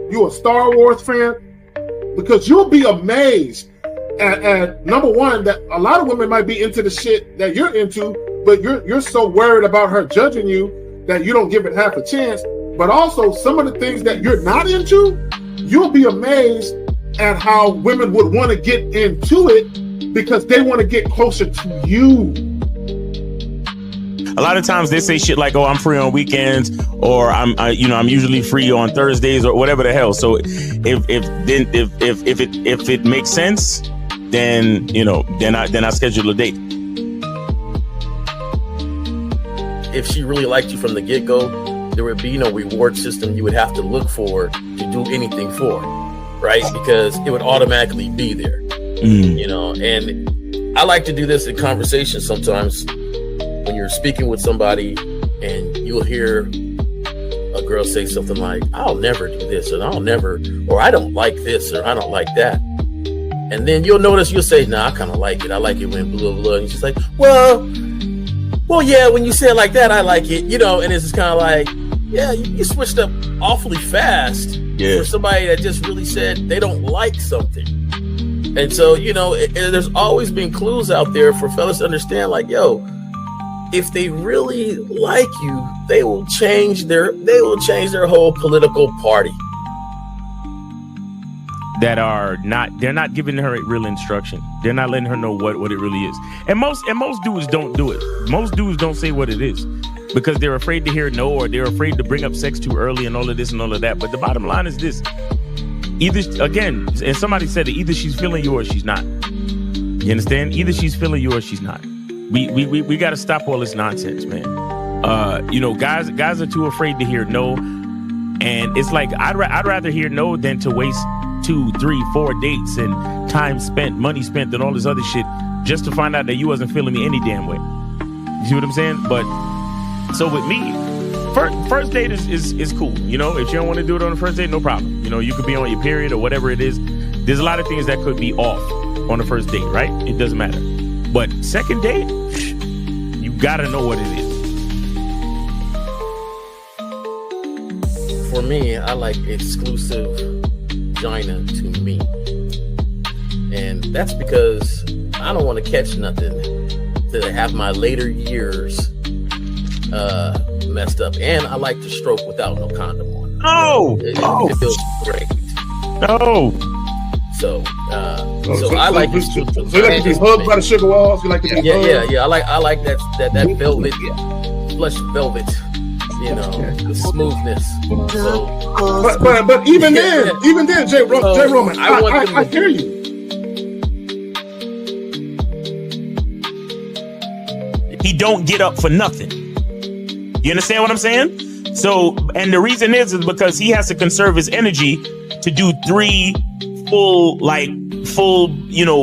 You a Star Wars fan? Because you'll be amazed at number one, that a lot of women might be into the shit that you're into, but you're so worried about her judging you that you don't give it half a chance. But also some of the things that you're not into, you'll be amazed at how women would want to get into it because they want to get closer to you. A lot of times they say shit like, "Oh, I'm free on weekends," or I'm usually free on Thursdays," or whatever the hell. So if it makes sense, then I schedule a date. If she really liked you from the get-go, there would be no reward system you would have to look for to do anything for, right? Because it would automatically be there, And I like to do this in conversation sometimes. When you're speaking with somebody and you'll hear a girl say something like, "I'll never do this," or "I don't like this," or "I don't like that." And then you'll notice, you'll say, "Nah, I kind of like it. I like it when blah, blah, blah." And she's like, well, yeah, when you say it like that, I like it, and it's just kind of like, yeah, you switched up awfully fast for somebody that just really said they don't like something. And so, there's always been clues out there for fellas to understand, like, yo, if they really like you, they will change their whole political party. They're not giving her real instruction. They're not letting her know what it really is. And most dudes don't do it. Most dudes don't say what it is because they're afraid to hear no, or they're afraid to bring up sex too early and all of this and all of that. But the bottom line is this. Either, again, and somebody said it, either she's feeling you or she's not. You understand? Either she's feeling you or she's not. We got to stop all this nonsense, man. Guys are too afraid to hear no, and it's like I'd rather hear no than to waste 2, 3, 4 dates and time spent, money spent, and all this other shit just to find out that you wasn't feeling me any damn way. You see what I'm saying? But so with me, first date is cool. If you don't want to do it on the first date, no problem. You could be on your period or whatever it is. There's a lot of things that could be off on the first date, right? It doesn't matter. But second date, you gotta know what it is. For me, I like exclusive vagina to me. And that's because I don't want to catch nothing to have my later years messed up. And I like to stroke without no condom on. It feels great. No. So I like it. So you like to be hugged by the sugar walls? You like to be hugged? Yeah. I like that velvet, plush velvet. The smoothness. So, but even then, Jay Roman, I hear you. He don't get up for nothing. You understand what I'm saying? So, and the reason is because he has to conserve his energy to do 3 full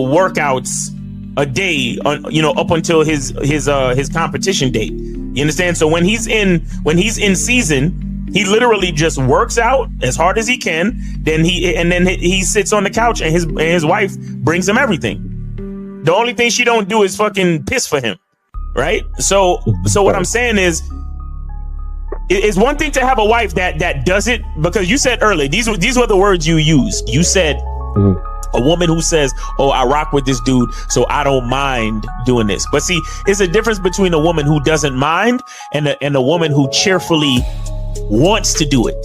workouts a day up until his competition date. You understand? So when he's in season, he literally just works out as hard as he can. Then he sits on the couch and his wife brings him everything. The only thing she don't do is fucking piss for him, right? So what I'm saying is, it's one thing to have a wife that does it, because you said earlier, these were the words you used. You said a woman who says, "Oh, I rock with this dude, so I don't mind doing this." But see, it's a difference between a woman who doesn't mind and a woman who cheerfully wants to do it.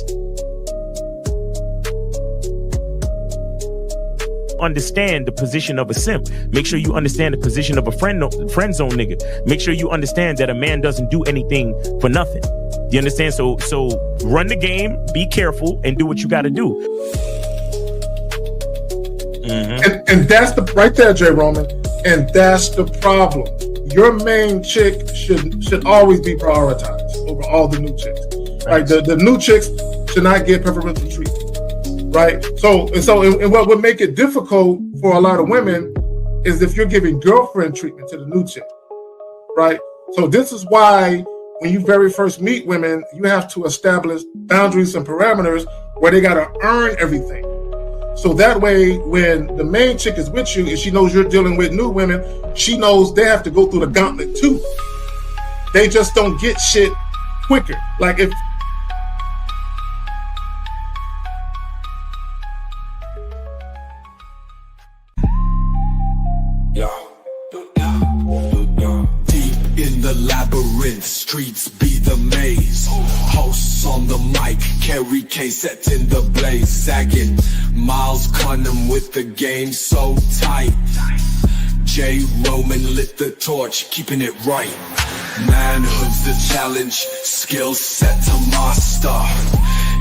Understand the position of a simp. Make sure you understand the position of a friend zone nigga. Make sure you understand that a man doesn't do anything for nothing. You understand? So run the game, be careful, and do what you got to do. Mm-hmm. And that's the right there, Jay Roman. And that's the problem. Your main chick should always be prioritized over all the new chicks. Right? The new chicks should not get preferential treatment. Right? So what would make it difficult for a lot of women is if you're giving girlfriend treatment to the new chick. Right? So this is why when you very first meet women, you have to establish boundaries and parameters where they got to earn everything. So that way, when the main chick is with you and she knows you're dealing with new women, she knows they have to go through the gauntlet too. They just don't get shit quicker. Like Kerry K set in the blaze, sagging. Miles Cunham with the game so tight. J. Roman lit the torch, keeping it right. Manhood's the challenge, skill set to master.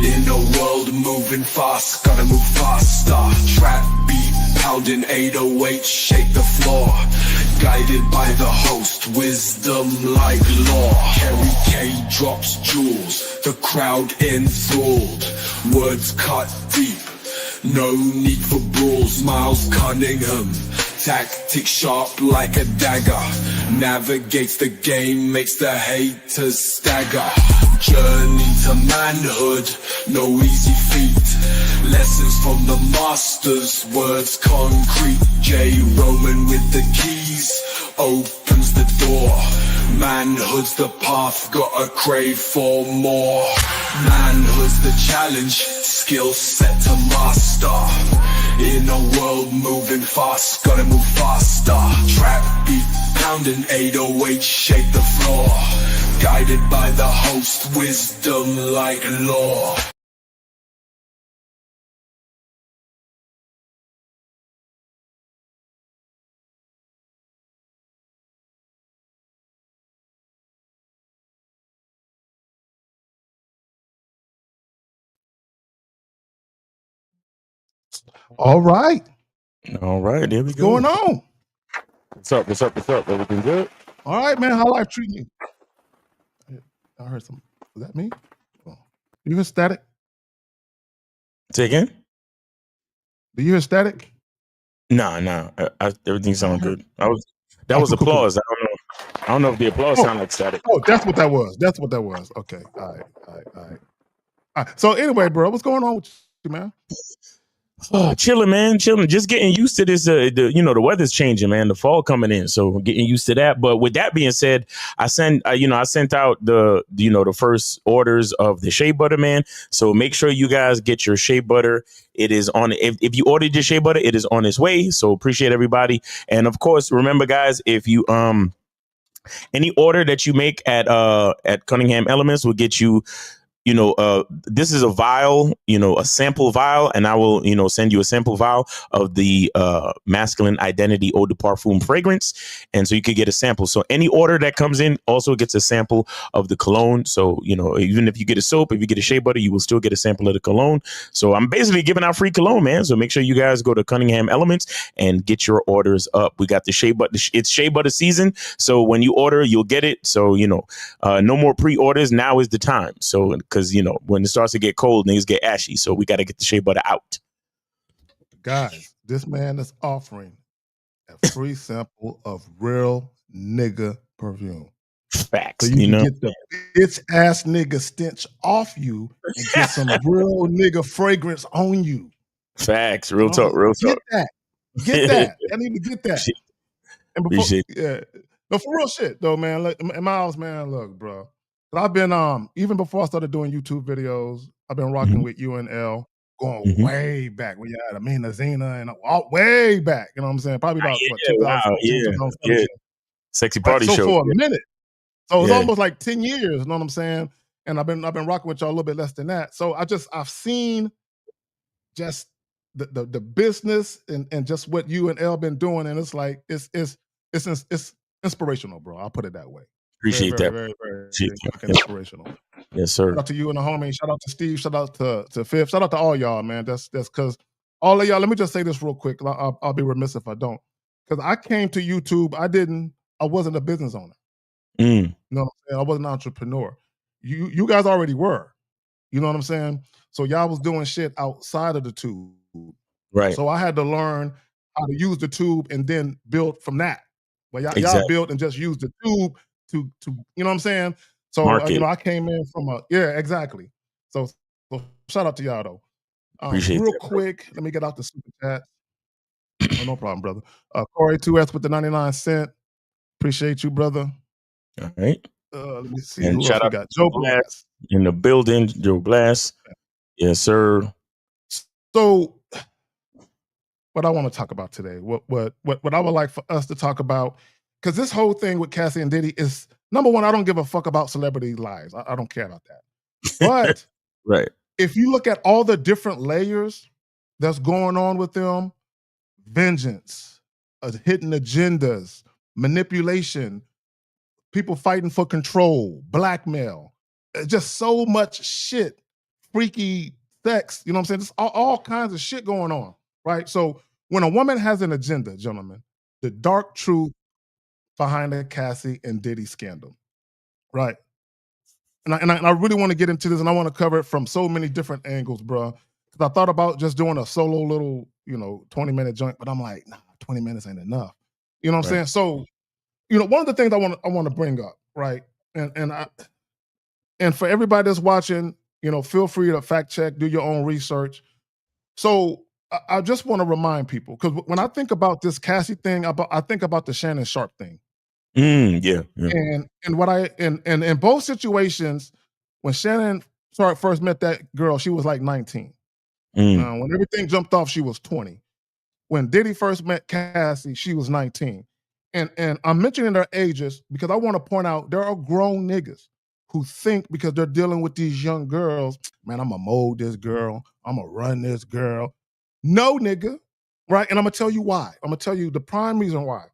In a world moving fast, gotta move faster. Trap beat, pounding 808, shake the floor. Guided by the host, wisdom like law. Kerry K drops jewels, the crowd enthralled. Words cut deep, no need for brawls. Miles Cunningham, tactic sharp like a dagger. Navigates the game, makes the haters stagger. Journey to manhood, no easy feat. Lessons from the masters, words concrete. J. Roman with the keys, opens the door. Manhood's the path, gotta crave for more. Manhood's the challenge, skill set to master. In a world moving fast, gotta move faster. Trap beat, pounding 808, shake the floor. Guided by the host, wisdom like law. All right. All right, there we What's go. going on? What's up? What's up? What's up? Everything good? All right, man. How life treating you? I heard some. Was that me? Oh. You hear static? Say again? Do you hear static? No. Everything sounds good. That was cool. applause. I don't know if the applause sounded like static. Oh, that's what that was. Okay. All right. So anyway, bro, what's going on with you, man? Oh, chilling, man. Just getting used to this. The weather's changing, man. The fall coming in, so getting used to that. But with that being said, I sent out the first orders of the shea butter, man. So make sure you guys get your shea butter. It is on. If you ordered your shea butter, it is on its way. So appreciate everybody. And of course, remember, guys, if you any order that you make at Cunningham Elements will get you. This is a vial, a sample vial, and I will, send you a sample vial of the masculine identity eau de parfum fragrance. And so you could get a sample. So any order that comes in also gets a sample of the cologne. So, even if you get a soap, if you get a shea butter, you will still get a sample of the cologne. So I'm basically giving out free cologne, man. So make sure you guys go to Cunningham Elements and get your orders up. We got the shea butter. It's shea butter season. So when you order, you'll get it. So, no more pre-orders. Now is the time. So, because when it starts to get cold, niggas get ashy. So we got to get the shea butter out. Guys, this man is offering a free sample of real nigga perfume. Facts. So you can get the bitch ass nigga stench off you and get some real nigga fragrance on you. Facts. Real talk. Get that. I need to get that. And before, no, for real shit though, man. Look, Miles, man, look, bro. But I've been even before I started doing YouTube videos, I've been rocking with you and L, going way back when you had Amina Zena and way back. You know what I'm saying? Probably about 2014, 2017. Sexy party show. For a minute. So it's almost like 10 years, you know what I'm saying? And I've been rocking with y'all a little bit less than that. So I've seen just the business and just what you and L been doing, and it's like it's inspirational, bro. I'll put it that way. Appreciate that. Very inspirational. Yes, sir. Shout out to you and the homie. Shout out to Steve. Shout out to Fifth. Shout out to all y'all, man. That's because all of y'all. Let me just say this real quick. I'll be remiss if I don't. Because I came to YouTube. I wasn't a business owner. You know what I'm saying? I wasn't an entrepreneur. You guys already were. You know what I'm saying? So y'all was doing shit outside of the tube. Right. So I had to learn how to use the tube and then build from that. But y'all built and just used the tube to you know what I'm saying? So I came in from exactly. So shout out to y'all though. Appreciate real that, quick, let me get out the super chat. Oh, no problem, brother. Corey 2S with the 99 cent. Appreciate you, brother. All right. Let me see. And Who else we got? Joe Blast in the building. Joe Blast. Yes, sir. So what I want to talk about today, what I would like for us to talk about, because this whole thing with Cassie and Diddy is, number one, I don't give a fuck about celebrity lives. I don't care about that. But right. if you look at all the different layers that's going on with them, vengeance, hidden agendas, manipulation, people fighting for control, blackmail, just so much shit, freaky sex, you know what I'm saying? Just all kinds of shit going on, right? So when a woman has an agenda, gentlemen, the dark truth behind the Cassie and Diddy scandal, right? And I really want to get into this, and I want to cover it from so many different angles, bro. Because I thought about just doing a solo little, 20-minute joint, but I'm like, nah, 20 minutes ain't enough. You know what I'm saying? So, one of the things I want to bring up, right? And for everybody that's watching, feel free to fact check, do your own research. So I just want to remind people, because when I think about this Cassie thing, I think about the Shannon Sharp thing. Yeah. And what and in both situations, when Shannon Sharp first met that girl, she was like 19. When everything jumped off, she was 20. When Diddy first met Cassie, she was 19. And I'm mentioning their ages because I want to point out there are grown niggas who think because they're dealing with these young girls, man, I'm gonna mold this girl, I'm gonna run this girl. No, nigga, right? And I'm gonna tell you why. I'm gonna tell you the prime reason why.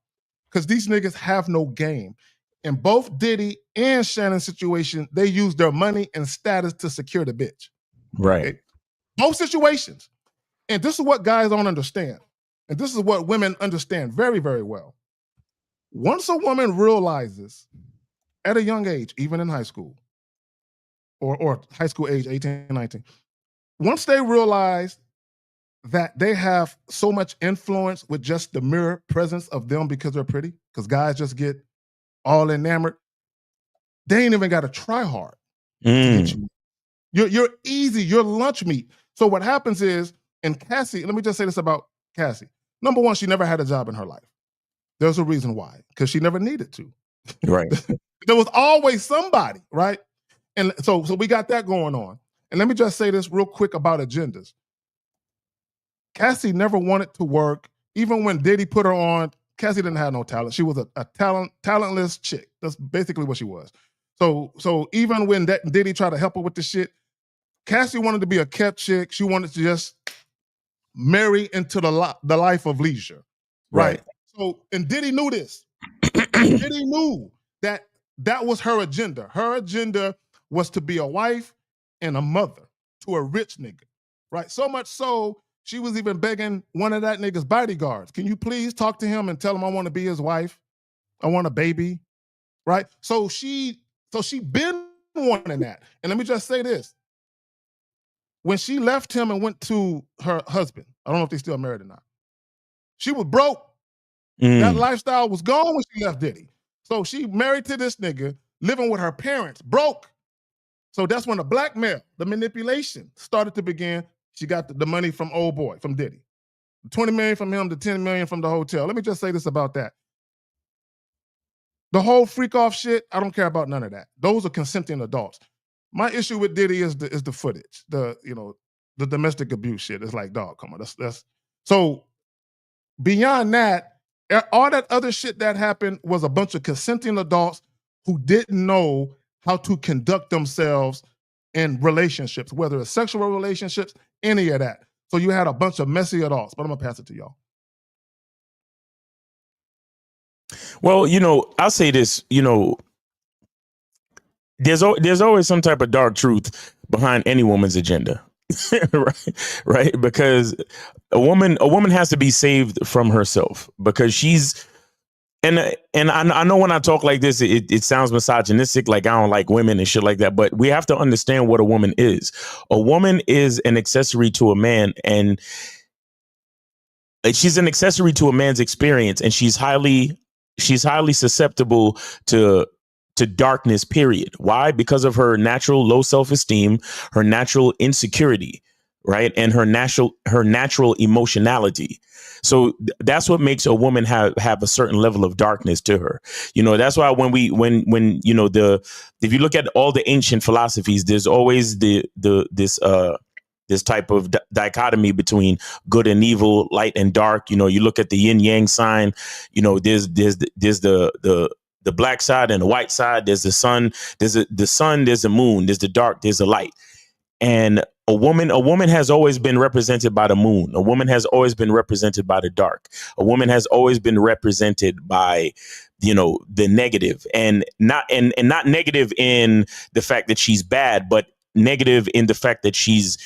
Because these niggas have no game. In both Diddy and Shannon's situation, they use their money and status to secure the bitch. Right. Okay? Both situations. And this is what guys don't understand. And this is what women understand very, very well. Once a woman realizes at a young age, even in high school, or high school age, 18, 19, once they realize that they have so much influence with just the mere presence of them because they're pretty, because guys just get all enamored, they ain't even got to try hard to get you. You're easy, you're lunch meat. So what happens is, and Cassie, let me just say this about Cassie. Number one, she never had a job in her life. There's a reason why, because she never needed to. Right. There was always somebody, right? And so we got that going on. And let me just say this real quick about agendas. Cassie never wanted to work. Even when Diddy put her on, Cassie didn't have no talent. She was a talentless chick. That's basically what she was. So even when Diddy tried to help her with the shit, Cassie wanted to be a kept chick. She wanted to just marry into the life of leisure, right? So, and Diddy knew this. Diddy knew that was her agenda. Her agenda was to be a wife and a mother to a rich nigga, right? So much so, she was even begging one of that nigga's bodyguards, can you please talk to him and tell him I want to be his wife? I want a baby, right? So she been wanting that. And let me just say this. When she left him and went to her husband, I don't know if they still married or not, she was broke. That lifestyle was gone when she left Diddy. So she married to this nigga, living with her parents, broke. So that's when the blackmail, the manipulation started to begin. She got the money from old boy, from Diddy. 20 million from him, the 10 million from the hotel. Let me just say this about that. The whole freak off shit, I don't care about none of that. Those are consenting adults. My issue with Diddy is the footage, the domestic abuse shit. It's like, dog, come on, that's so beyond that, all that other shit that happened was a bunch of consenting adults who didn't know how to conduct themselves in relationships, whether it's sexual relationships, any of that. So you had a bunch of messy adults, but I'm gonna pass it to y'all. Well, I'll say this, there's always some type of dark truth behind any woman's agenda. right? Because a woman has to be saved from herself, because she's and I know when I talk like this, it sounds misogynistic, like I don't like women and shit like that. But we have to understand what a woman is. A woman is an accessory to a man, and she's an accessory to a man's experience, and she's highly susceptible to darkness, period. Why? Because of her natural low self-esteem, her natural insecurity, right? And her natural emotionality. So that's what makes a woman have a certain level of darkness to her. That's why when if you look at all the ancient philosophies, there's always this type of dichotomy between good and evil, light and dark. You look at the yin yang sign, there's the black side and the white side. There's the sun, there's the moon, there's the dark, there's the light. And a woman has always been represented by the moon. A woman has always been represented by the dark. A woman has always been represented by, the negative, and not negative in the fact that she's bad, but negative in the fact that she is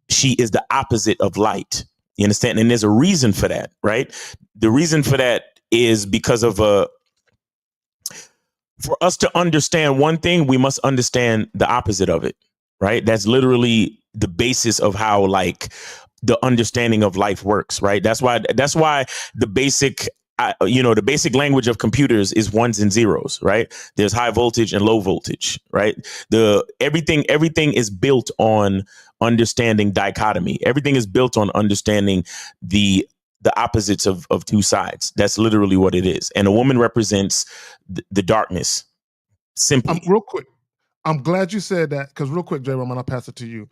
the opposite of light. You understand? And there's a reason for that, right? The reason for that is because of for us to understand one thing, we must understand the opposite of it, right? That's literally the basis of how, like, the understanding of life works, right? That's why the basic the basic language of computers is ones and zeros, right? There's high voltage and low voltage, right? Everything is built on understanding dichotomy. Everything is built on understanding the opposites of two sides. That's literally what it is. And a woman represents the darkness. Simply. Real quick, I'm glad you said that, because real quick, J. Roman, I'll pass it to you.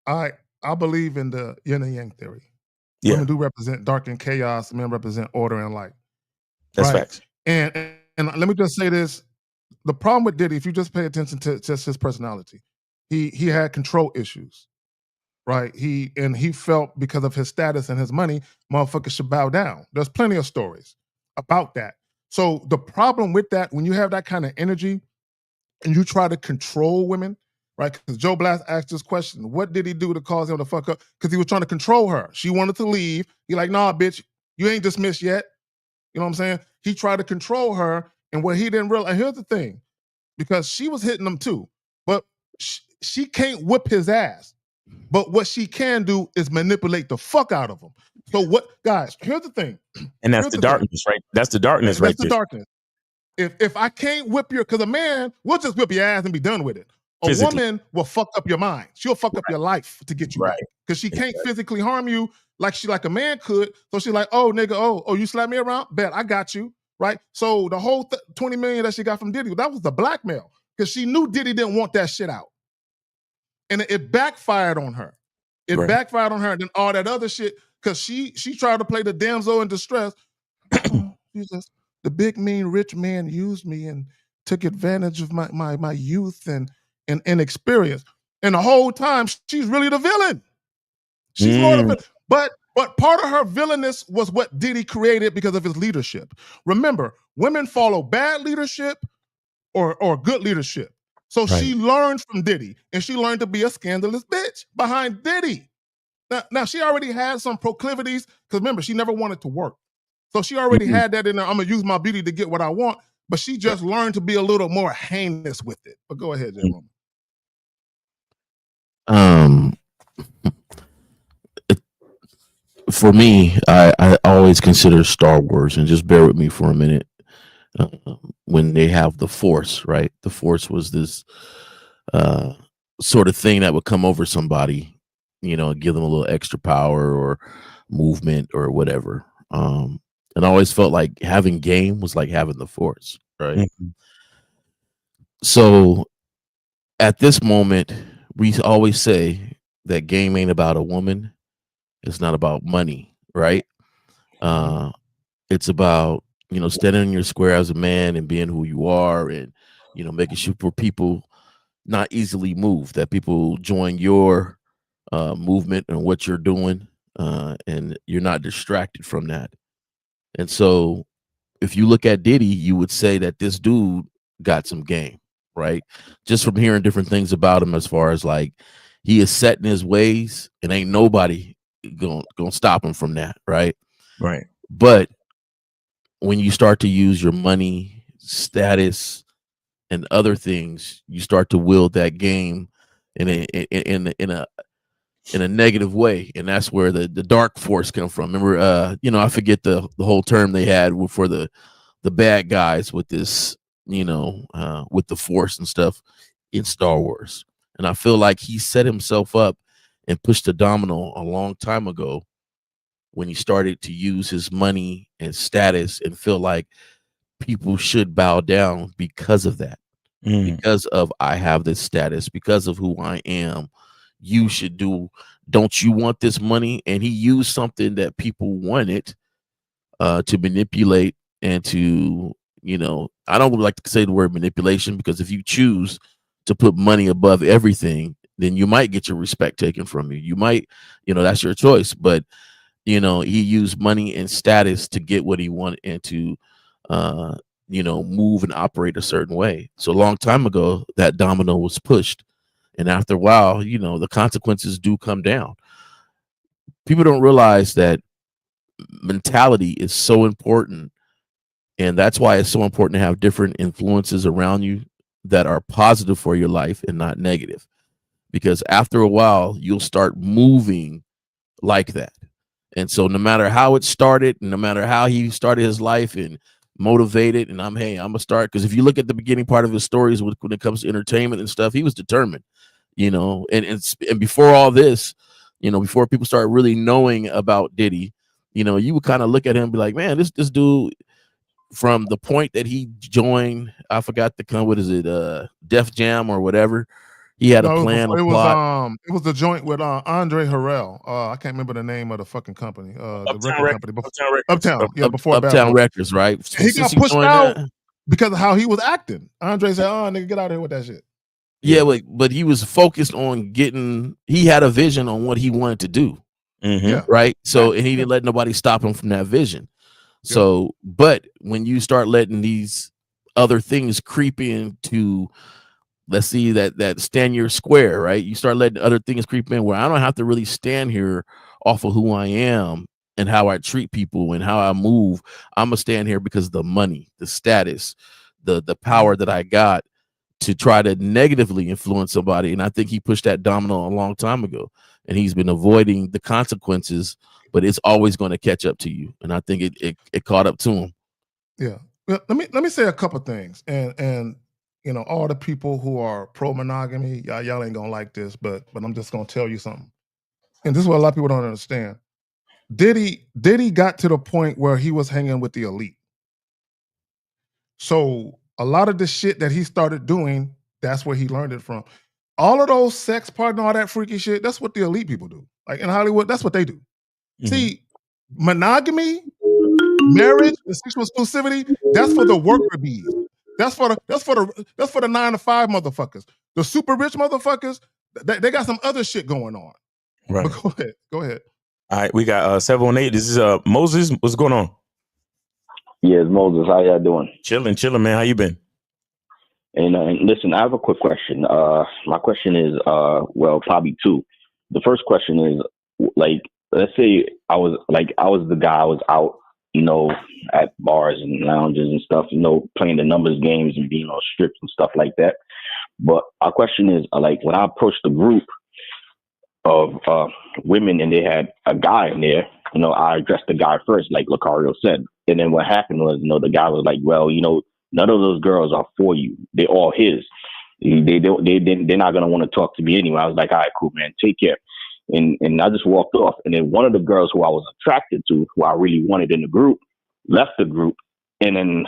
I believe in the yin and yang theory. Yeah. Women do represent dark and chaos. Men represent order and light. That's facts. And let me just say this: the problem with Diddy, if you just pay attention to just his personality, he had control issues, right? He felt because of his status and his money, motherfuckers should bow down. There's plenty of stories about that. So the problem with that, when you have that kind of energy and you try to control women, right? Because Joe Blast asked this question: what did he do to cause him to fuck up? Because he was trying to control her. She wanted to leave. He like, nah, bitch, you ain't dismissed yet. You know what I'm saying? He tried to control her, and what he didn't realize, and here's the thing, because she was hitting him too, but she can't whip his ass. But what she can do is manipulate the fuck out of him. So what, guys, here's the thing. And that's the darkness, right? That's the darkness right there. That's the darkness. If I can't whip your, because a man will just whip your ass and be done with it. A Physically. woman will fuck up your mind. She'll fuck up your life to get you back. Because she can't physically harm you like a man could. So she's like, oh, nigga, oh, you slap me around? Bet, I got you, right? So the whole $20 million that she got from Diddy, that was the blackmail. Because she knew Diddy didn't want that shit out. And it backfired on her. It backfired on her, and then all that other shit, because she tried to play the damsel in distress. Jesus, the big mean rich man used me and took advantage of my youth and experience. And the whole time she's really the villain. She's more of it. But part of her villainous was what Diddy created because of his leadership. Remember, women follow bad leadership or good leadership. So she learned from Diddy, and she learned to be a scandalous bitch behind Diddy. Now she already had some proclivities, because remember, she never wanted to work. So she already had that in there. I'm going to use my beauty to get what I want, but she just learned to be a little more heinous with it. But go ahead, Jay Roman. For me, I always consider Star Wars, and just bear with me for a minute. When they have the Force, right? The Force was this sort of thing that would come over somebody, and give them a little extra power or movement or whatever. And I always felt like having game was like having the Force, right? Mm-hmm. So at this moment, we always say that game ain't about a woman. It's not about money, right? It's about, standing in your square as a man and being who you are, and, making sure for people not easily moved, that people join your movement and what you're doing, and you're not distracted from that. And so if you look at Diddy, you would say that this dude got some game, right? Just from hearing different things about him, as far as like, he is set in his ways and ain't nobody gonna stop him from that, right? Right. But when you start to use your money, status, and other things, you start to wield that game in a negative way, and that's where the dark force come from. Remember, I forget the whole term they had for the bad guys with this, with the force and stuff in Star Wars. And I feel like he set himself up and pushed a domino a long time ago when he started to use his money and status and feel like people should bow down because of that. Because of, I have this status, because of who I am, you should do. Don't you want this money? And he used something that people wanted to manipulate and to, I don't like to say the word manipulation, because if you choose to put money above everything, then you might get your respect taken from you. You might, that's your choice. But he used money and status to get what he wanted and to move and operate a certain way. So a long time ago, that domino was pushed. And after a while, the consequences do come down. People don't realize that mentality is so important. And that's why it's so important to have different influences around you that are positive for your life and not negative. Because after a while, you'll start moving like that. And so no matter how it started, no matter how he started his life and motivated, and I'm gonna start, because if you look at the beginning part of his stories when it comes to entertainment and stuff, he was determined, and before all this, before people started really knowing about Diddy, you would kind of look at him and be like, man, this dude, from the point that he joined, I forgot what is it, Def Jam or whatever. He had a plan, a plot. It was the joint with Andre Harrell. I can't remember the name of the fucking company. The record company. Uptown. Yeah, before Uptown Records, right? He got pushed out because of how he was acting. Andre said, "Oh, nigga, get out of here with that shit." Yeah, but he was focused on he had a vision on what he wanted to do. Mm-hmm. Right. So, and he didn't let nobody stop him from that vision. So, but when you start letting these other things creep into, let's see, that stand your square, right? You start letting other things creep in where I don't have to really stand here off of who I am and how I treat people and how I move. I'm gonna stand here because of the money, the status, the power that I got to try to negatively influence somebody. And I think he pushed that domino a long time ago, and he's been avoiding the consequences, but it's always going to catch up to you. And I think it caught up to him. Yeah. Well, let me say a couple things, and all the people who are pro monogamy, y'all ain't gonna like this, but I'm just gonna tell you something. And this is what a lot of people don't understand. Diddy got to the point where he was hanging with the elite. So a lot of the shit that he started doing, that's where he learned it from. All of those sex part and all that freaky shit, that's what the elite people do. Like in Hollywood, that's what they do. Mm-hmm. See, monogamy, marriage, and sexual exclusivity, that's for the worker bees. That's for the 9-to-5 motherfuckers. The super rich motherfuckers, they got some other shit going on. Right. But go ahead. All right, we got 718. This is Moses. What's going on? Yeah, it's Moses. How y'all doing? Chilling, man. How you been? And listen, I have a quick question. My question is, probably two. The first question is, like, let's say I was the guy. I was out, at bars and lounges and stuff, playing the numbers games and being on strips and stuff like that. But our question is, like, when I approached the group of women and they had a guy in there, I addressed the guy first, like Lucario said. And then what happened was, the guy was like, well, none of those girls are for you. They're all his. They're not going to want to talk to me anyway. I was like, all right, cool, man. Take care. And I just walked off. And then one of the girls who I was attracted to, who I really wanted in the group, left the group and then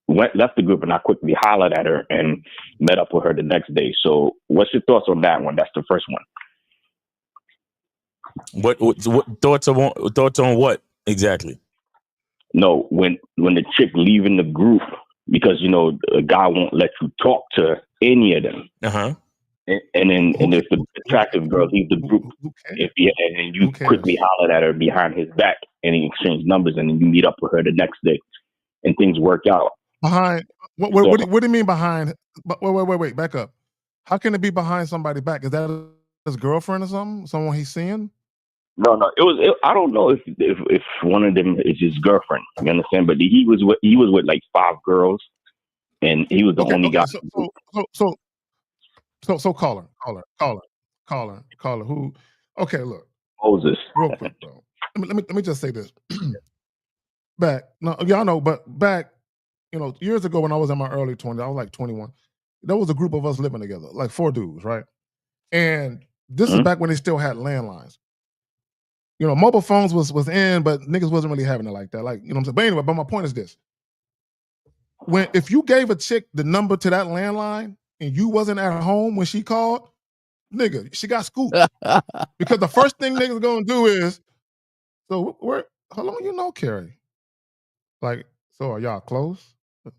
left the group. And I quickly hollered at her and met up with her the next day. So what's your thoughts on that one? That's the first one. What thoughts on what exactly? No, when the chick leaving the group because a guy won't let you talk to any of them. Uh-huh. And if the attractive girl leave the group, and you quickly hollered at her behind his back and he exchanged numbers and then you meet up with her the next day and things work out. Behind what do you mean behind? Wait, back up. How can it be behind somebody's back? Is that his girlfriend or something? Someone he's seeing? No. I don't know if one of them is his girlfriend. You understand? But he was with like 5 girls, and he was the only guy. So caller. Who? Okay, look. Moses. Real quick, bro. Let me just say this. Back, no, y'all know, but back, years ago when I was in my early 20s, I was like 21. There was a group of us living together, like 4 dudes, right? And this is back when they still had landlines. Mobile phones was in, but niggas wasn't really having it like that. Like, what I'm saying? But anyway, my point is this. If you gave a chick the number to that landline and you wasn't at home when she called, nigga, she got scooped. Because the first thing niggas gonna do is, so how long you know Carrie? Like, so are y'all close?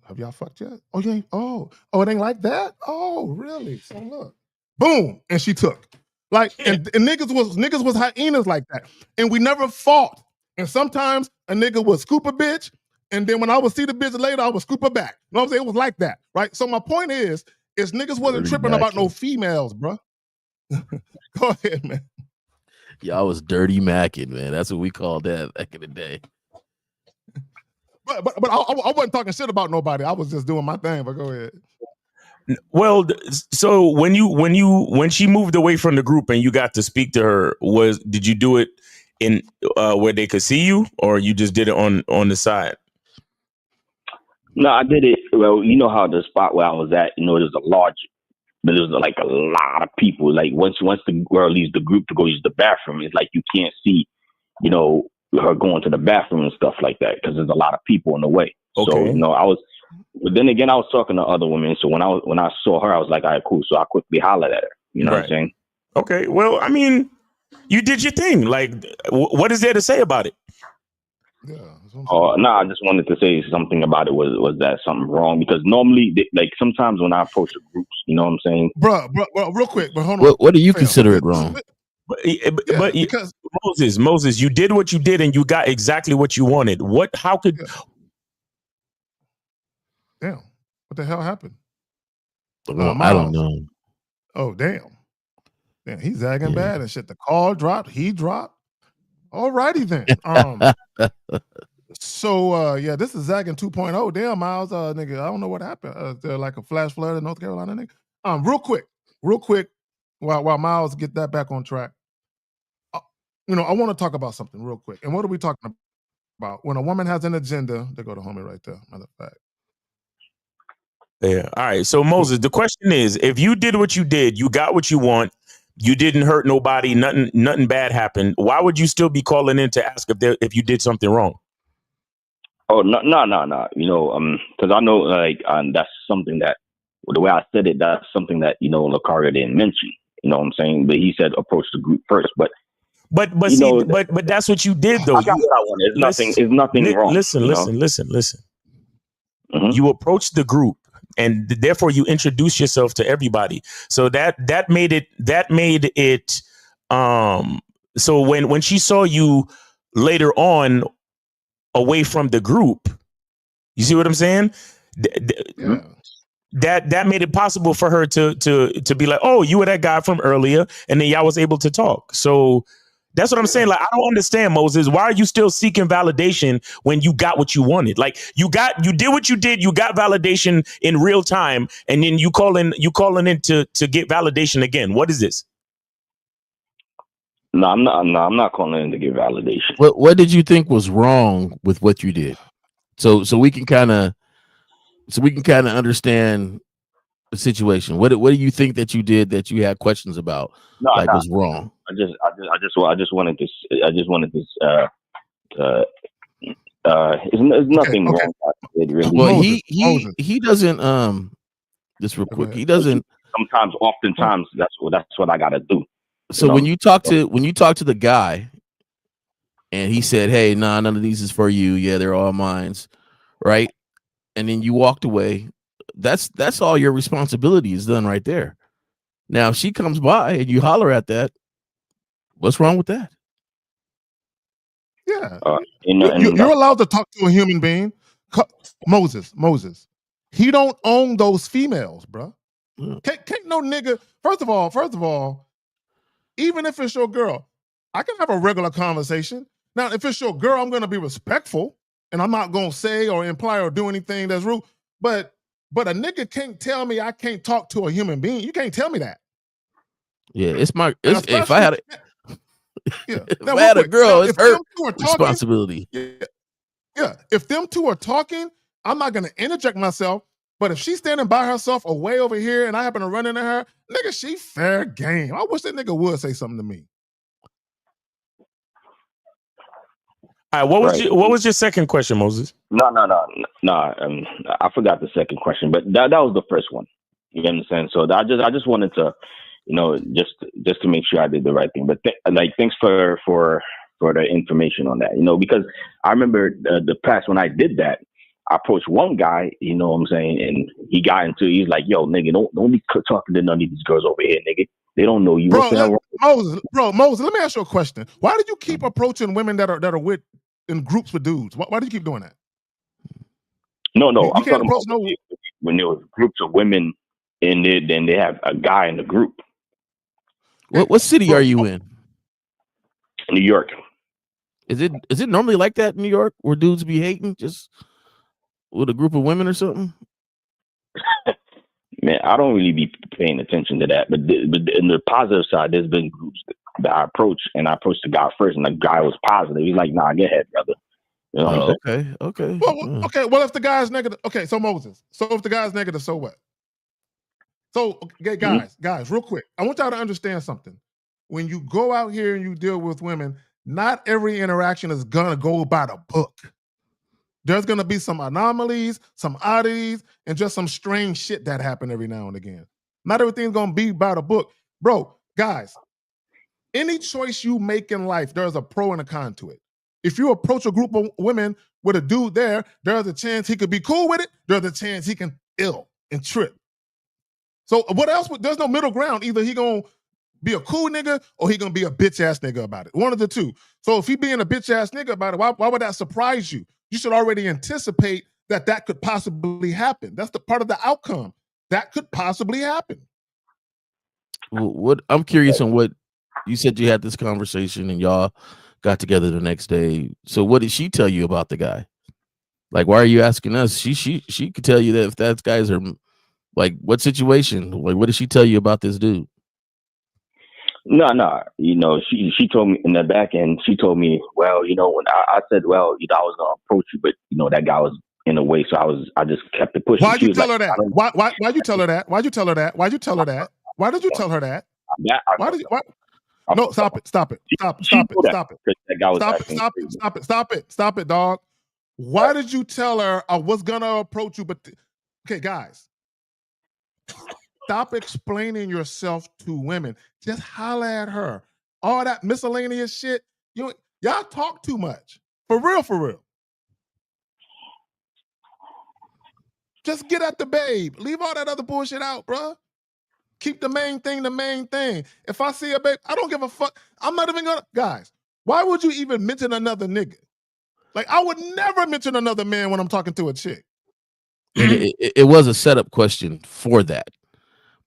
Have y'all fucked yet? Oh, you ain't, it ain't like that? Oh, really? So look. boom, and she took. Like, and niggas was hyenas like that. And we never fought. And sometimes a nigga would scoop a bitch, and then when I would see the bitch later, I would scoop her back. You know what I'm saying? It was like that, right? So my point is niggas wasn't tripping about no females, bro. Go ahead, man. Y'all was dirty macking, man. That's what we called that back in the day. But I wasn't talking shit about nobody. I was just doing my thing. But go ahead. Well, so when she moved away from the group and you got to speak to her, did you do it in where they could see you, or you just did it on the side? No, I did it. Well, you know how the spot where I was at, you know, there's a large, but there's like a lot of people. Like once the girl leaves the group to go use the bathroom, it's like you can't see, you know, her going to the bathroom and stuff like that because there's a lot of people in the way. Okay. So, you know, but then again, I was talking to other women. So when I saw her, I was like, all right, cool. So I quickly hollered at her. You know what I'm saying? Okay. Well, I mean, you did your thing. Like, what is there to say about it? Yeah. No, I just wanted to say something about it. Was that something wrong? Because normally, like sometimes when I approach the groups, you know what I'm saying? Bro, real quick, but hold on. What do you consider it wrong? But because Moses, you did what you did and you got exactly what you wanted. How could... Damn, what the hell happened? I don't know. Oh, damn. He's zagging bad and shit. The call dropped. He dropped. All righty then. So yeah, this is zagging 2.0. Damn, Miles, nigga, I don't know what happened. There like a flash flood in North Carolina, nigga. Real quick, while Miles get that back on track. You know, I want to talk about something real quick. And what are we talking about? When a woman has an agenda, they go to homie right there. Matter of fact. Yeah. All right. So Moses, the question is, if you did what you did, you got what you want, you didn't hurt nobody, nothing bad happened, why would you still be calling in to ask if you did something wrong? Oh, no. You know, because I know, like, that's something that, the way I said it, that's something that, you know, Lucario didn't mention. You know what I'm saying? But he said approach the group first. But that's what you did, though. I got what I wanted. It's nothing wrong. Listen. Mm-hmm. You approached the group, and therefore you introduced yourself to everybody. So that made it. So when she saw you later on away from the group, you see what I'm saying? Yeah. That made it possible for her to be like, oh, you were that guy from earlier, and then y'all was able to talk. So that's what I'm saying. Like, I don't understand, Moses. Why are you still seeking validation when you got what you wanted? Like, you did what you did. You got validation in real time, and then you calling in to get validation again. What is this? No, I'm not calling in to get validation. What did you think was wrong with what you did? So we can kind of understand the situation. What do you think that you did that you had questions about? Was wrong? I just wanted to. There's nothing wrong with it, really. Well, he doesn't. Just real quick, he doesn't. Oftentimes, that's what I gotta do. So when you talk to the guy, and he said, "Hey, nah, none of these is for you. Yeah, they're all mine," right? And then you walked away. That's all your responsibility is done right there. Now, if she comes by and you holler at that, what's wrong with that? Yeah, you're allowed to talk to a human being. Moses, he don't own those females, bro. Can't no nigga. First of all, even if it's your girl, I can have a regular conversation. Now, if it's your girl, I'm gonna be respectful, and I'm not gonna say or imply or do anything that's rude. But a nigga can't tell me I can't talk to a human being. You can't tell me that. Yeah, if I had a girl, it's her responsibility. Yeah, if them two are talking, I'm not gonna interject myself. But if she's standing by herself away over here and I happen to run into her, nigga, she fair game. I wish that nigga would say something to me. All right, what was your second question, Moses? No. I forgot the second question, but that was the first one. You understand? So I just wanted to, you know, just to make sure I did the right thing. But thanks for the information on that. You know, because I remember the past when I did that, approached one guy, you know what I'm saying, and he's like, yo, nigga, don't be talking to none of these girls over here, nigga. They don't know you. Bro, Moses, let me ask you a question. Why did you keep approaching women that are with in groups with dudes? Why do you keep doing that? No, you I'm can't talking approach about when there was groups of women in there, then they have a guy in the group. What city are you in? New York. Is it normally like that in New York where dudes be hating just with a group of women or something? Man, I don't really be paying attention to that. But in the positive side, there's been groups that I approached, and I approached the guy first, and the guy was positive. He's like, nah, get ahead, brother. You know what I'm saying? Okay. Well, if the guy's negative, okay, so Moses. So if the guy's negative, so what? So, okay, guys, real quick. I want y'all to understand something. When you go out here and you deal with women, not every interaction is gonna go by the book. There's gonna be some anomalies, some oddities, and just some strange shit that happen every now and again. Not everything's gonna be by the book. Bro, guys, any choice you make in life, there's a pro and a con to it. If you approach a group of women with a dude there's a chance he could be cool with it. There's a chance he can ill and trip. So what else? There's no middle ground. Either he gonna be a cool nigga or he gonna be a bitch ass nigga about it. One of the two. So if he being a bitch ass nigga about it, why would that surprise you? You should already anticipate that could possibly happen. That's the part of the outcome. That could possibly happen. What I'm curious on what you said you had this conversation and y'all got together the next day. So what did she tell you about the guy? Like, why are you asking us? She could tell you that if that guys are like, what situation? Like, what did she tell you about this dude? No. You know, she told me in the back end, she told me, well, you know, when I said, well, you know, I was gonna approach you, but you know, that guy was in the way, so I just kept it pushing. Why'd you tell her that? Why'd you tell her that? Why'd you tell her that? Why'd you tell her that? Why did you tell her that? Why did you? Why? No, stop it, stop it, dog. Why did you tell her I was gonna approach you? But okay, guys, stop explaining yourself to women. Just holler at her. All that miscellaneous shit. Y'all talk too much. For real. Just get at the babe. Leave all that other bullshit out, bro. Keep the main thing the main thing. If I see a babe, I don't give a fuck. I'm not even gonna. Guys, why would you even mention another nigga? Like, I would never mention another man when I'm talking to a chick. It was a setup question for that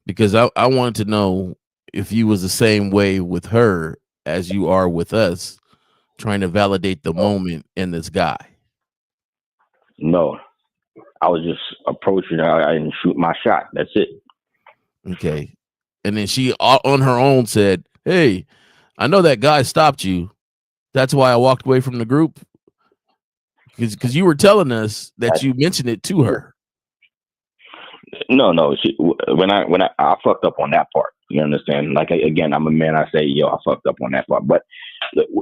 because I wanted to know if you was the same way with her as you are with us, trying to validate the moment in this guy. No, I was just approaching her. I didn't shoot my shot. That's it. Okay. And then she on her own said, hey, I know that guy stopped you. That's why I walked away from the group. Because you were telling us that you mentioned it to her. No. When I fucked up on that part. You understand? Like, again, I'm a man. I say, yo, I fucked up on that part. But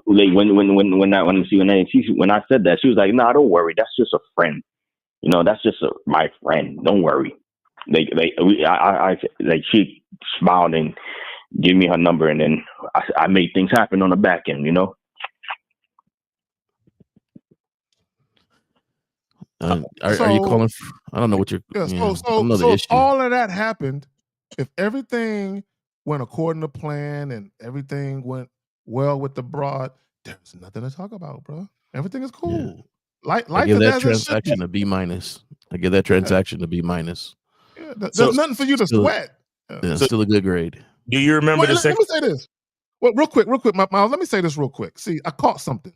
like, when I said that, she was like, nah, don't worry. That's just a friend. You know, that's just my friend. Don't worry. She smiled and gave me her number, and then I made things happen on the back end. You know. Are you calling? I don't know what you're. Yeah, so all of that happened. If everything went according to plan and everything went well with the broad, there's nothing to talk about, bro. Everything is cool. Yeah. I give that transaction a B-. I give that transaction a B-. Yeah, there's nothing for you to sweat. Yeah, still a good grade. Do you remember the second? Let me say this. Well, real quick, Miles. Let me say this real quick. See, I caught something.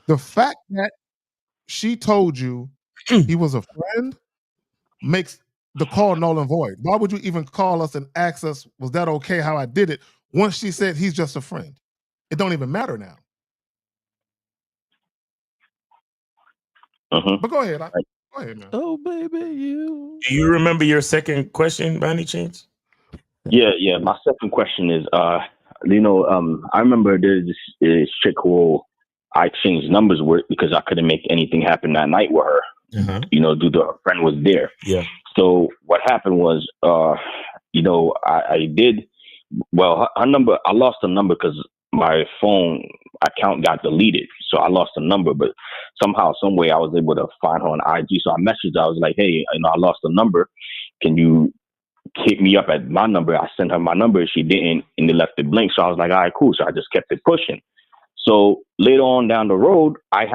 The fact that she told you he was a friend makes the call null and void. Why would you even call us and ask us, was that okay how I did it? Once she said he's just a friend. It don't even matter now. But go ahead. Go ahead, man. Oh, baby, you. Do you remember your second question by any chance? Yeah. My second question is, I remember there's this chick who I changed numbers with because I couldn't make anything happen that night with her. You know, due to her friend was there. Yeah. So what happened was, I did. Well, her number, I lost her number because my phone, account got deleted, so I lost the number. But somehow, some way, I was able to find her on IG. So I messaged her. I was like, hey, I lost the number. Can you hit me up at my number? I sent her my number. She didn't, and they left it blank. So I was like, all right, cool. So I just kept it pushing. So later on down the road, she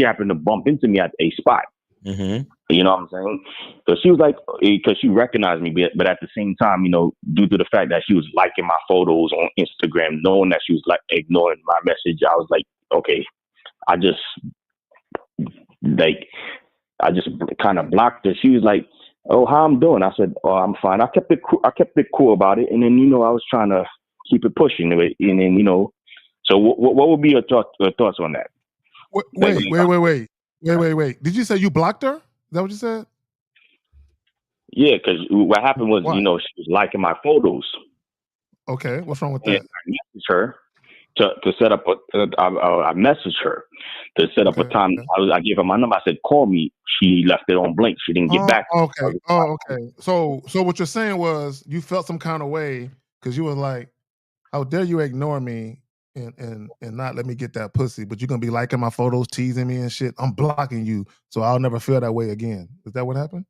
happened to bump into me at a spot. Mm-hmm. You know what I'm saying? So she was like, because she recognized me, but at the same time, due to the fact that she was liking my photos on Instagram, knowing that she was like ignoring my message, I was like, okay, I just kind of blocked her. She was like, oh, how I'm doing? I said, oh, I'm fine. I kept it cool about it, and then I was trying to keep it pushing, and then So what would be your thoughts on that? Wait. Did you say you blocked her? Is that what you said? Yeah, because what happened was, Why? she was liking my photos. Okay, what's wrong with And that? I messaged her to set up I messaged her to set up a time. I gave her my number. I said, call me. She left it on blank. She didn't get back. Okay. Okay. So what you're saying was you felt some kind of way because you were like, how dare you ignore me and not let me get that pussy, but you're gonna be liking my photos, teasing me and shit. I'm blocking you, so I'll never feel that way again. Is that what happened?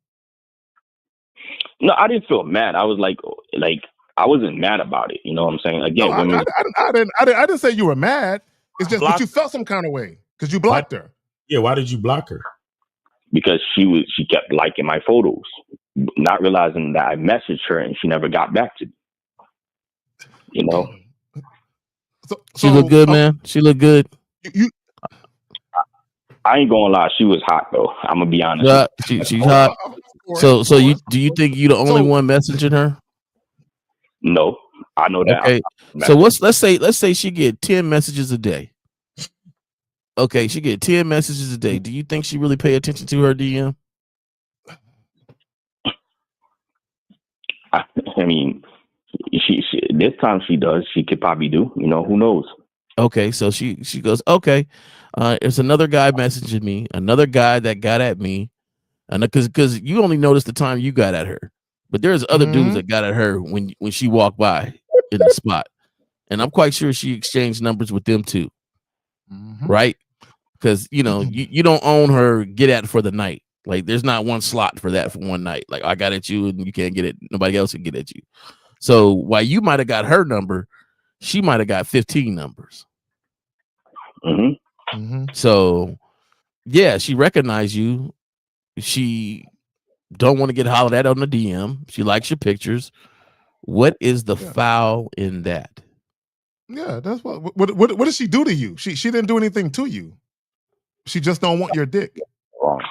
No, I didn't feel mad. I was like I wasn't mad about it. You know what I'm saying? Again, No, I didn't say you were mad. It's just that you felt some kind of way because you blocked her. Yeah, why did you block her? Because she kept liking my photos, not realizing that I messaged her and she never got back to me. She looked good, man. She looked good. I ain't gonna lie, she was hot though. I'm gonna be honest. Yeah, she's hot. So do you think you the only one messaging her? No, I know that. Okay. So let's say she get 10 messages a day. Okay, she get 10 messages a day. Do you think she really pay attention to her DM? I mean, she this time she does. She could probably do. Who knows? Okay, so she goes, okay. There's another guy messaging me, another guy that got at me, and because you only noticed the time you got at her, but there's other dudes that got at her when she walked by in the spot, and I'm quite sure she exchanged numbers with them too, right? Because you don't own her get at for the night. Like there's not one slot for that for one night. Like I got at you and you can't get it. Nobody else can get at you. So while you might have got her number, she might have got 15 numbers. So yeah, she recognized you. She don't want to get hollered at on the DM. She likes your pictures. What is the foul in that? Yeah, that's what did she do to you? She didn't do anything to you. She just don't want your dick. Wrong.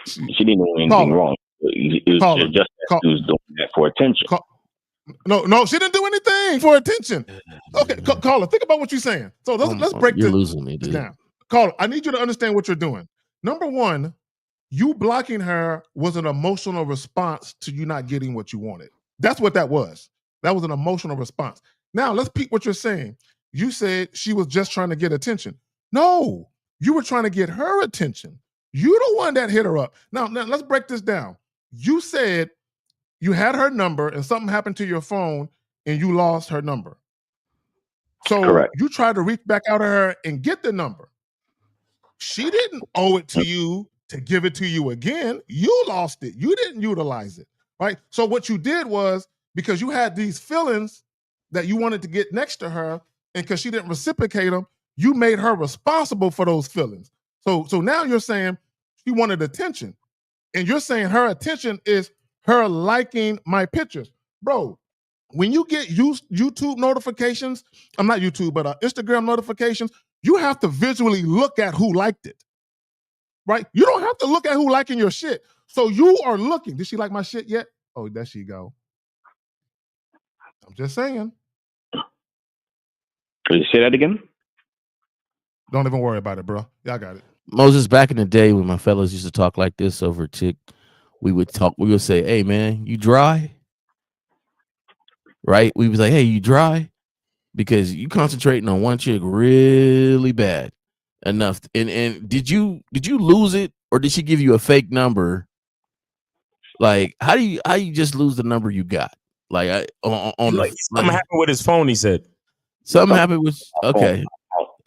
She didn't do anything wrong. It was just that she was doing that for attention. No, she didn't do anything for attention. Okay, caller, think about what you're saying. So let's break this. You're losing me, dude. Down. Caller, I need you to understand what you're doing. Number one, you blocking her was an emotional response to you not getting what you wanted. That's what that was. That was an emotional response. Now let's peep what you're saying. You said she was just trying to get attention. No, you were trying to get her attention. You the one that hit her up. Now let's break this down. You said you had her number and something happened to your phone and you lost her number. So correct. You tried to reach back out to her and get the number. She didn't owe it to you to give it to you again. You lost it. You didn't utilize it, right? So what you did was, because you had these feelings that you wanted to get next to her, and because she didn't reciprocate them, you made her responsible for those feelings. So now you're saying she wanted attention, and you're saying her attention is her liking my pictures. Bro, when you get YouTube notifications, I'm not YouTube, but Instagram notifications, you have to visually look at who liked it, right? You don't have to look at who liking your shit. So you are looking. Did she like my shit yet? Oh, there she go. I'm just saying. Could you say that again? Don't even worry about it, bro. Y'all got it. Moses, back in the day when my fellas used to talk like this over a chick, we would say, hey, man, you dry? Right? We was like, hey, you dry? Because you concentrating on one chick really bad enough. And did you lose it, or did she give you a fake number? Like, how do you just lose the number you got? Like something happened with his phone, he said. Something happened with okay.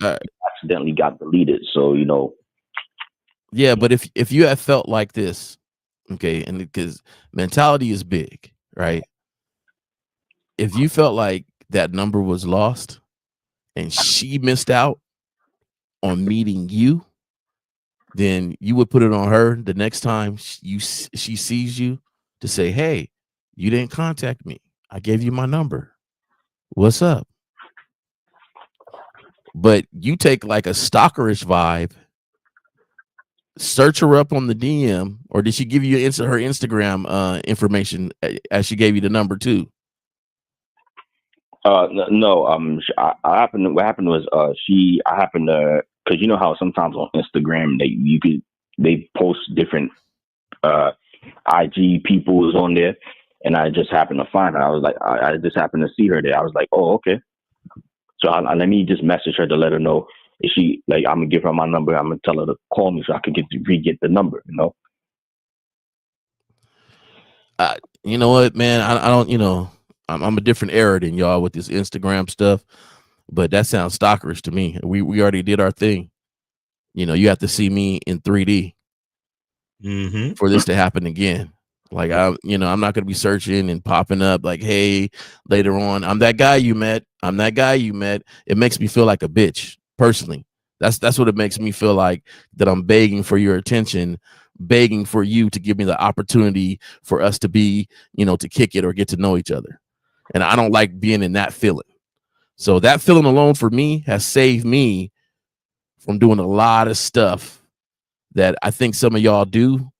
Accidentally got deleted. So Yeah, but if you have felt like this, okay, and because mentality is big, right? If you felt like that number was lost and she missed out on meeting you, then you would put it on her the next time she sees you to say, "Hey, you didn't contact me. I gave you my number. What's up?" But you take like a stalkerish vibe, search her up on the DM, or did she give you her Instagram information as she gave you the number too? No. I happened. What happened was, I happened to, because you know how sometimes on Instagram they post different IG people is on there, and I just happened to find her. I was like, I just happened to see her there. I was like, oh, okay. So let me just message her to let her know if she, like, I'm gonna give her my number. I'm gonna tell her to call me so I can get the number. You know what, man? I don't. I'm a different era than y'all with this Instagram stuff, but that sounds stalkerish to me. We already did our thing. You have to see me in 3D for this to happen again. Like I'm not gonna be searching and popping up like, hey, later on, I'm that guy you met. I'm that guy you met. It makes me feel like a bitch personally. That's what it makes me feel like, that I'm begging for your attention, begging for you to give me the opportunity for us to be, to kick it or get to know each other. And I don't like being in that feeling. So that feeling alone for me has saved me from doing a lot of stuff that I think some of y'all do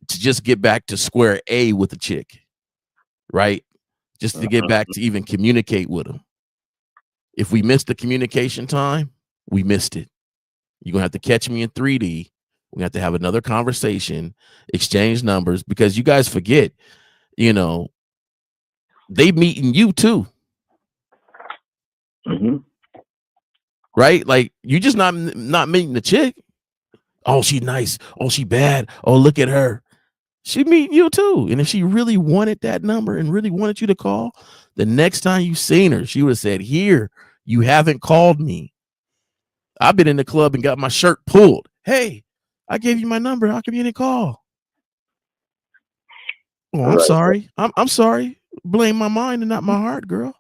to just get back to square A with the chick, right? Just to get back to even communicate with them. If we missed the communication time, we missed it. You're going to have to catch me in 3D. We have to have another conversation, exchange numbers, because you guys forget, they meeting you too. Mm-hmm. Right? Like, you just not meeting the chick. Oh, she nice. Oh, she bad. Oh, look at her. She meeting you too. And if she really wanted that number and really wanted you to call, the next time you seen her, she would have said, here, you haven't called me. I've been in the club and got my shirt pulled. Hey, I gave you my number. How come you didn't call? Oh, I'm sorry. I'm sorry. Blame my mind and not my heart, girl.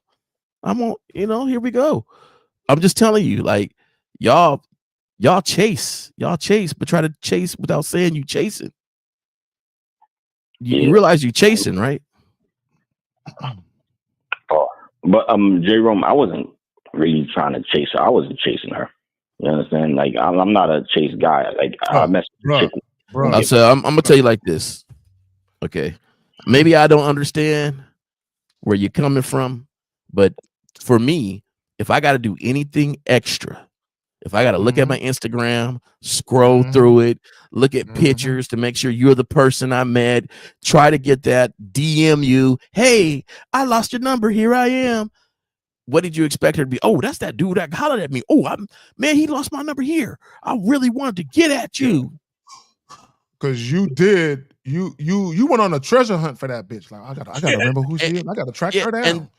I'm on, here we go. I'm just telling you, like, y'all chase, but try to chase without saying you chasing. You realize you chasing, right? Oh, but J-Rome, I wasn't really trying to chase her. I wasn't chasing her. You understand? Like, I'm not a chase guy. Like, I messed with chicken. So I'm gonna tell you like this. Okay, maybe I don't understand where you're coming from, but for me, if I got to do anything extra, if I got to look at my Instagram, scroll through it, look at pictures to make sure you're the person I met, try to get that, DM you, hey, I lost your number, here I am. What did you expect her to be? Oh, that's that dude that hollered at me. Oh, man, he lost my number here. I really wanted to get at you. Because you went on a treasure hunt for that bitch. Like, I gotta remember who she is. I gotta track her down.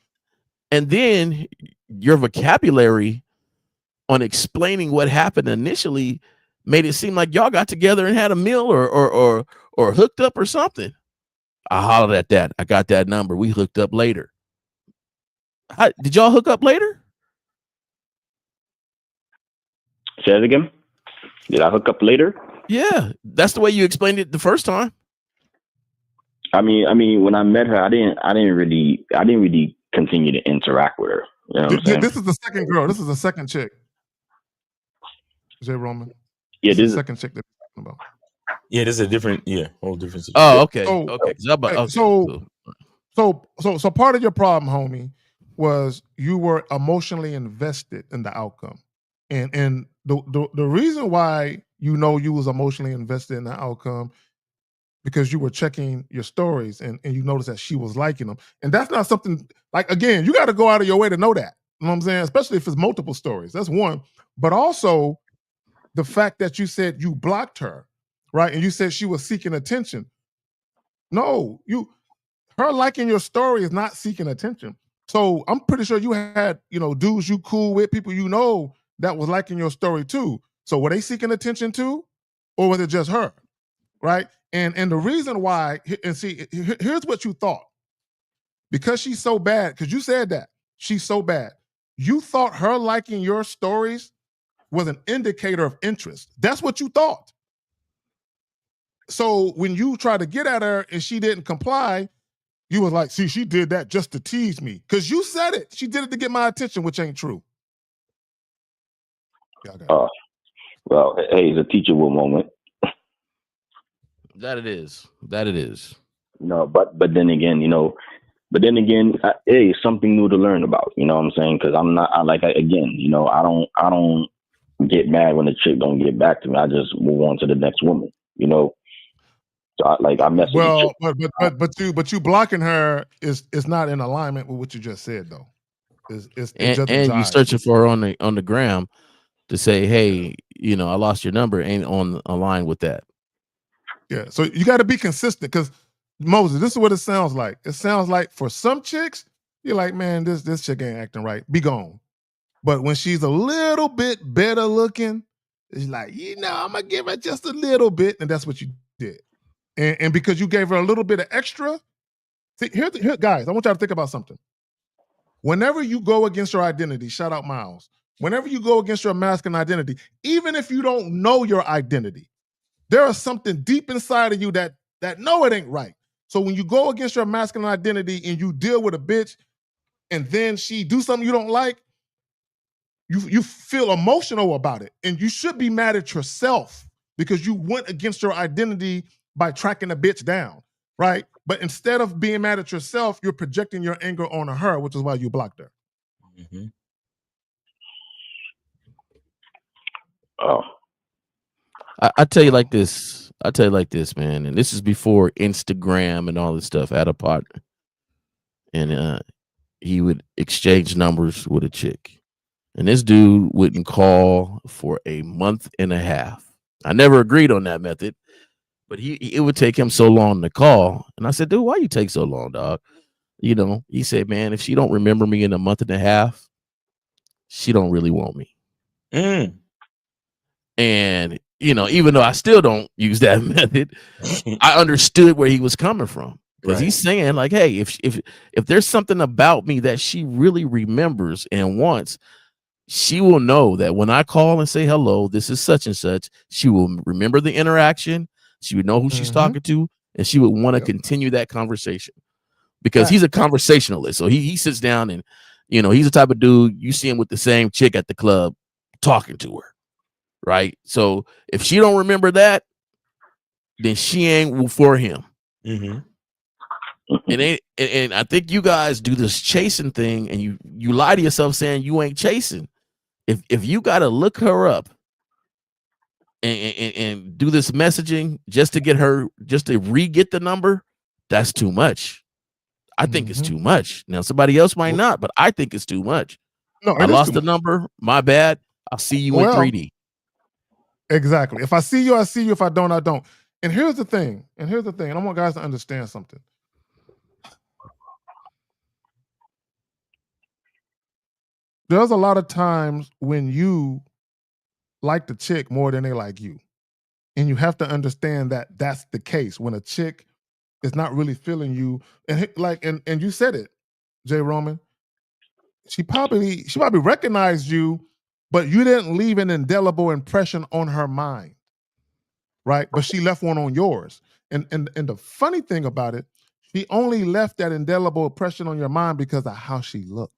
And then your vocabulary on explaining what happened initially made it seem like y'all got together and had a meal or hooked up or something. I hollered at that. I got that number. We hooked up later. Did y'all hook up later? Say it again. Did I hook up later? Yeah, that's the way you explained it the first time. I mean, when I met her, I didn't really continue to interact with her. You know what I'm saying? This is the second girl. This is the second chick. J. Roman. Yeah, this is the second chick that we're talking about. Yeah, this is a different, whole different situation. Oh, okay. So part of your problem, homie, was you were emotionally invested in the outcome, and the reason why you was emotionally invested in the outcome because you were checking your stories and you noticed that she was liking them, and that's not something like, again, you got to go out of your way to know that. You know what I'm saying? Especially if it's multiple stories. That's one, but also the fact that you said you blocked her, right? And you said she was seeking attention. No, her liking your story is not seeking attention. So I'm pretty sure you had, dudes you cool with, people that was liking your story too. So were they seeking attention too, or was it just her? Right? And the reason why, and see, here's what you thought. Because she's so bad, because you said that she's so bad, you thought her liking your stories was an indicator of interest. That's what you thought. So when you tried to get at her and she didn't comply, you was like, see, she did that just to tease me. Because you said it. She did it to get my attention, which ain't true. Well, hey, it's a teachable moment. That it is. That it is. No, but then again, hey, it's something new to learn about. You know what I'm saying? Because I don't get mad when a chick don't get back to me. I just move on to the next woman. So I mess with the chick. But you blocking her is not in alignment with what you just said though. And you searching for her on the gram to say, hey, I lost your number, ain't on a line with that. Yeah, so you got to be consistent because Moses, this is what it sounds like. It sounds like for some chicks, you're like, man, this chick ain't acting right. Be gone. But when she's a little bit better looking, it's like, I'm gonna give her just a little bit, and that's what you did. And because you gave her a little bit of extra, see, here, guys, I want y'all to think about something. Whenever you go against your identity, shout out Miles. Whenever you go against your masculine identity, even if you don't know your identity, there is something deep inside of you that no, it ain't right. So when you go against your masculine identity and you deal with a bitch, and then she do something you don't like, you feel emotional about it, and you should be mad at yourself because you went against your identity by tracking a bitch down, right? But instead of being mad at yourself, you're projecting your anger on her, which is why you blocked her. Mm-hmm. Oh, I tell you like this. I tell you like this, man. And this is before Instagram and all this stuff. I had a partner, and he would exchange numbers with a chick, and this dude wouldn't call for a month and a half. I never agreed on that method, but it would take him so long to call. And I said, dude, why you take so long, dog? He said, man, if she don't remember me in a month and a half, she don't really want me. And even though I still don't use that method, I understood where he was coming from, because he's saying like, hey, if there's something about me that she really remembers and wants, she will know that when I call and say hello, this is such and such, she will remember the interaction. She would know who she's talking to, and she would want to continue that conversation, because he's a conversationalist. So he sits down and, he's the type of dude you see him with the same chick at the club talking to her. Right. So if she don't remember that, then she ain't for him. Mm-hmm. And I think you guys do this chasing thing, and you lie to yourself saying you ain't chasing. If you got to look her up and do this messaging just to get her, just to re-get the number, that's too much. I think it's too much. Now somebody else might not, but I think it's too much. No, I lost the number. My bad. I'll see you in 3D. Exactly. If I see you, I see you. If I don't, I don't. And here's the thing. And I want guys to understand something. There's a lot of times when you like the chick more than they like you. And you have to understand that that's the case when a chick is not really feeling you. And you said it, Jay Roman. She probably recognized you, but you didn't leave an indelible impression on her mind. Right? But she left one on yours. And the funny thing about it, she only left that indelible impression on your mind because of how she looked.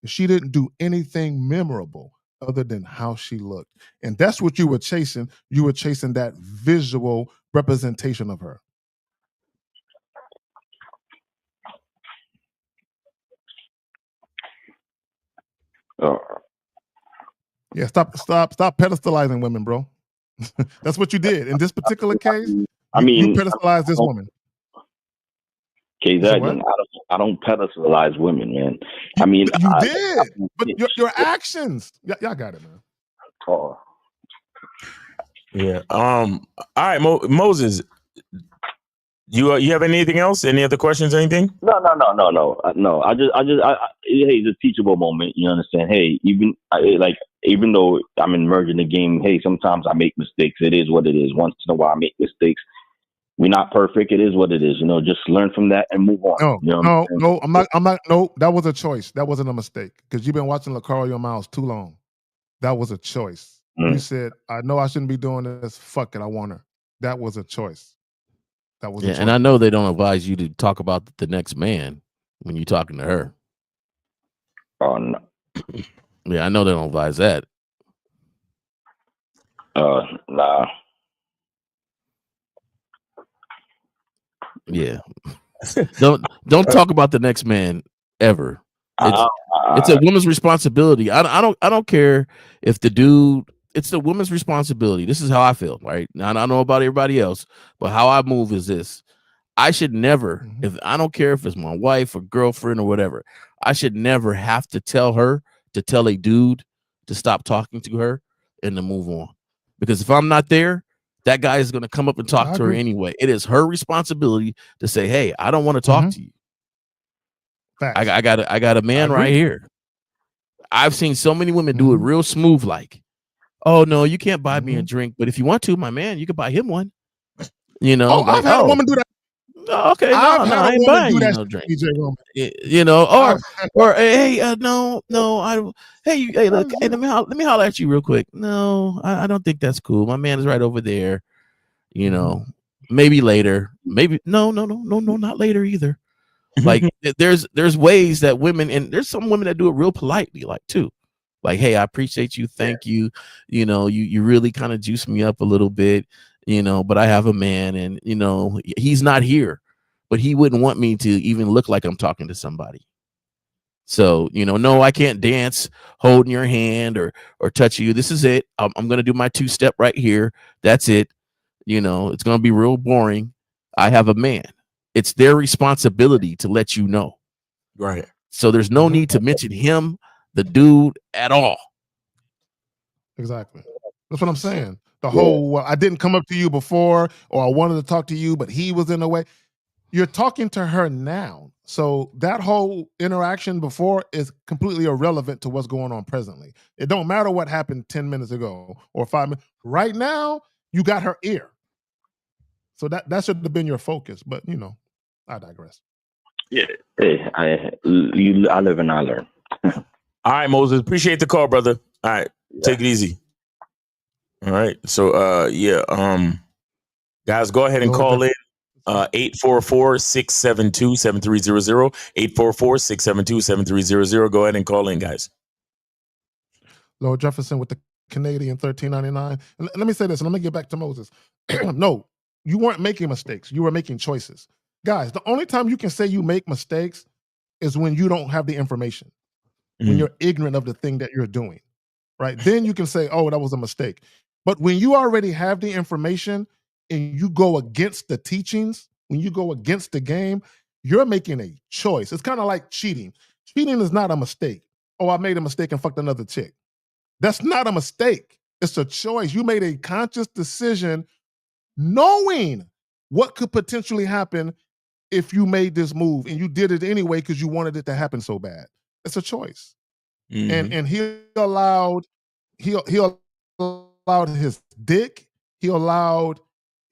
She didn't do anything memorable other than how she looked. And that's what you were chasing. You were chasing that visual representation of her. Yeah, stop pedestalizing women, bro. That's what you did. In this particular case, you pedestalized this woman. I don't pedestalize women, man. You did, but your actions. Y'all got it, man. Yeah. All right, Moses. You have anything else? Any other questions? Anything? No. No. Hey, it's a teachable moment. You understand? Hey, even though I'm emerging the game, hey, sometimes I make mistakes. It is what it is. Once in a while, I make mistakes. We're not perfect. It is what it is. Just learn from that and move on. No, I'm not. No, that was a choice. That wasn't a mistake because you've been watching LaCario Miles too long. That was a choice. You said, I know I shouldn't be doing this. Fuck it. I want her. That was a choice. That was a choice. And I know they don't advise you to talk about the next man when you're talking to her. Oh, no. Yeah, I know they don't advise that. Nah. Yeah. don't talk about the next man ever. It's a woman's responsibility. I don't care if the dude. It's the woman's responsibility. This is how I feel, right? Now I don't know about everybody else, but how I move is this: I should never, if I don't care if it's my wife or girlfriend or whatever, I should never have to tell her to tell a dude to stop talking to her and to move on. Because if I'm not there, that guy is going to come up and talk to her anyway. It is her responsibility to say, "Hey, I don't want to talk to you." I got a man right here. I've seen so many women do it real smooth, like, "Oh no, you can't buy me a drink, but if you want to, my man, you can buy him one." I've had a woman do that. Oh, okay, I've had I a ain't woman buying do you that. no drink. DJ Roman. Or hey, no, hey, look, hey, let me holler at you real quick. No, I don't think that's cool. My man is right over there. Maybe later. Maybe no, not later either. Like there's ways that women, and there's some women that do it real politely, like too. Like, hey, I appreciate you, thank you. You really kind of juice me up a little bit, but I have a man, and he's not here, but he wouldn't want me to even look like I'm talking to somebody. So, no, I can't dance holding your hand or touch you. This is it. I'm gonna do my 2-step right here. That's it. It's gonna be real boring. I have a man. It's their responsibility to let you know. Right. So there's no need to mention him, the dude, at all. Exactly. That's what I'm saying. The whole, I didn't come up to you before, or I wanted to talk to you, but he was in the way. You're talking to her now. So that whole interaction before is completely irrelevant to what's going on presently. It don't matter what happened 10 minutes ago or 5 minutes. Right now, you got her ear. So that should have been your focus. But, I digress. Yeah. Hey, I live and I learn. All right, Moses. Appreciate the call, brother. All right. Take it easy. All right. So guys, go ahead and call in 844-672-7300. 844-672-7300. Go ahead and call in, guys. Lord Jefferson with the Canadian $13.99. And let me say this, and let me get back to Moses. No, you weren't making mistakes. You were making choices. Guys, the only time you can say you make mistakes is when you don't have the information, when you're ignorant of the thing that you're doing, right? Then you can say, oh, that was a mistake. But when you already have the information and you go against the teachings, when you go against the game, you're making a choice. It's kind of like cheating. Cheating is not a mistake. Oh, I made a mistake and fucked another chick. That's not a mistake. It's a choice. You made a conscious decision knowing what could potentially happen if you made this move, and you did it anyway because you wanted it to happen so bad. It's a choice. And he allowed his dick, he allowed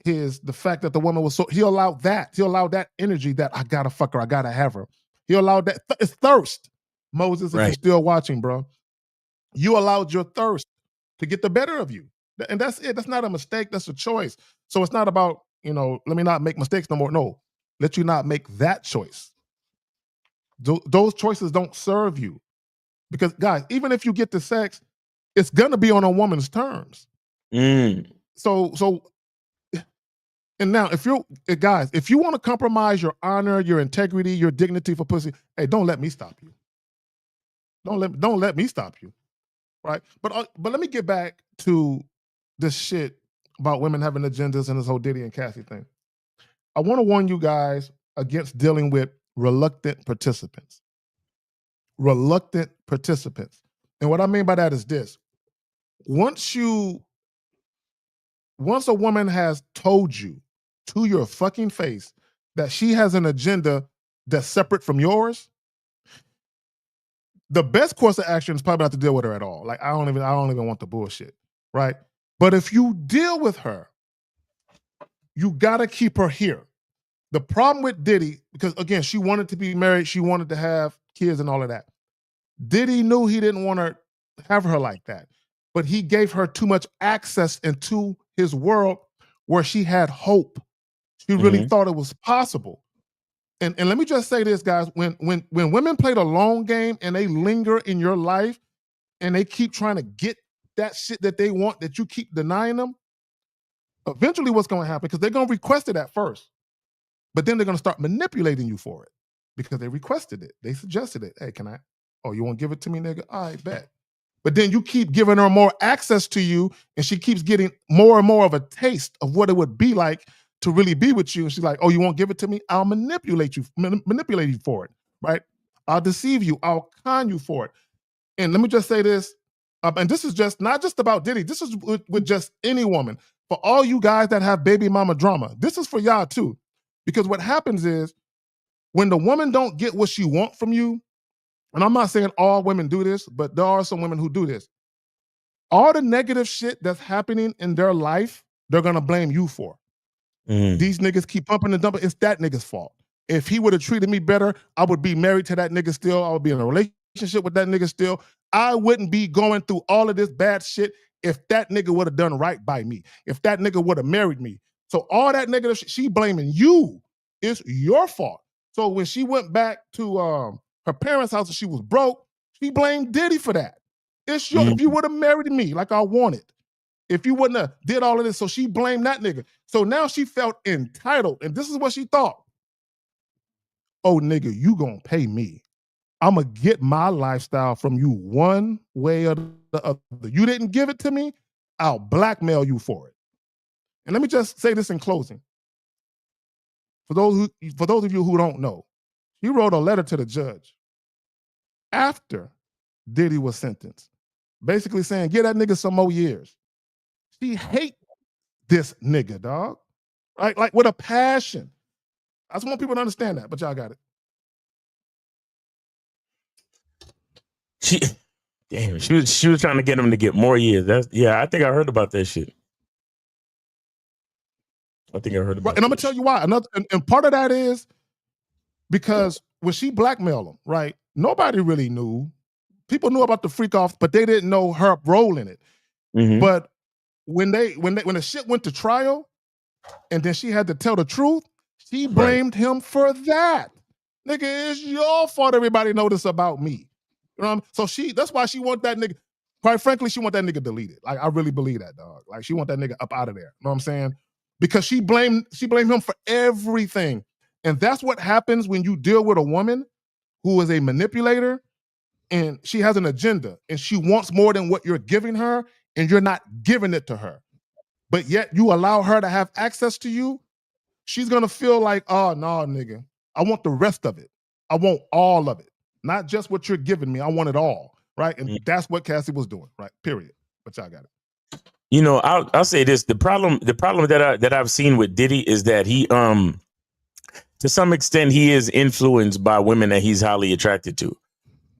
the fact that the woman was he allowed that energy that I gotta fuck her, I gotta have her. He allowed that. It's thirst. Moses, if you're still watching, bro, you allowed your thirst to get the better of you. And that's it. That's not a mistake. That's a choice. So it's not about, let me not make mistakes no more. No, let you not make that choice. Those choices don't serve you. Because, guys, even if you get the sex, it's going to be on a woman's terms. So, and now, if you want to compromise your honor, your integrity, your dignity for pussy, hey, don't let me stop you. Don't let me stop you. Right, but let me get back to this shit about women having agendas and this whole Diddy and Cassie thing. I want to warn you guys against dealing with reluctant participants. Reluctant participants, and what I mean by that is this: once a woman has told you to your fucking face that she has an agenda that's separate from yours, the best course of action is probably not to deal with her at all. Like I don't even want the bullshit, right? But if you deal with her, you gotta keep her here. The problem with Diddy, because again, she wanted to be married, she wanted to have kids and all of that. Diddy knew he didn't want to have her like that, but he gave her too much access into his world where she had hope. She really thought it was possible. And let me just say this, guys, when women play the long game and they linger in your life and they keep trying to get that shit that they want that you keep denying them, eventually what's going to happen, because they're going to request it at first, but then they're going to start manipulating you for it because they requested it. They suggested it. Hey, can I? Oh, you want to give it to me, nigga? I bet. But then you keep giving her more access to you and she keeps getting more and more of a taste of what it would be like to really be with you. And she's like, oh, you won't give it to me? I'll manipulate you for it, right? I'll deceive you. I'll con you for it. And let me just say this, and this is just not just about Diddy. This is with just any woman. For all you guys that have baby mama drama, this is for y'all too. Because what happens is when the woman don't get what she want from you, and I'm not saying all women do this, but there are some women who do this. All the negative shit that's happening in their life, they're going to blame you for. These niggas keep pumping and dumping. It's that nigga's fault. If he would have treated me better, I would be married to that nigga still. I would be in a relationship with that nigga still. I wouldn't be going through all of this bad shit if that nigga would have done right by me. If that nigga would have married me. So all that negative shit, she blaming you. It's your fault. So when she went back to her parents' house and she was broke, she blamed Diddy for that. It's your, if you would have married me like I wanted, if you wouldn't have did all of this, so she blamed that nigga. So now she felt entitled, and this is what she thought. Oh, nigga, you gonna pay me. I'm gonna get my lifestyle from you one way or the other. You didn't give it to me, I'll blackmail you for it. And let me just say this in closing. For those of you who don't know, she wrote a letter to the judge after Diddy was sentenced, basically saying, get that nigga some more years. She hate this nigga, dog. Right? Like with a passion. I just want people to understand that, but y'all got it. She was trying to get him to get more years. I think I heard about that shit. I think I heard about And I'm gonna tell you why. And part of that is because when she blackmailed him, right? Nobody really knew. People knew about the freak off, but they didn't know her role in it. But when the shit went to trial, and then she had to tell the truth, she blamed him for that. Nigga, it's your fault everybody know this about me. You know what I mean? So that's why she want that nigga, quite frankly, she want that nigga deleted. Like, I really believe that, dog. Like, she want that nigga up out of there. You know what I'm saying? Because she blamed him for everything. And that's what happens when you deal with a woman who is a manipulator and she has an agenda and she wants more than what you're giving her and you're not giving it to her. But yet you allow her to have access to you, she's gonna feel like, oh, no, nigga, I want the rest of it. I want all of it. Not just what you're giving me, I want it all, right? And that's what Cassie was doing, right? Period. But y'all got it. You know, I'll say this: the problem that I've seen with Diddy is that he, to some extent, he is influenced by women that he's highly attracted to.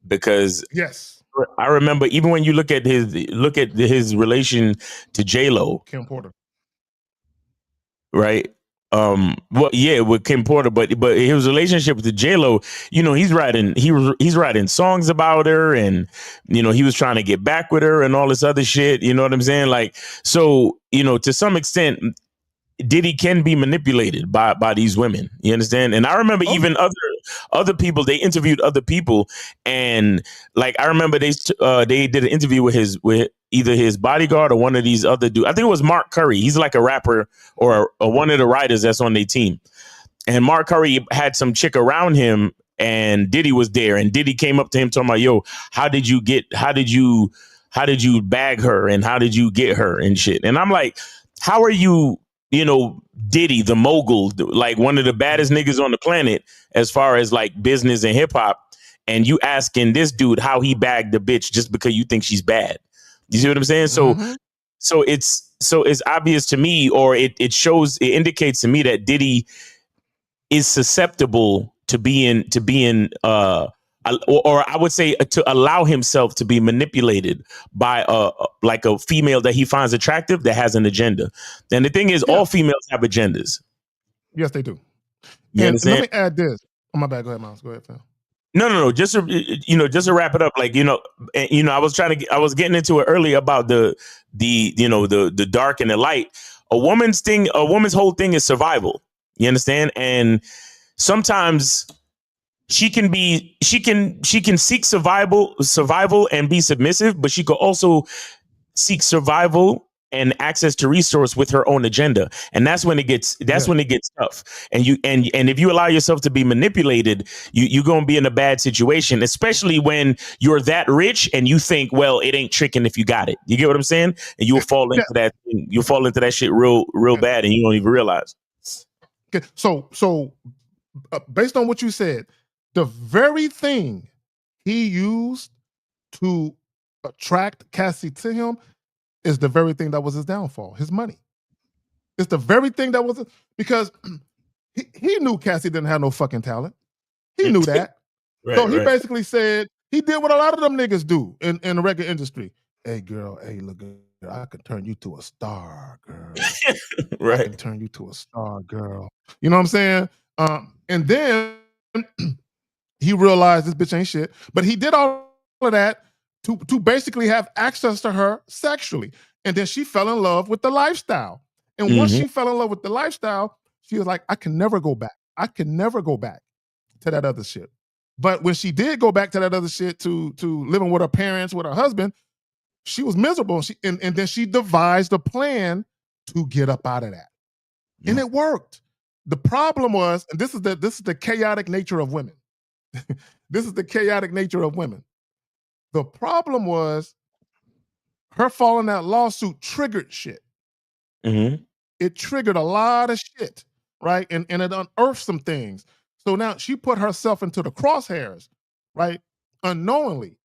Because yes, I remember even when you look at his relation to J-Lo, Kim Porter, right? With Kim Porter, but his relationship with the J-Lo, you know, he's writing songs about her, and you know, he was trying to get back with her and all this other shit. You know what I'm saying? Like, so, you know, to some extent, Diddy can be manipulated by these women. You understand? And I remember even other people, they interviewed other people, and like I remember they did an interview with either his bodyguard or one of these other dudes. I think it was Mark Curry. He's like a rapper or one of the writers that's on their team. And Mark Curry had some chick around him, and Diddy was there, and Diddy came up to him talking about, yo, how did you bag her and how did you get her and shit? And I'm like, how are you? You know, Diddy, the mogul, like one of the baddest niggas on the planet as far as like business and hip hop. And you asking this dude how he bagged the bitch just because you think she's bad. You see what I'm saying? So it's obvious to me, or it indicates to me that Diddy is susceptible to being or I would say to allow himself to be manipulated by like a female that he finds attractive that has an agenda. And the thing is, all females have agendas. Yes, they do. You And understand? let me add this. Oh, my bad. Go ahead, Miles. Go ahead, fam. No. Just to wrap it up, like I was getting into it earlier about the dark and the light. A woman's whole thing is survival. You understand? And sometimes she can seek survival and be submissive, but she could also seek survival and access to resource with her own agenda. And that's when it gets tough. And if you allow yourself to be manipulated, you're going to be in a bad situation, especially when you're that rich and you think, well, it ain't tricking if you got it. You get what I'm saying? And you'll fall into that. You'll fall into that shit real bad, and you don't even realize. Okay. So based on what you said, the very thing he used to attract Cassie to him is the very thing that was his downfall, his money. It's the very thing that was because he knew Cassie didn't have no fucking talent. He knew that. So he basically said, he did what a lot of them niggas do in the record industry. Hey, girl, hey, look, I can turn you to a star, girl. I can turn you to a star, girl. You know what I'm saying? And then he realized this bitch ain't shit. But he did all of that to basically have access to her sexually. And then she fell in love with the lifestyle. And once she fell in love with the lifestyle, she was like, I can never go back. I can never go back to that other shit. But when she did go back to that other shit to living with her parents, with her husband, she was miserable. And then she devised a plan to get up out of that. Yeah. And it worked. The problem was, and this is the chaotic nature of women. This is the chaotic nature of women. The problem was her filing that lawsuit triggered shit. Mm-hmm. It triggered a lot of shit, right? And it unearthed some things. So now she put herself into the crosshairs, right? Unknowingly.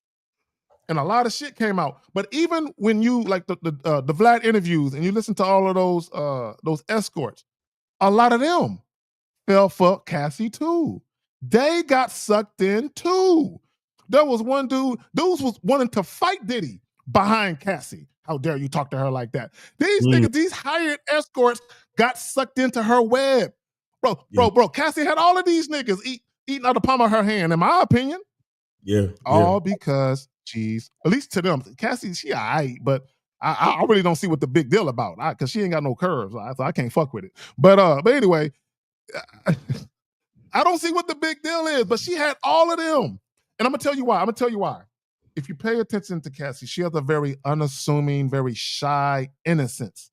And a lot of shit came out. But even when you like the Vlad interviews and you listen to all of those escorts, a lot of them fell for Cassie too. They got sucked in too. There was one dudes was wanting to fight Diddy behind Cassie. How dare you talk to her like that? These niggas, these hired escorts got sucked into her web. Bro, Cassie had all of these niggas eating out the palm of her hand, in my opinion. Yeah. All because she's, at least to them, Cassie, she all right, but I really don't see what the big deal about, because she ain't got no curves, so I can't fuck with it. But anyway, I don't see what the big deal is, but she had all of them. And I'm gonna tell you why. If you pay attention to Cassie, she has a very unassuming, very shy innocence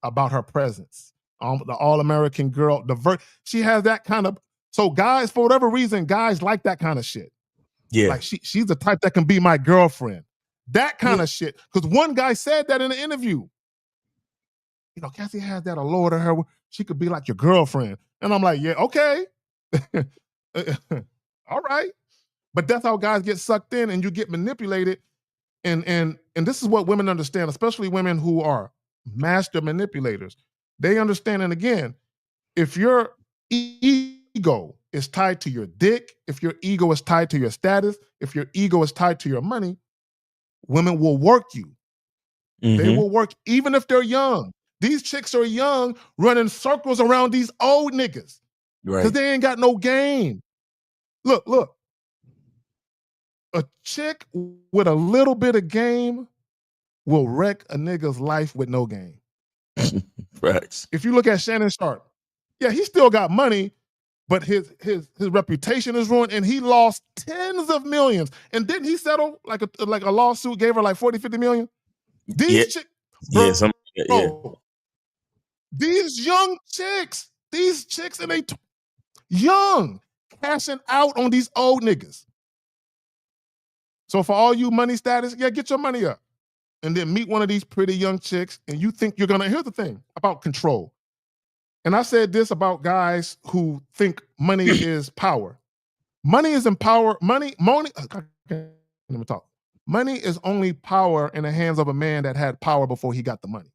about her presence. The all-American girl, she has that kind of, so guys, for whatever reason, guys like that kind of shit. Yeah. Like she's the type that can be my girlfriend. That kind of shit. Because one guy said that in an interview. You know, Cassie has that allure to her. She could be like your girlfriend. And I'm like, yeah, okay. All right. But that's how guys get sucked in and you get manipulated. And this is what women understand, especially women who are master manipulators. They understand, and again, if your ego is tied to your dick, if your ego is tied to your status, if your ego is tied to your money, women will work you. Mm-hmm. They will work even if they're young. These chicks are young, running circles around these old niggas. Right. Because they ain't got no game. Look. A chick with a little bit of game will wreck a nigga's life with no game. Facts. If you look at Shannon Sharp, yeah, he still got money, but his reputation is ruined, and he lost tens of millions. And didn't he settle like a lawsuit, gave her like 40, 50 million? These chicks, bro, these young chicks, and they young, cashing out on these old niggas. So for all you money status, yeah, get your money up. And then meet one of these pretty young chicks, and you think you're gonna, here's the thing about control. And I said this about guys who think money is power. Money is in power. Money, I can't even talk. Money is only power in the hands of a man that had power before he got the money.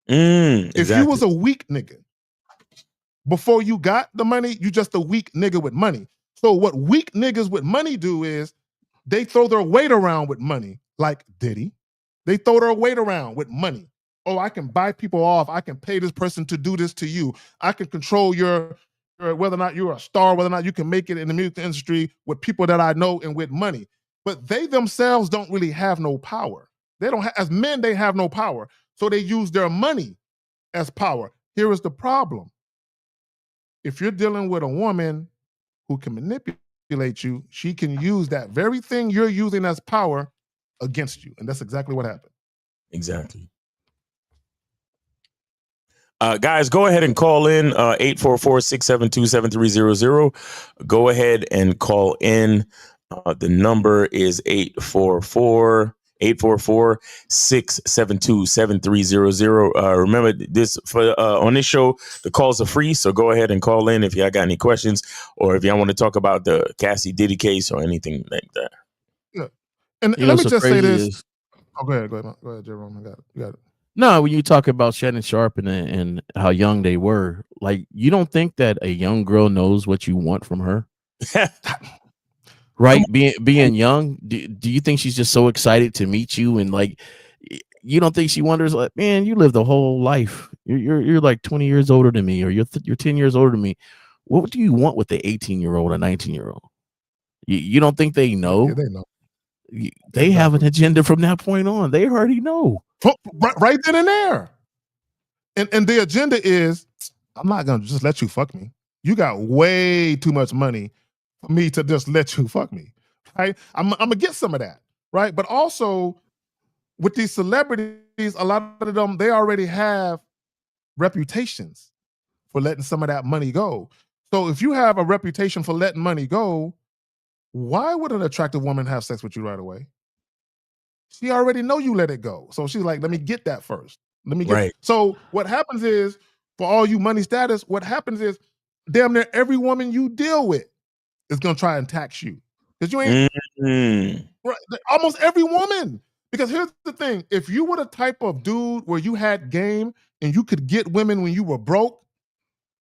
Exactly. If you was a weak nigga, before you got the money, you just a weak nigga with money. So what weak niggas with money do is they throw their weight around with money, like Diddy. They throw their weight around with money. Oh, I can buy people off. I can pay this person to do this to you. I can control your whether or not you're a star, whether or not you can make it in the music industry with people that I know and with money. But they themselves don't really have no power. They don't as men, they have no power. So they use their money as power. Here is the problem. If you're dealing with a woman who can manipulate you, she can use that very thing you're using as power against you. And that's exactly what happened. Exactly. Guys, go ahead and call in 844-672-7300. Go ahead and call in. The number is 844-672-7300. Remember this for on this show, the calls are free. So go ahead and call in if y'all got any questions or if y'all want to talk about the Cassie Diddy case or anything like that. Yeah. And let me just say this. Oh, go ahead, Jerome. You got it. No, when you talk about Shannon Sharpe and how young they were, like, you don't think that a young girl knows what you want from her? Right? Being young, do you think she's just so excited to meet you? And like, you don't think she wonders, like, man, you lived a whole life. You're like 20 years older than me, or you're 10 years older than me. What do you want with the 18-year-old or 19-year-old? You don't think they know? Yeah, they know. They have an agenda from that point on. They already know. Right then and there. And the agenda is, I'm not going to just let you fuck me. You got way too much money for me to just let you fuck me. Right? I'm going to get some of that. Right? But also, with these celebrities, a lot of them, they already have reputations for letting some of that money go. So if you have a reputation for letting money go, why would an attractive woman have sex with you right away? She already know you let it go. So she's like, let me get that first. Let me get Right. So what happens is, for all you money status, what happens is damn near every woman you deal with is gonna try and tax you. Because you ain't right, almost every woman. Because here's the thing: if you were the type of dude where you had game and you could get women when you were broke,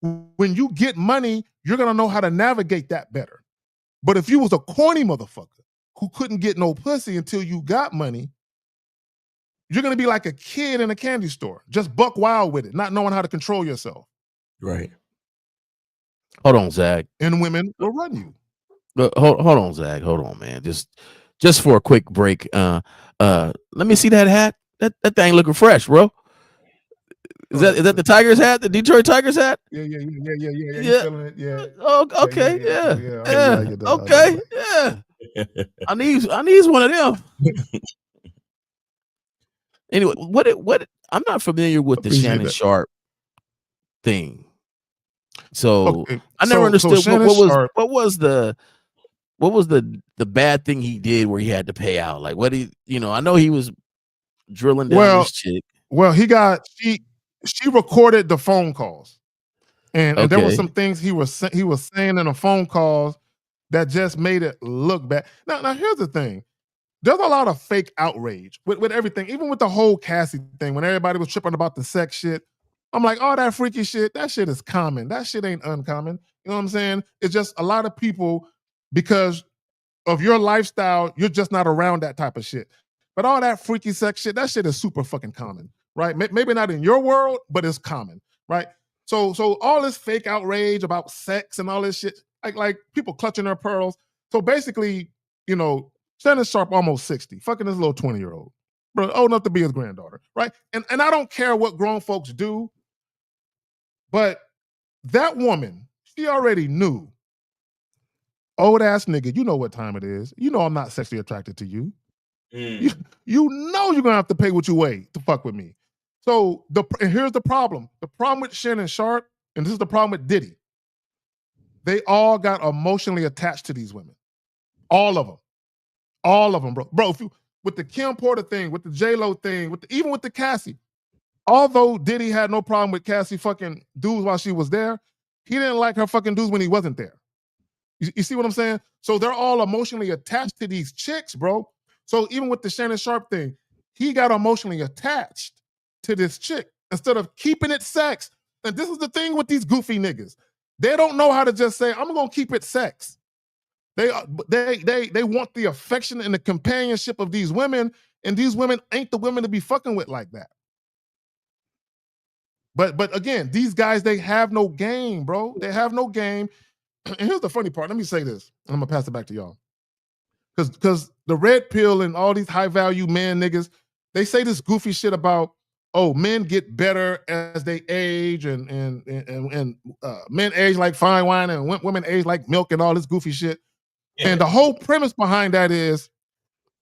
when you get money, you're gonna know how to navigate that better. But if you was a corny motherfucker who couldn't get no pussy until you got money, you're going to be like a kid in a candy store, just buck wild with it, not knowing how to control yourself. Right. Hold on, Zach. And women will run you. Hold on, Zach. Hold on, man. Just for a quick break. Let me see that hat. That thing looking fresh, bro. Is that the Tigers hat? The Detroit Tigers hat? Yeah. You feeling it? Yeah. Oh, okay. Yeah. Okay. Yeah. I need one of them. Anyway, what I'm not familiar with the Shannon Sharpe thing. So okay. I never understood what was the bad thing he did where he had to pay out. Like, what I know he was drilling down this chick. Well, she recorded the phone calls. And there were some things he was saying in the phone calls that just made it look bad. Now here's the thing. There's a lot of fake outrage with everything, even with the whole Cassie thing, when everybody was tripping about the sex shit. I'm like, oh, that freaky shit, that shit is common. That shit ain't uncommon. You know what I'm saying? It's just a lot of people, because of your lifestyle, you're just not around that type of shit. But all that freaky sex shit, that shit is super fucking common, right? Maybe not in your world, but it's common, right? So all this fake outrage about sex and all this shit, like people clutching their pearls. So basically, Shannon Sharpe almost 60, fucking this little 20-year-old, bro, old enough to be his granddaughter, right? And I don't care what grown folks do, but that woman, she already knew. Old ass nigga, you know what time it is. You know I'm not sexually attracted to you. You know you're gonna have to pay what you weigh to fuck with me. So and here's the problem. The problem with Shannon Sharpe, and this is the problem with Diddy. They all got emotionally attached to these women. All of them. All of them, bro. Bro, with the Kim Porter thing, with the J-Lo thing, even with the Cassie, although Diddy had no problem with Cassie fucking dudes while she was there, he didn't like her fucking dudes when he wasn't there. You see what I'm saying? So they're all emotionally attached to these chicks, bro. So even with the Shannon Sharpe thing, he got emotionally attached to this chick. Instead of keeping it sex, And this is the thing with these goofy niggas. They don't know how to just say, I'm gonna keep it sex. They want the affection and the companionship of these women, and these women ain't the women to be fucking with like that. But again, these guys, they have no game, bro. They have no game. And here's the funny part. Let me say this. And I'm gonna pass it back to y'all. Because the red pill and all these high value men niggas, they say this goofy shit about, oh, men get better as they age, and men age like fine wine, and women age like milk, and all this goofy shit. Yeah. And the whole premise behind that is,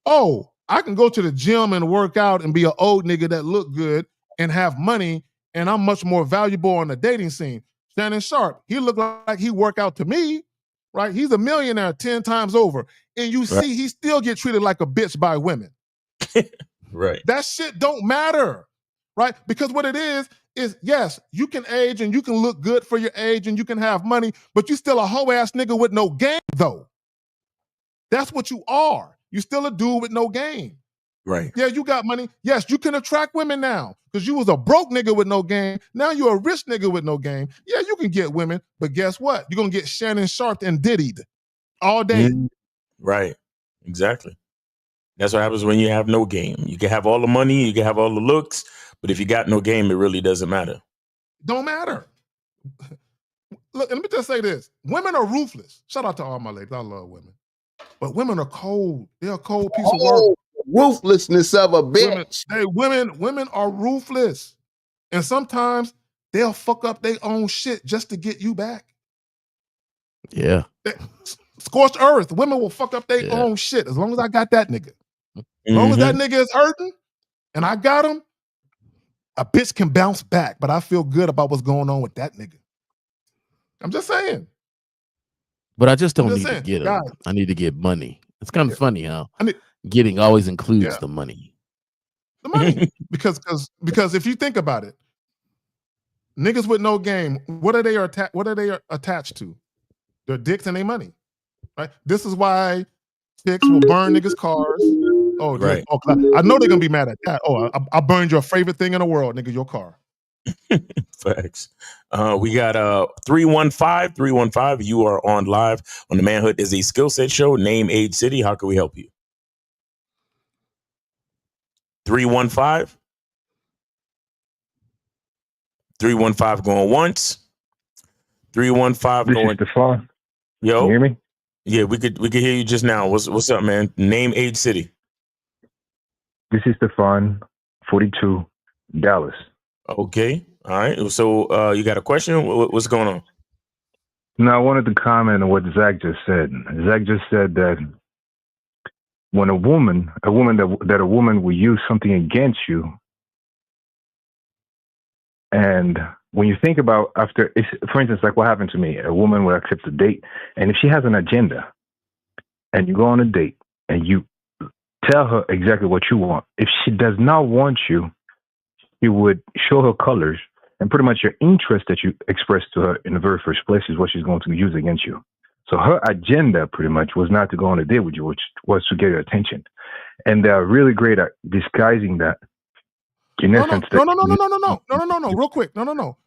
oh, I can go to the gym and work out and be an old nigga that look good and have money, and I'm much more valuable on the dating scene. Shannon Sharp, he looked like he work out to me, right? He's a millionaire 10 times over. And you see he still get treated like a bitch by women. Right. That shit don't matter, right? Because what it is, yes, you can age and you can look good for your age and you can have money, but you still a hoe-ass nigga with no game, though. That's what you are. You still a dude with no game. Right. Yeah, you got money. Yes, you can attract women now because you was a broke nigga with no game. Now you're a rich nigga with no game. Yeah, you can get women, but guess what? You're going to get Shannon Sharp and Diddy'd all day. Right. Exactly. That's what happens when you have no game. You can have all the money, you can have all the looks, but if you got no game, it really doesn't matter. Don't matter. Look, let me just say this. Women are ruthless. Shout out to all my ladies. I love women. But women are cold. They're a cold piece of work. Ruthlessness of a bitch. Women are ruthless. And sometimes they'll fuck up their own shit just to get you back. Yeah. Scorched earth. Women will fuck up their own shit as long as I got that nigga. As long as that nigga is hurting and I got him, a bitch can bounce back, but I feel good about what's going on with that nigga. I'm just saying. But I just don't need to get him. I need to get money. It's kind of funny how getting always includes the money. The money. because if you think about it, niggas with no game, what are they attached to? Their dicks and their money. Right? This is why chicks will burn niggas' cars. Oh, right. Oh, I know they're gonna be mad at that. Oh, I burned your favorite thing in the world, nigga, your car. Facts. We got 315. You are on live on the Manhood is a Skill Set Show. Name, age, city. How can we help you? 315. 315 going once. 315 going. This is Stephon. Yo, can you hear me? Yeah, we could hear you just now. What's up, man? Name, age, city. This is Stephon, 42, Dallas. Okay. All right. So you got a question? What's going on? No, I wanted to comment on what Zach just said. Zach just said that when a woman will use something against you, and when you think about for instance, like what happened to me, a woman will accept a date, and if she has an agenda, and you go on a date, and you tell her exactly what you want. If she does not want you, you would show her colors, and pretty much your interest that you expressed to her in the very first place is what she's going to use against you. So her agenda pretty much was not to go on a date with you, which was to get your attention. And they're really great at disguising that. No. Real quick. No.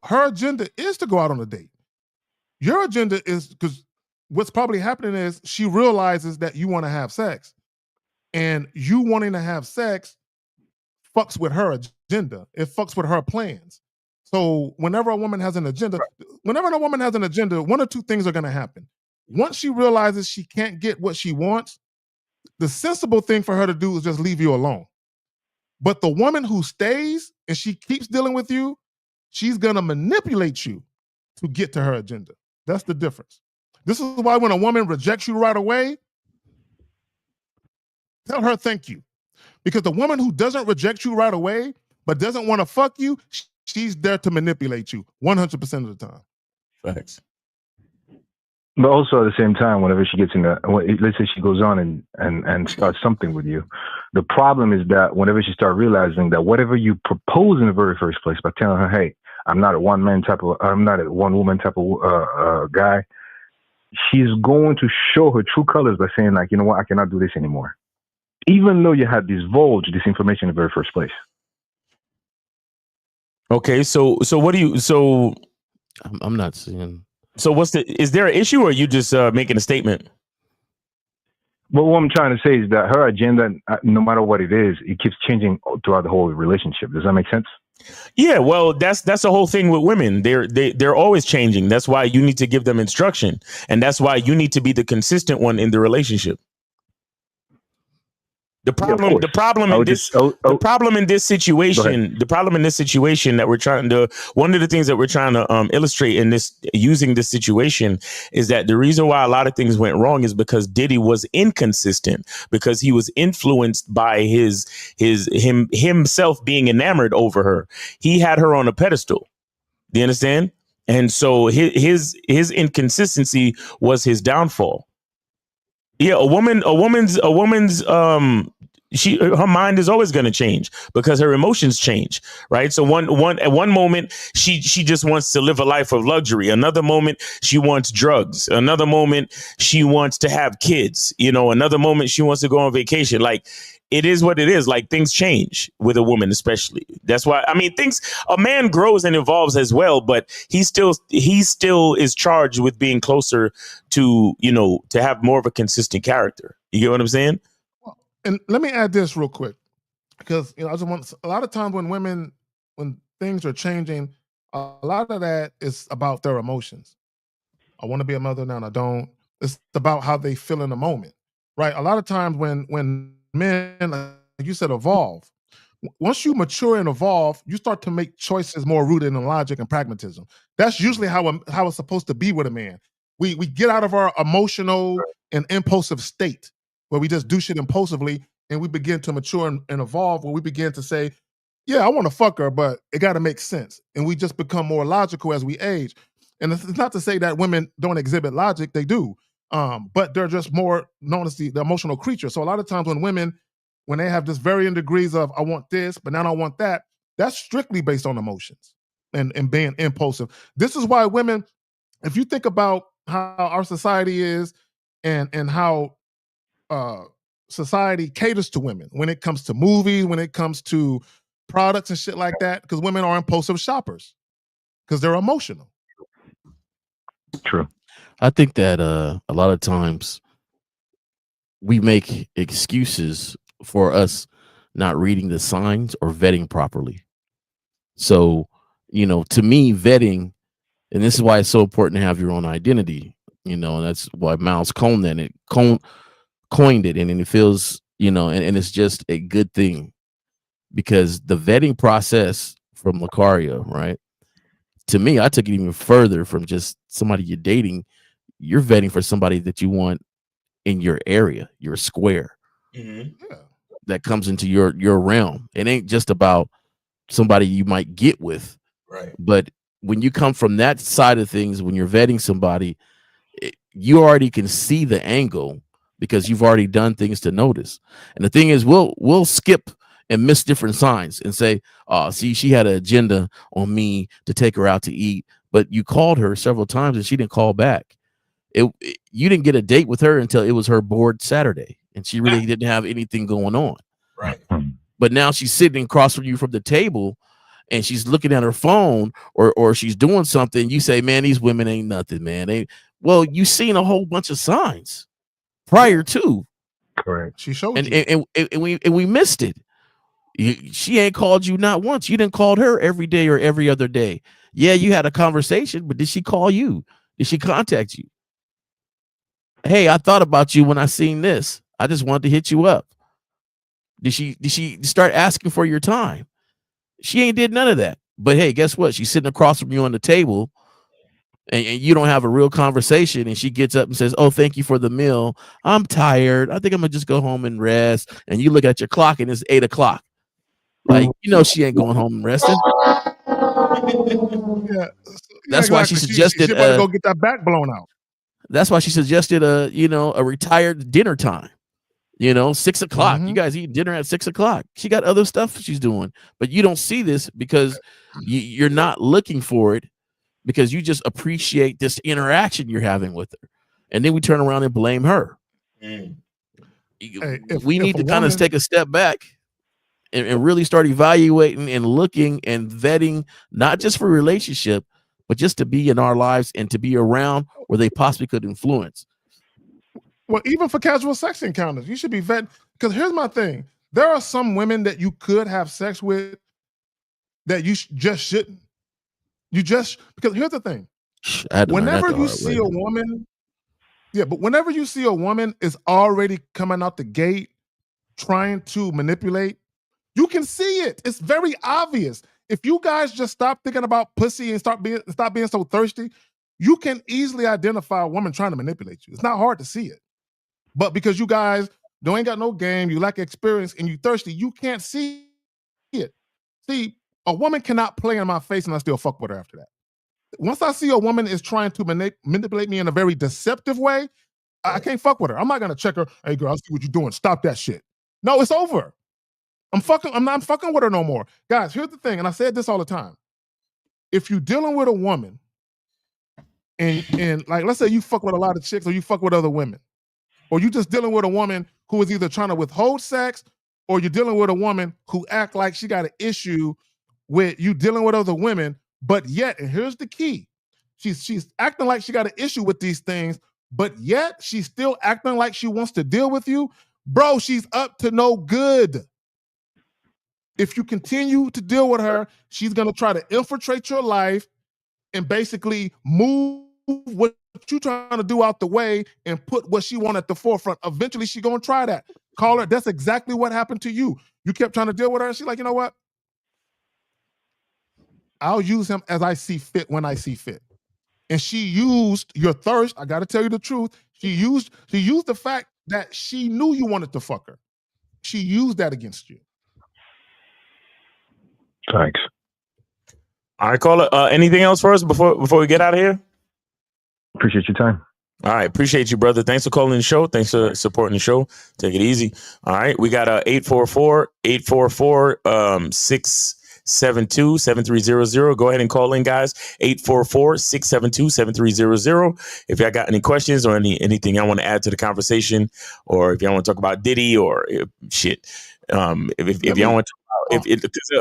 Her agenda is to go out on a date. Your agenda is, because what's probably happening is she realizes that you want to have sex. And you wanting to have sex fucks with her agenda. It fucks with her plans. So whenever a woman has an agenda, one or two things are going to happen. Once she realizes she can't get what she wants, the sensible thing for her to do is just leave you alone. But the woman who stays and she keeps dealing with you, she's going to manipulate you to get to her agenda. That's the difference. This is why when a woman rejects you right away, tell her thank you. Because the woman who doesn't reject you right away, but doesn't want to fuck you, she's there to manipulate you 100% of the time. Facts. But also at the same time, whenever she gets let's say she goes on and starts something with you, the problem is that whenever she starts realizing that whatever you propose in the very first place by telling her, hey, I'm not a one woman type of guy, she's going to show her true colors by saying, like, you know what, I cannot do this anymore. Even though you had divulged this information in the very first place. Okay, so what do you I'm not seeing. so is there an issue, or are you just making a statement? But what I'm trying to say is that her agenda, no matter what it is, it keeps changing throughout the whole relationship. Does that make sense? Yeah, well, that's the whole thing with women. They're always changing. That's why you need to give them instruction, and that's why you need to be the consistent one in the relationship. The problem in this situation that we're trying to, one of the things that we're trying to illustrate in this, using this situation, is that the reason why a lot of things went wrong is because Diddy was inconsistent, because he was influenced by himself being enamored over her. He had her on a pedestal. Do you understand? And so his inconsistency was his downfall. Yeah, her mind is always going to change because her emotions change, right? So at one moment she just wants to live a life of luxury. Another moment she wants drugs. Another moment she wants to have kids. Another moment she wants to go on vacation. Like, it is what it is. Like, things change with a woman, especially. That's why, a man grows and evolves as well, but he still is charged with being closer to, to have more of a consistent character. You get what I'm saying? And let me add this real quick, because a lot of times when things are changing, a lot of that is about their emotions. I want to be a mother now, and I don't. It's about how they feel in the moment, right? A lot of times when men, like you said, evolve. Once you mature and evolve, you start to make choices more rooted in logic and pragmatism. That's usually how it's supposed to be with a man. We get out of our emotional and impulsive state, where we just do shit impulsively, and we begin to mature and evolve, where we begin to say, yeah, I want to fuck her, but it got to make sense. And we just become more logical as we age. And it's not to say that women don't exhibit logic, they do. But they're just more known as the emotional creature. So a lot of times when they have this varying degrees of, I want this, but now I don't want that, that's strictly based on emotions and being impulsive. This is why women, if you think about how our society is and how society caters to women when it comes to movies, when it comes to products and shit like that, because women are impulsive shoppers because they're emotional. True. I think that a lot of times we make excuses for us not reading the signs or vetting properly. So, to me, vetting, and this is why it's so important to have your own identity, and that's why Miles coined it, and it feels, and it's just a good thing, because the vetting process from Lucaria, right? To me, I took it even further from just somebody you're dating. You're vetting for somebody that you want in your area, your square, that comes into your realm. It ain't just about somebody you might get with, right? But when you come from that side of things, when you're vetting somebody, you already can see the angle because you've already done things to notice. And the thing is, we'll skip and miss different signs and say, "Oh, see, she had an agenda on me to take her out to eat," but you called her several times and she didn't call back. You didn't get a date with her until it was her board Saturday, and she really didn't have anything going on. Right. But now she's sitting across from you from the table, and she's looking at her phone, or she's doing something. You say, "Man, these women ain't nothing, man." Well, you seen a whole bunch of signs prior to. Correct. She showed you, and we missed it. She ain't called you not once. You didn't call her every day or every other day. Yeah, you had a conversation, but did she call you? Did she contact you? Hey, I thought about you when I seen this. I just wanted to hit you up. Did she start asking for your time? She ain't did none of that. But hey, guess what? She's sitting across from you on the table, and you don't have a real conversation, and she gets up and says, "Oh, thank you for the meal. I'm tired. I think I'm gonna just go home and rest." And you look at your clock and it's 8:00. Like, she ain't going home and resting. Yeah, That's why she suggested she about to go get that back blown out. That's why she suggested a retired dinner time. 6:00. You guys eat dinner at 6:00. She got other stuff she's doing, but you don't see this because you're not looking for it, because you just appreciate this interaction you're having with her, and then we turn around and blame her. Hey, we need to kind of take a step back and really start evaluating and looking and vetting, not just for relationship, but just to be in our lives and to be around where they possibly could influence. Well, even for casual sex encounters, you should be vetting. Because here's my thing: there are some women that you could have sex with that you just shouldn't. Because here's the thing: whenever you see a woman, but whenever you see a woman is already coming out the gate trying to manipulate, you can see it. It's very obvious. If you guys just stop thinking about pussy and stop being so thirsty, you can easily identify a woman trying to manipulate you. It's not hard to see it. But because you guys ain't got no game, you lack experience, and you thirsty, you can't see it. See, a woman cannot play in my face and I still fuck with her after that. Once I see a woman is trying to manipulate me in a very deceptive way, I can't fuck with her. I'm not gonna check her. Hey girl, I see what you're doing. Stop that shit. No, it's over. I'm not fucking with her no more. Guys, here's the thing, and I said this all the time. If you're dealing with a woman, and like let's say you fuck with a lot of chicks or you fuck with other women, or you just dealing with a woman who is either trying to withhold sex, or you're dealing with a woman who act like she got an issue with you dealing with other women, but yet, and here's the key, she's acting like she got an issue with these things, but yet she's still acting like she wants to deal with you, bro, she's up to no good. If you continue to deal with her, she's gonna try to infiltrate your life and basically move what you're trying to do out the way and put what she wants at the forefront. Eventually, she's gonna try that. Call her. That's exactly what happened to you. You kept trying to deal with her, and she's like, you know what? I'll use him as I see fit when I see fit. And she used your thirst. I got to tell you the truth. She used the fact that she knew you wanted to fuck her. She used that against you. Thanks. All right, caller. Anything else for us before we get out of here? Appreciate your time. All right, appreciate you, brother. Thanks for calling the show. Thanks for supporting the show. Take it easy. All right, we got 844-672-7300. Go ahead and call in, guys. 844-672-7300. If y'all got any questions or anything y'all want to add to the conversation, or if y'all want to talk about Diddy or shit, if y'all want to,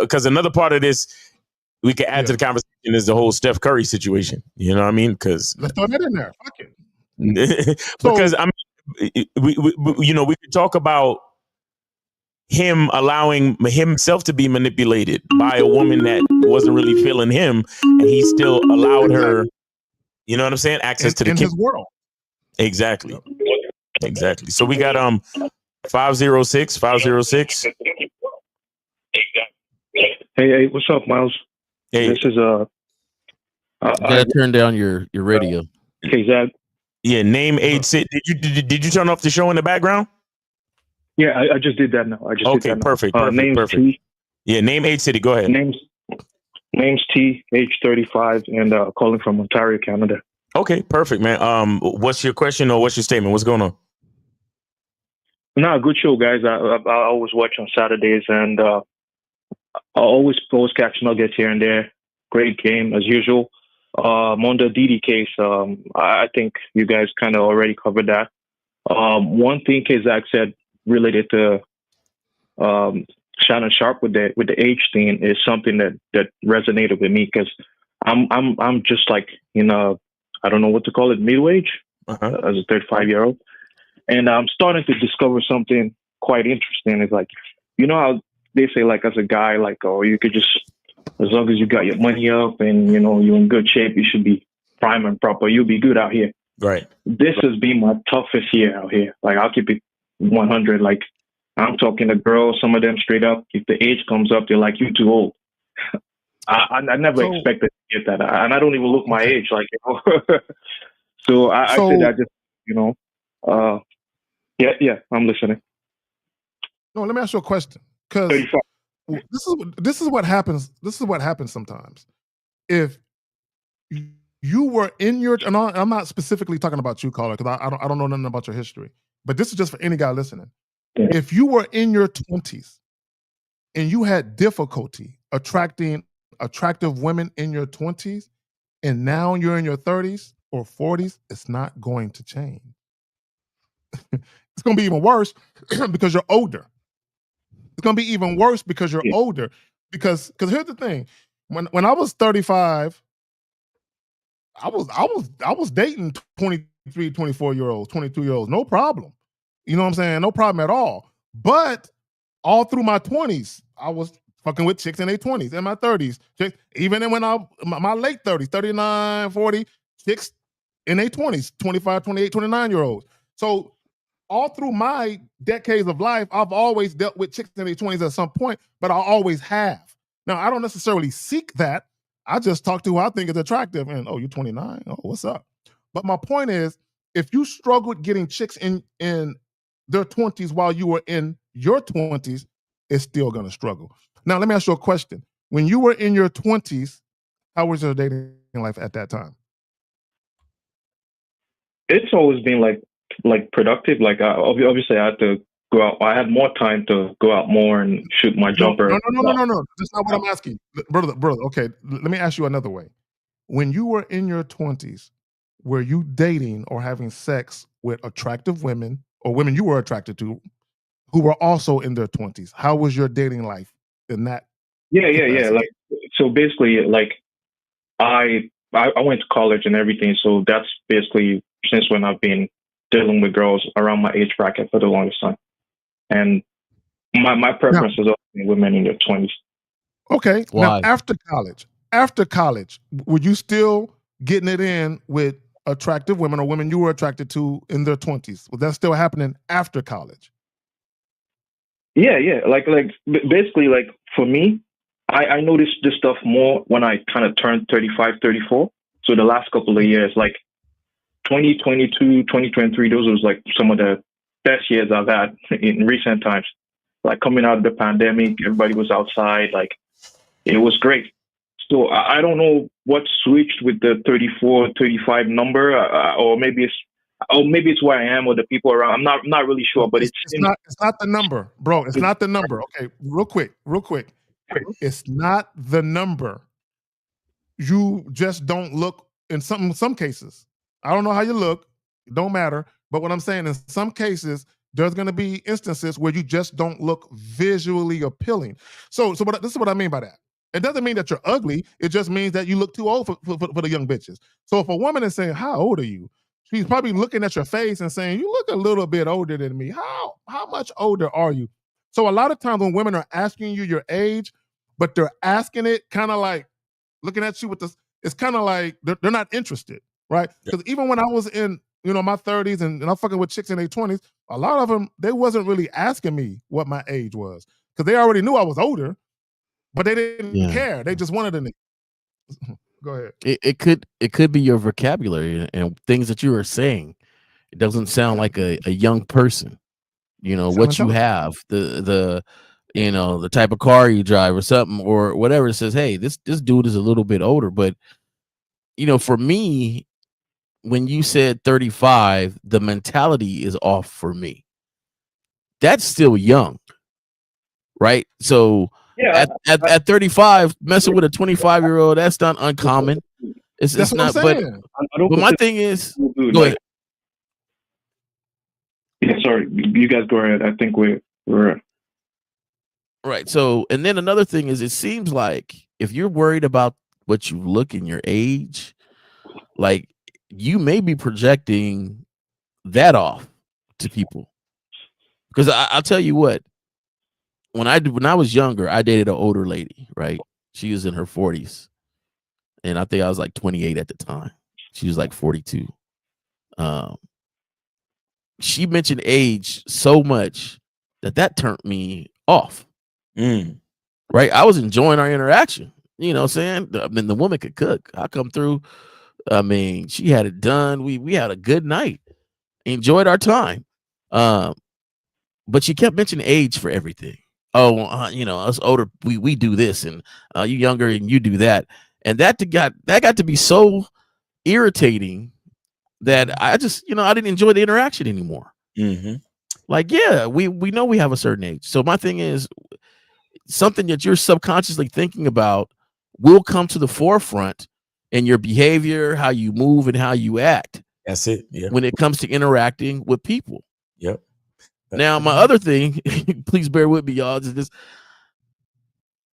because another part of this we can add to the conversation is the whole Steph Curry situation. You know what I mean? Because let's throw that in there. Fuck it. Because I mean, we could talk about him allowing himself to be manipulated by a woman that wasn't really feeling him, and he still allowed her. You know what I'm saying? Access to the his world. Exactly. So we got 506. Hey, what's up, Miles? Hey. This is you gotta turn down your radio. Okay, Zach. Yeah, name, age, city. Did you turn off the show in the background? Yeah, I just did that now. Perfect. Name's perfect. T. Yeah, name, age, city. Go ahead. Name's T, age 35, and calling from Ontario, Canada. Okay, perfect, man. What's your question or what's your statement? What's going on? No, good show, guys. I always watch on Saturdays, and I always catch nuggets here and there. Great game as usual. On the Diddy case, I think you guys kind of already covered that. One thing Zach said related to Shannon Sharp with the age thing is something that resonated with me, because I'm just like I don't know what to call it, middle age as a 35-year-old, and I'm starting to discover something quite interesting. It's like, how they say, like, as a guy, like, oh, you could just, as long as you got your money up and you're in good shape, you should be prime and proper. You'll be good out here. Right. This has been my toughest year out here. Like, I'll keep it 100. Like, I'm talking to girls, some of them straight up, if the age comes up, they're like, you too old. I never expected to get that. And I don't even look my age, like, So I said that just, yeah, I'm listening. No, let me ask you a question. Because this is what happens. This is what happens sometimes. If you were in your, and I'm not specifically talking about you, caller, because I don't know nothing about your history, but this is just for any guy listening. Yeah. If you were in your 20s and you had difficulty attracting attractive women in your 20s, and now you're in your 30s or 40s, it's not going to change. It's going to be even worse because you're older. It's gonna be even worse because you're older. Because here's the thing: when I was 35, I was dating 23, 24-year-olds, 22-year-olds, no problem. You know what I'm saying? No problem at all. But all through my 20s, I was fucking with chicks in their 20s, in my 30s. Chicks, even when my late 30s, 39, 40, chicks in their 20s, 25, 28, 29-year-olds. So all through my decades of life, I've always dealt with chicks in their 20s at some point, but I always have. Now, I don't necessarily seek that. I just talk to who I think is attractive. And, oh, you're 29? Oh, what's up? But my point is, if you struggled getting chicks in their 20s while you were in your 20s, it's still going to struggle. Now, let me ask you a question. When you were in your 20s, how was your dating life at that time? It's always been like productive. Like obviously I had to go out. I had more time to go out more and shoot my jumper. No. That's not what I'm asking. Brother. Okay, let me ask you another way. When you were in your 20s, were you dating or having sex with attractive women or women you were attracted to who were also in their 20s? How was your dating life in that? Yeah. Like, so basically, like I went to college and everything. So that's basically since when I've been dealing with girls around my age bracket for the longest time. And my preference is always women in their 20s. Okay. Why? Now, after college, were you still getting it in with attractive women or women you were attracted to in their 20s? Was that still happening after college? Yeah. Like basically, like for me, I noticed this stuff more when I kind of turned 35, 34. So the last couple of years, like 2022, 2023, those was like some of the best years I've had in recent times. Like coming out of the pandemic, everybody was outside. Like it was great. So I don't know what switched with the 34, 35 number, or maybe it's where I am or the people around. I'm not really sure, but it's not the number, bro. It's not the number. Okay, real quick. It's not the number. You just don't look in some cases. I don't know how you look. It don't matter. But what I'm saying, in some cases, there's going to be instances where you just don't look visually appealing. So this is what I mean by that. It doesn't mean that you're ugly. It just means that you look too old for the young bitches. So if a woman is saying, "How old are you?" She's probably looking at your face and saying, "You look a little bit older than me. How much older are you?" So a lot of times when women are asking you your age, but they're asking it kind of like looking at you with this, it's kind of like they're not interested, right? Because even when I was in my 30s and I'm fucking with chicks in their 20s, a lot of them, they wasn't really asking me what my age was because they already knew I was older, but they didn't care. They just wanted a nigga. Go ahead. It could be your vocabulary and things that you are saying. It doesn't sound like a young person. What you have, the type of car you drive or something or whatever. It says, hey, this dude is a little bit older. But for me, when you said 35, the mentality is off for me. That's still young, right? So at 35, messing with a 25-year-old, that's not uncommon. It's not. But my thing is, go ahead. Yeah, sorry, you guys go ahead. I think we're right. So, and then another thing is, it seems like if you're worried about what you look in your age, like you may be projecting that off to people. Because I'll tell you what, when I was younger, I dated an older lady, right? She was in her 40s. And I think I was like 28 at the time. She was like 42. She mentioned age so much that turned me off. Right? I was enjoying our interaction. You know what I'm saying? I mean, the woman could cook. I come through. I mean, she had it done. We had a good night. Enjoyed our time. But she kept mentioning age for everything. Oh, us older, we do this, and you younger and you do that. And that got to be so irritating that I just, I didn't enjoy the interaction anymore. Like, yeah, we know we have a certain age. So my thing is, something that you're subconsciously thinking about will come to the forefront in your behavior, how you move and how you act. That's it. Yeah. When it comes to interacting with people. Yep. Now, my other thing, please bear with me, y'all. Is this,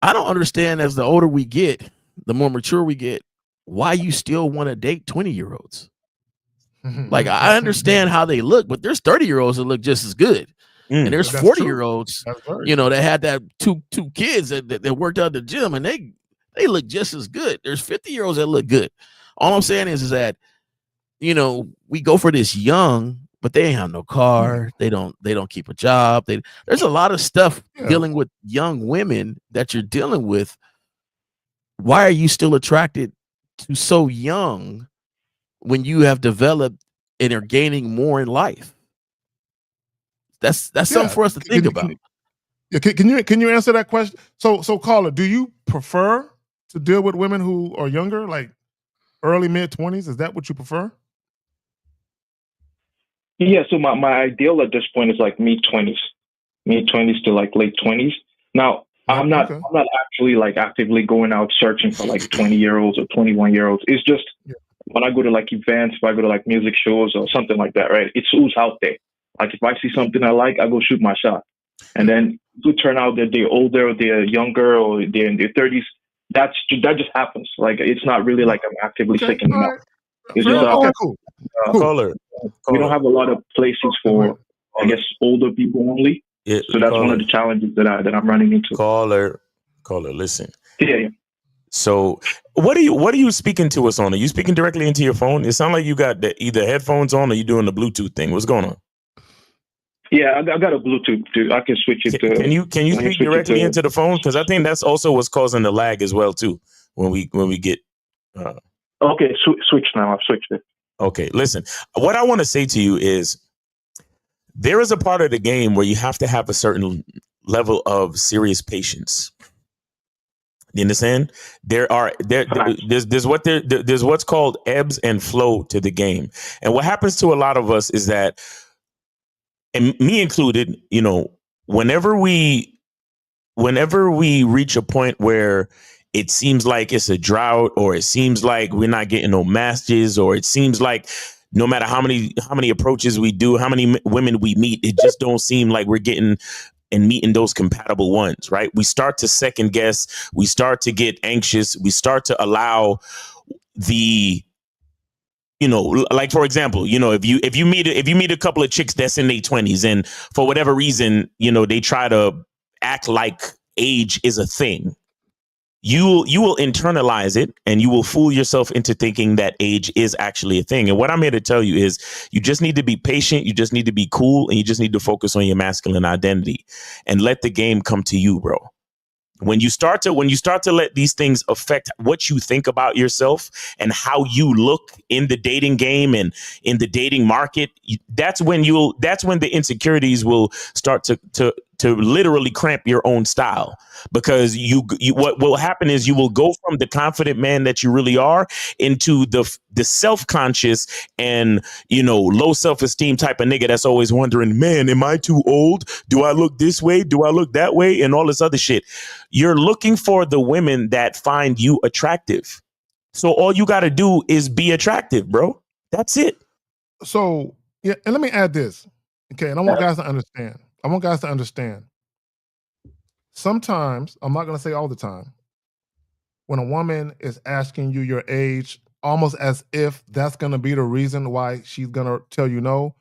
I don't understand as the older we get, the more mature we get, why you still want to date 20-year-olds. Like, I understand how they look, but there's 30-year-olds that look just as good. And there's 40-year-olds, that had that two kids that worked out at the gym, and they look just as good. There's 50-year-olds that look good. All I'm saying is that, we go for this young, but they ain't have no car. They don't keep a job. There's a lot of stuff dealing with young women that you're dealing with. Why are you still attracted to so young when you have developed and are gaining more in life? That's something for us to think about. Can you answer that question? So caller, do you prefer to deal with women who are younger, like early mid-20s? Is that what you prefer? Yeah, so my ideal at this point is like mid-20s to like late 20s. Now, I'm not actually like actively going out searching for like 20-year-olds or 21-year-olds. It's just when I go to like events, if I go to like music shows or something like that, right? It's who's out there. Like if I see something I like, I go shoot my shot. And then it could turn out that they're older or they're younger or they're in their 30s. That just happens. Like it's not really like I'm actively seeking them out. It's just cool. Caller. We don't have a lot of places for, I guess, older people only. Yeah, so that's one of the challenges that I'm running into. Caller, listen. Yeah. So what are you speaking to us on? Are you speaking directly into your phone? It sounds like you got either headphones on or you doing the Bluetooth thing. What's going on? Yeah, I got a Bluetooth too. I can switch it to. Can you speak directly into the phone? Because I think that's also what's causing the lag as well too. When we get. Okay, switch now. I've switched it. Okay, listen. What I want to say to you is, there is a part of the game where you have to have a certain level of serious patience. You understand? There's what's called ebbs and flow to the game, and what happens to a lot of us is that, and me included, whenever we reach a point where it seems like it's a drought, or it seems like we're not getting no matches, or it seems like no matter how many approaches we do, how many women we meet, it just don't seem like we're getting and meeting those compatible ones, right? We start to second guess. We start to get anxious. We start to allow the, like for example, if you meet a couple of chicks that's in their 20s, and for whatever reason, they try to act like age is a thing. You will internalize it, and you will fool yourself into thinking that age is actually a thing. And what I'm here to tell you is, you just need to be patient. You just need to be cool, and you just need to focus on your masculine identity and let the game come to you, bro. When you start to let these things affect what you think about yourself and how you look in the dating game and in the dating market, that's when the insecurities will start to literally cramp your own style. Because what will happen is you will go from the confident man that you really are into the self-conscious and low self-esteem type of nigga that's always wondering, man, am I too old? Do I look this way? Do I look that way? And all this other shit. You're looking for the women that find you attractive. So all you got to do is be attractive, bro. That's it. So yeah, and let me add this, okay? And I want guys to understand. Sometimes, I'm not going to say all the time, when a woman is asking you your age, almost as if that's going to be the reason why she's going to tell you no,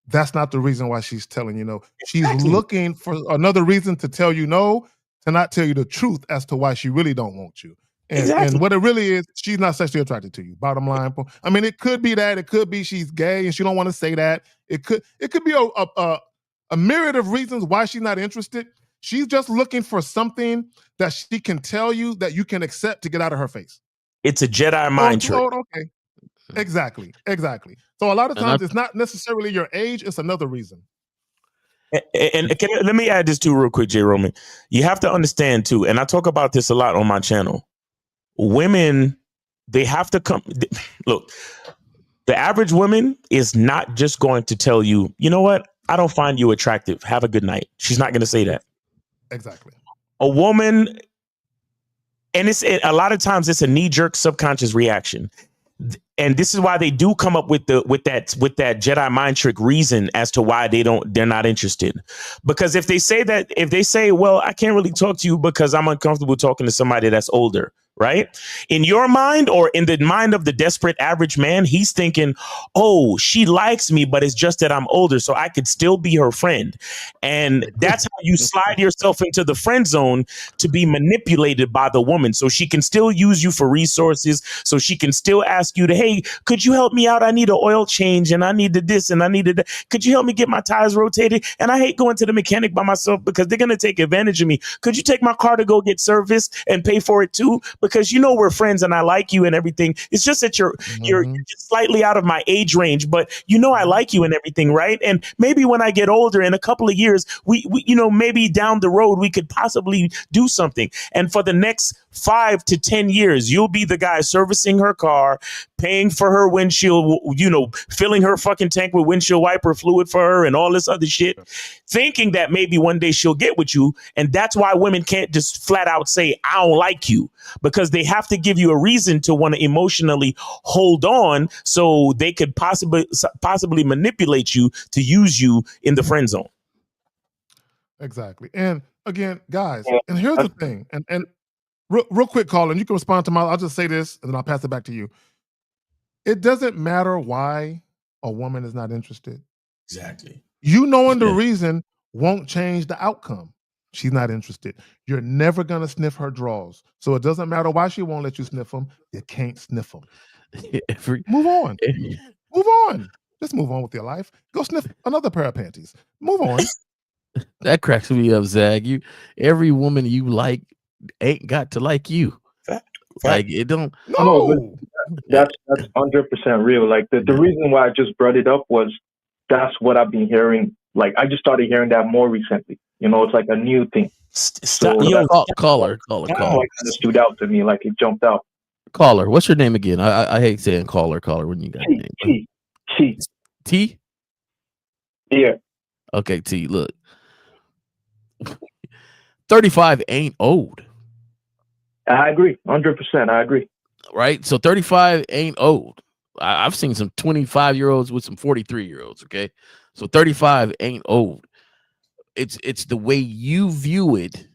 that's not the reason why she's telling you no. She's looking for another reason to tell you no, to not tell you the truth as to why she really don't want you. And what it really is, she's not sexually attracted to you. Bottom line. I mean, it could be that. It could be she's gay and she don't want to say that. It could be a myriad of reasons why she's not interested. She's just looking for something that she can tell you that you can accept to get out of her face. It's a Jedi mind trick. Okay. Exactly. So a lot of times it's not necessarily your age, it's another reason. And let me add this too real quick, J. Roman. You have to understand too, and I talk about this a lot on my channel. Women, they have to come. Look, the average woman is not just going to tell you, you know what? I don't find you attractive. Have a good night. She's not going to say that. Exactly. A woman, and a lot of times it's a knee-jerk subconscious reaction. and this is why they do come up with that Jedi mind trick reason as to why they're not interested. Because if they say, well, I can't really talk to you because I'm uncomfortable talking to somebody that's older, right? In your mind, or in the mind of the desperate average man, he's thinking, oh, she likes me, but it's just that I'm older, so I could still be her friend. And that's how you slide yourself into the friend zone, to be manipulated by the woman, so she can still use you for resources, so she can still ask you to, hey, could you help me out? I need an oil change, and I needed this, and I needed that. Could you help me get my tires rotated? And I hate going to the mechanic by myself because they're going to take advantage of me. Could you take my car to go get serviced and pay for it too? Because we're friends and I like you and everything. It's just that you're just slightly out of my age range, but I like you and everything, right? And maybe when I get older, in a couple of years, we maybe down the road, we could possibly do something. And for the next 5 to 10 years, you'll be the guy servicing her car, paying for her windshield, filling her fucking tank with windshield wiper fluid for her and all this other shit, thinking that maybe one day she'll get with you. And that's why women can't just flat out say, I don't like you, because they have to give you a reason to want to emotionally hold on, so they could possibly manipulate you to use you in the friend zone. Exactly. And again, guys, and here's the thing, and real quick, Colin, you can respond to I'll just say this and then I'll pass it back to you. It doesn't matter why a woman is not interested. Exactly. Knowing the reason won't change the outcome. She's not interested. You're never going to sniff her drawers. So it doesn't matter why she won't let you sniff them. You can't sniff them. Move on. Move on. Just move on with your life. Go sniff another pair of panties. Move on. That cracks me up, Zag. Every woman you like ain't got to like you. Like, it don't. No. That's 100% real. Like the reason why I just brought it up was that's what I've been hearing. Like I just started hearing that more recently. It's like a new thing. Caller. It kind of stood out to me, like it jumped out. Caller, what's your name again? I hate saying caller when you got a name. T? Yeah. Okay, T, look. 35 ain't old. I agree. 100%. I agree. Right? So 35 ain't old. I've seen some 25-year-olds with some 43-year-olds, okay? So 35 ain't old. It's the way you view it.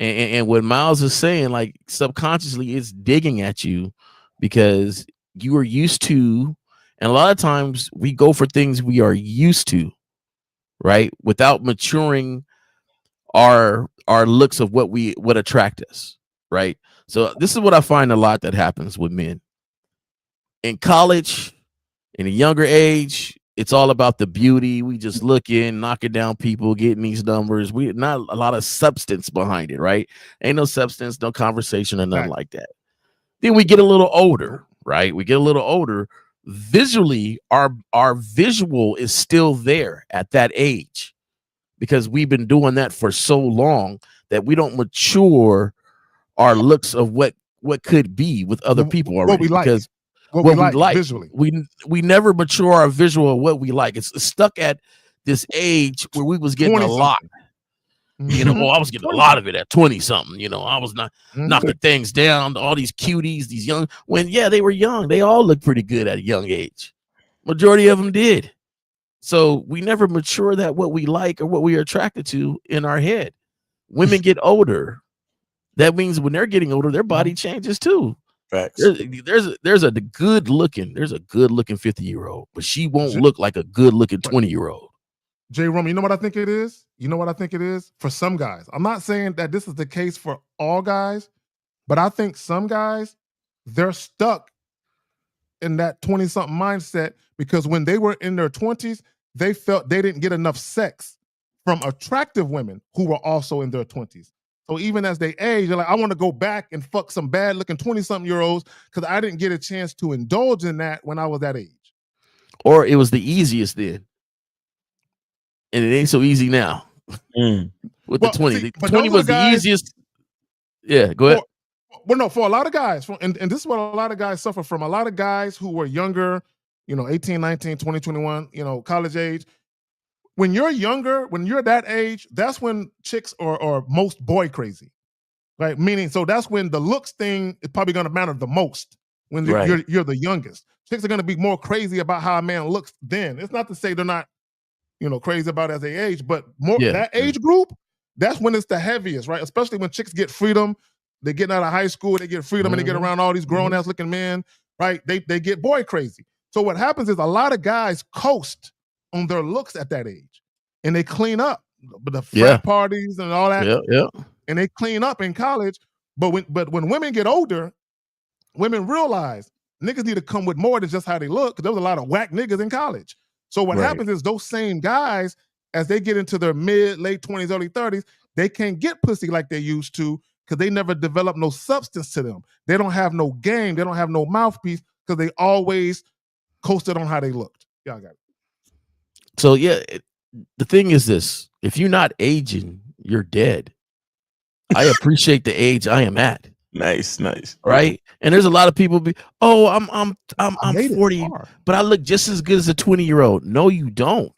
And what Miles is saying, like, subconsciously, it's digging at you because you are used to, and a lot of times we go for things we are used to, right? Without maturing our looks of what attract us, right? So this is what I find a lot that happens with men. In college, in a younger age, it's all about the beauty. We just looking, knocking down people, getting these numbers. We not a lot of substance behind it, right? Ain't no substance, no conversation, or nothing like that. Then we get a little older, right? We get a little older. Visually, our visual is still there at that age because we've been doing that for so long that we don't mature our looks of what could be with other people already. What we like. Because what we like visually. We never mature our visual of what we like. It's stuck at this age where we was getting a lot. I was getting a lot of it at 20 something. I was not knocking things down. All these cuties, these young, they were young. They all looked pretty good at a young age. Majority of them did. So we never mature that what we like or what we are attracted to in our head. Women get older. That means when they're getting older, their body changes too. Facts. There's a good looking 50-year-old, but she won't look like a good looking 20-year-old. J. Roman, you know what I think it is? For some guys. I'm not saying that this is the case for all guys, but I think some guys, they're stuck in that 20-something mindset because when they were in their 20s, they felt they didn't get enough sex from attractive women who were also in their 20s. So even as they age, they're like, I want to go back and fuck some bad-looking 20-something-year-olds because I didn't get a chance to indulge in that when I was that age. Or it was the easiest then. And it ain't so easy now. With the 20. The 20 was the easiest. Yeah, go ahead. For a lot of guys, and this is what a lot of guys suffer from. A lot of guys who were younger, 18, 19, 20, 21, college age. When you're younger, when you're that age, that's when chicks are most boy crazy, right? Meaning, so that's when the looks thing is probably going to matter the most. when Right. you're the youngest. Chicks are going to be more crazy about how a man looks then. It's not to say they're not, crazy about it as they age, but more that age group, that's when it's the heaviest, right? Especially when chicks get freedom. They're getting out of high school, they get freedom, and they get around all these grown-ass looking men, right? They get boy crazy. So what happens is a lot of guys coast on their looks at that age, and they clean up. But the frat parties and all that, and they clean up in college. But when women get older, women realize niggas need to come with more than just how they look, because there was a lot of whack niggas in college. So what happens is those same guys, as they get into their late 20s, early 30s, they can't get pussy like they used to because they never developed no substance to them. They don't have no game. They don't have no mouthpiece because they always coasted on how they looked. Y'all got it. So the thing is this: if you're not aging, you're dead. I appreciate the age I am at. Nice. Right? And there's a lot of people I'm 40, but I look just as good as a 20-year-old. No, you don't.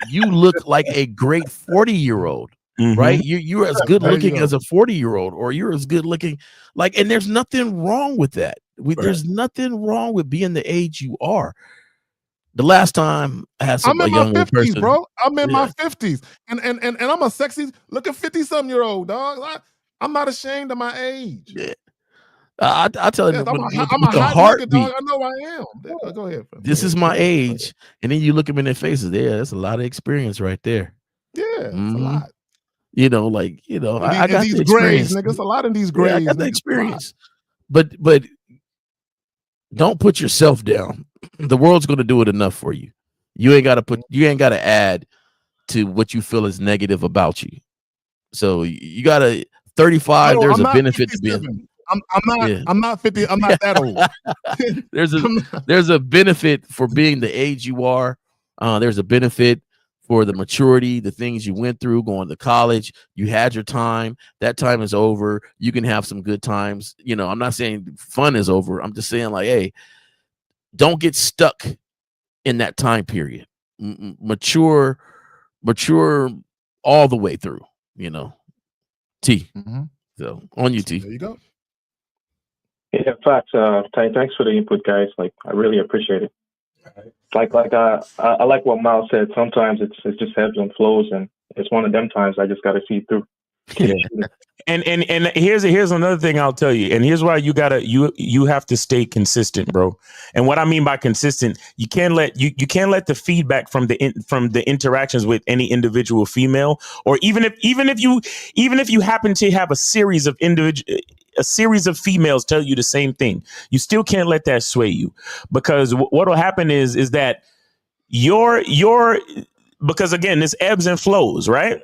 You look like a great 40-year-old. Right? You're as good looking as a 40-year-old, or you're as good looking and there's nothing wrong with that. There's nothing wrong with being the age you are. The last time I had I'm in my 50s, person, bro. I'm in my 50s. And I'm a sexy looking 50-something-year-old, dog. I'm not ashamed of my age. Yeah. I tell you, I'm with a the hot heartbeat, nigga, dog. I know I am. Go ahead. This is my age. And then you look them in their faces. Yeah, that's a lot of experience right there. Yeah, it's a lot. I got these the grays, experience. nigga. It's a lot in these grays. I got the experience. But don't put yourself down. The world's going to do it enough for you. You ain't got to add to what you feel is negative about you. So you got to 35. There's a benefit to being. I'm not 50. I'm not that old. There's a benefit for being the age you are. There's a benefit for the maturity, the things you went through, going to college. You had your time. That time is over. You can have some good times. I'm not saying fun is over. I'm just saying hey, don't get stuck in that time period. Mature all the way through. T. So on you, T. There you go. Yeah, facts. Thanks for the input, guys. I really appreciate it. I like what Miles said. Sometimes it's just ebbs and flows, and it's one of them times I just got to see through. Yeah. And here's another thing I'll tell you, and here's why you have to stay consistent, bro. And what I mean by consistent, you can't let the feedback from the interactions with any individual female, or even if you happen to have a series of females tell you the same thing, you still can't let that sway you, because what will happen is that because again, this ebbs and flows, right?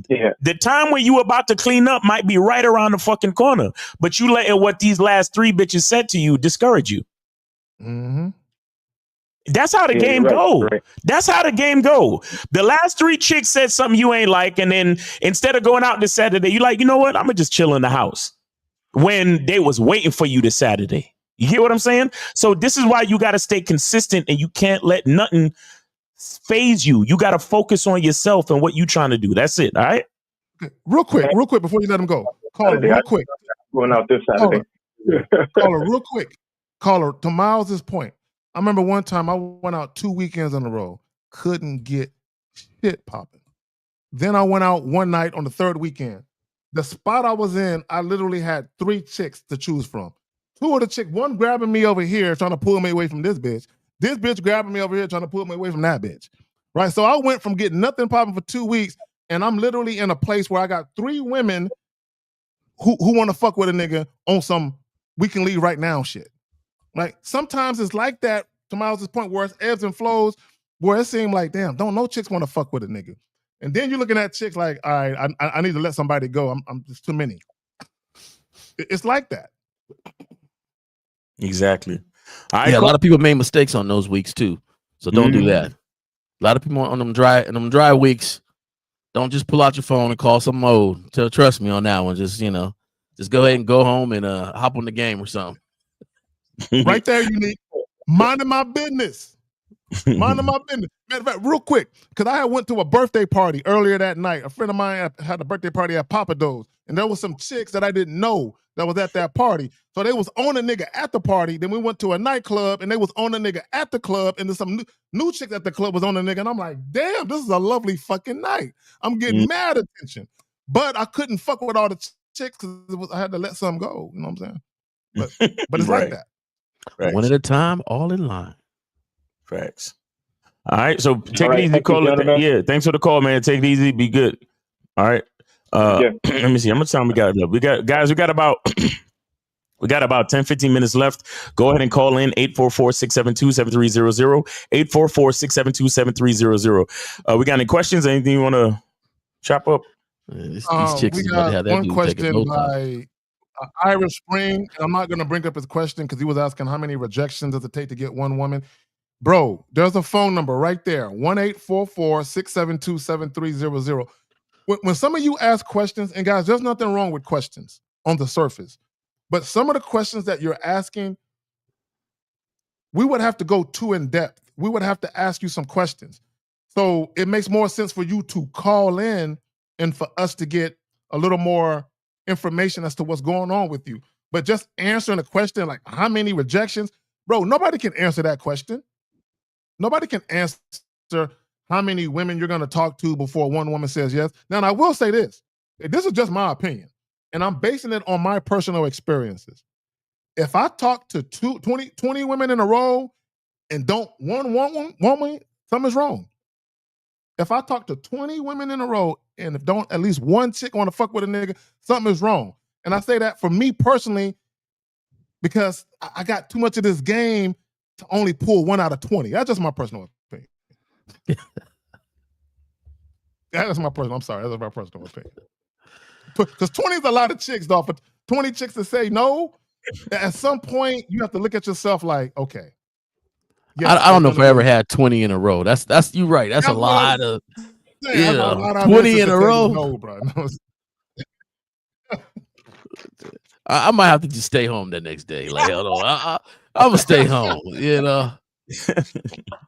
Yeah. The time where you about to clean up might be right around the fucking corner, but you letting what these last 3 bitches said to you discourage you. That's how the game go. Right. That's how the game go. The last 3 chicks said something you ain't like, and then instead of going out this Saturday, you like, you know what? I'm gonna just chill in the house, when they was waiting for you this Saturday. You hear what I'm saying? So this is why you got to stay consistent, and you can't let nothing phase you. You got to focus on yourself and what you trying to do. That's it. All right. Okay. Real quick before you let him go. Caller, real quick. Going out this Saturday. Caller, real quick. Caller, to Miles's point. I remember one time I went out 2 weekends in a row, couldn't get shit popping. Then I went out one night on the 3rd weekend. The spot I was in, I literally had 3 chicks to choose from. 2 of the chicks, one grabbing me over here trying to pull me away from this bitch. This bitch grabbing me over here trying to pull me away from that bitch. Right? So I went from getting nothing popping for 2 weeks, and I'm literally in a place where I got 3 women who want to fuck with a nigga on some we can leave right now shit. Like sometimes it's like that, to Miles' point, where it's ebbs and flows, where it seems like, damn, don't no chicks want to fuck with a nigga. And then you're looking at chicks like, all right, I need to let somebody go. I'm just too many. It's like that. Exactly. A lot of people made mistakes on those weeks too. So don't do that. A lot of people on them dry weeks, don't just pull out your phone and call some old. Trust me on that one. Just go ahead and go home and hop on the game or something. Right there, you need minding my business. Minding my business. Matter of fact, real quick, because I went to a birthday party earlier that night. A friend of mine had a birthday party at Papa Do's, and there was some chicks that I didn't know that was at that party. So they was on a nigga at the party. Then we went to a nightclub and they was on a nigga at the club. And then some new chick at the club was on a nigga. And I'm like, damn, this is a lovely fucking night. I'm getting mad attention. But I couldn't fuck with all the chicks because I had to let some go. You know what I'm saying? But it's like that. Facts. One at a time, all in line. Facts. All right, so take it easy. Call it. Yeah, thanks for the call, man. Take it easy. Be good. All right. Let me see how much time we got left. We got about 10, 15 minutes left. Go ahead and call in 844-672-7300. 844-672-7300. We got any questions? Anything you want to chop up? These chicks we got one question by Irish Spring. And I'm not going to bring up his question because he was asking how many rejections does it take to get one woman. Bro, there's a phone number right there, 1-844-672-7300. When some of you ask questions, and guys, there's nothing wrong with questions on the surface, but some of the questions that you're asking, we would have to go too in depth. We would have to ask you some questions. So it makes more sense for you to call in and for us to get a little more information as to what's going on with you. But just answering a question like how many rejections, bro, nobody can answer that question. Nobody can answer how many women you're going to talk to before one woman says yes. Now, and I will say this. This is just my opinion, and I'm basing it on my personal experiences. If I talk to 20 women in a row and don't one want me, something's wrong. If I talk to 20 women in a row and if don't at least one chick want to fuck with a nigga, something is wrong. And I say that for me personally because I got too much of this game to only pull 1 out of 20. That's just my personal opinion. That's my personal. I'm sorry. That's my personal opinion. Because 20 is a lot of chicks, though. For 20 chicks to say no, at some point you have to look at yourself like, okay. Yes, I don't know if I ever had 20 in a row. That's you right. That's a lot of 20 in a row. No, bro. No. I might have to just stay home the next day. Like, hell no, I'm gonna stay home. You know,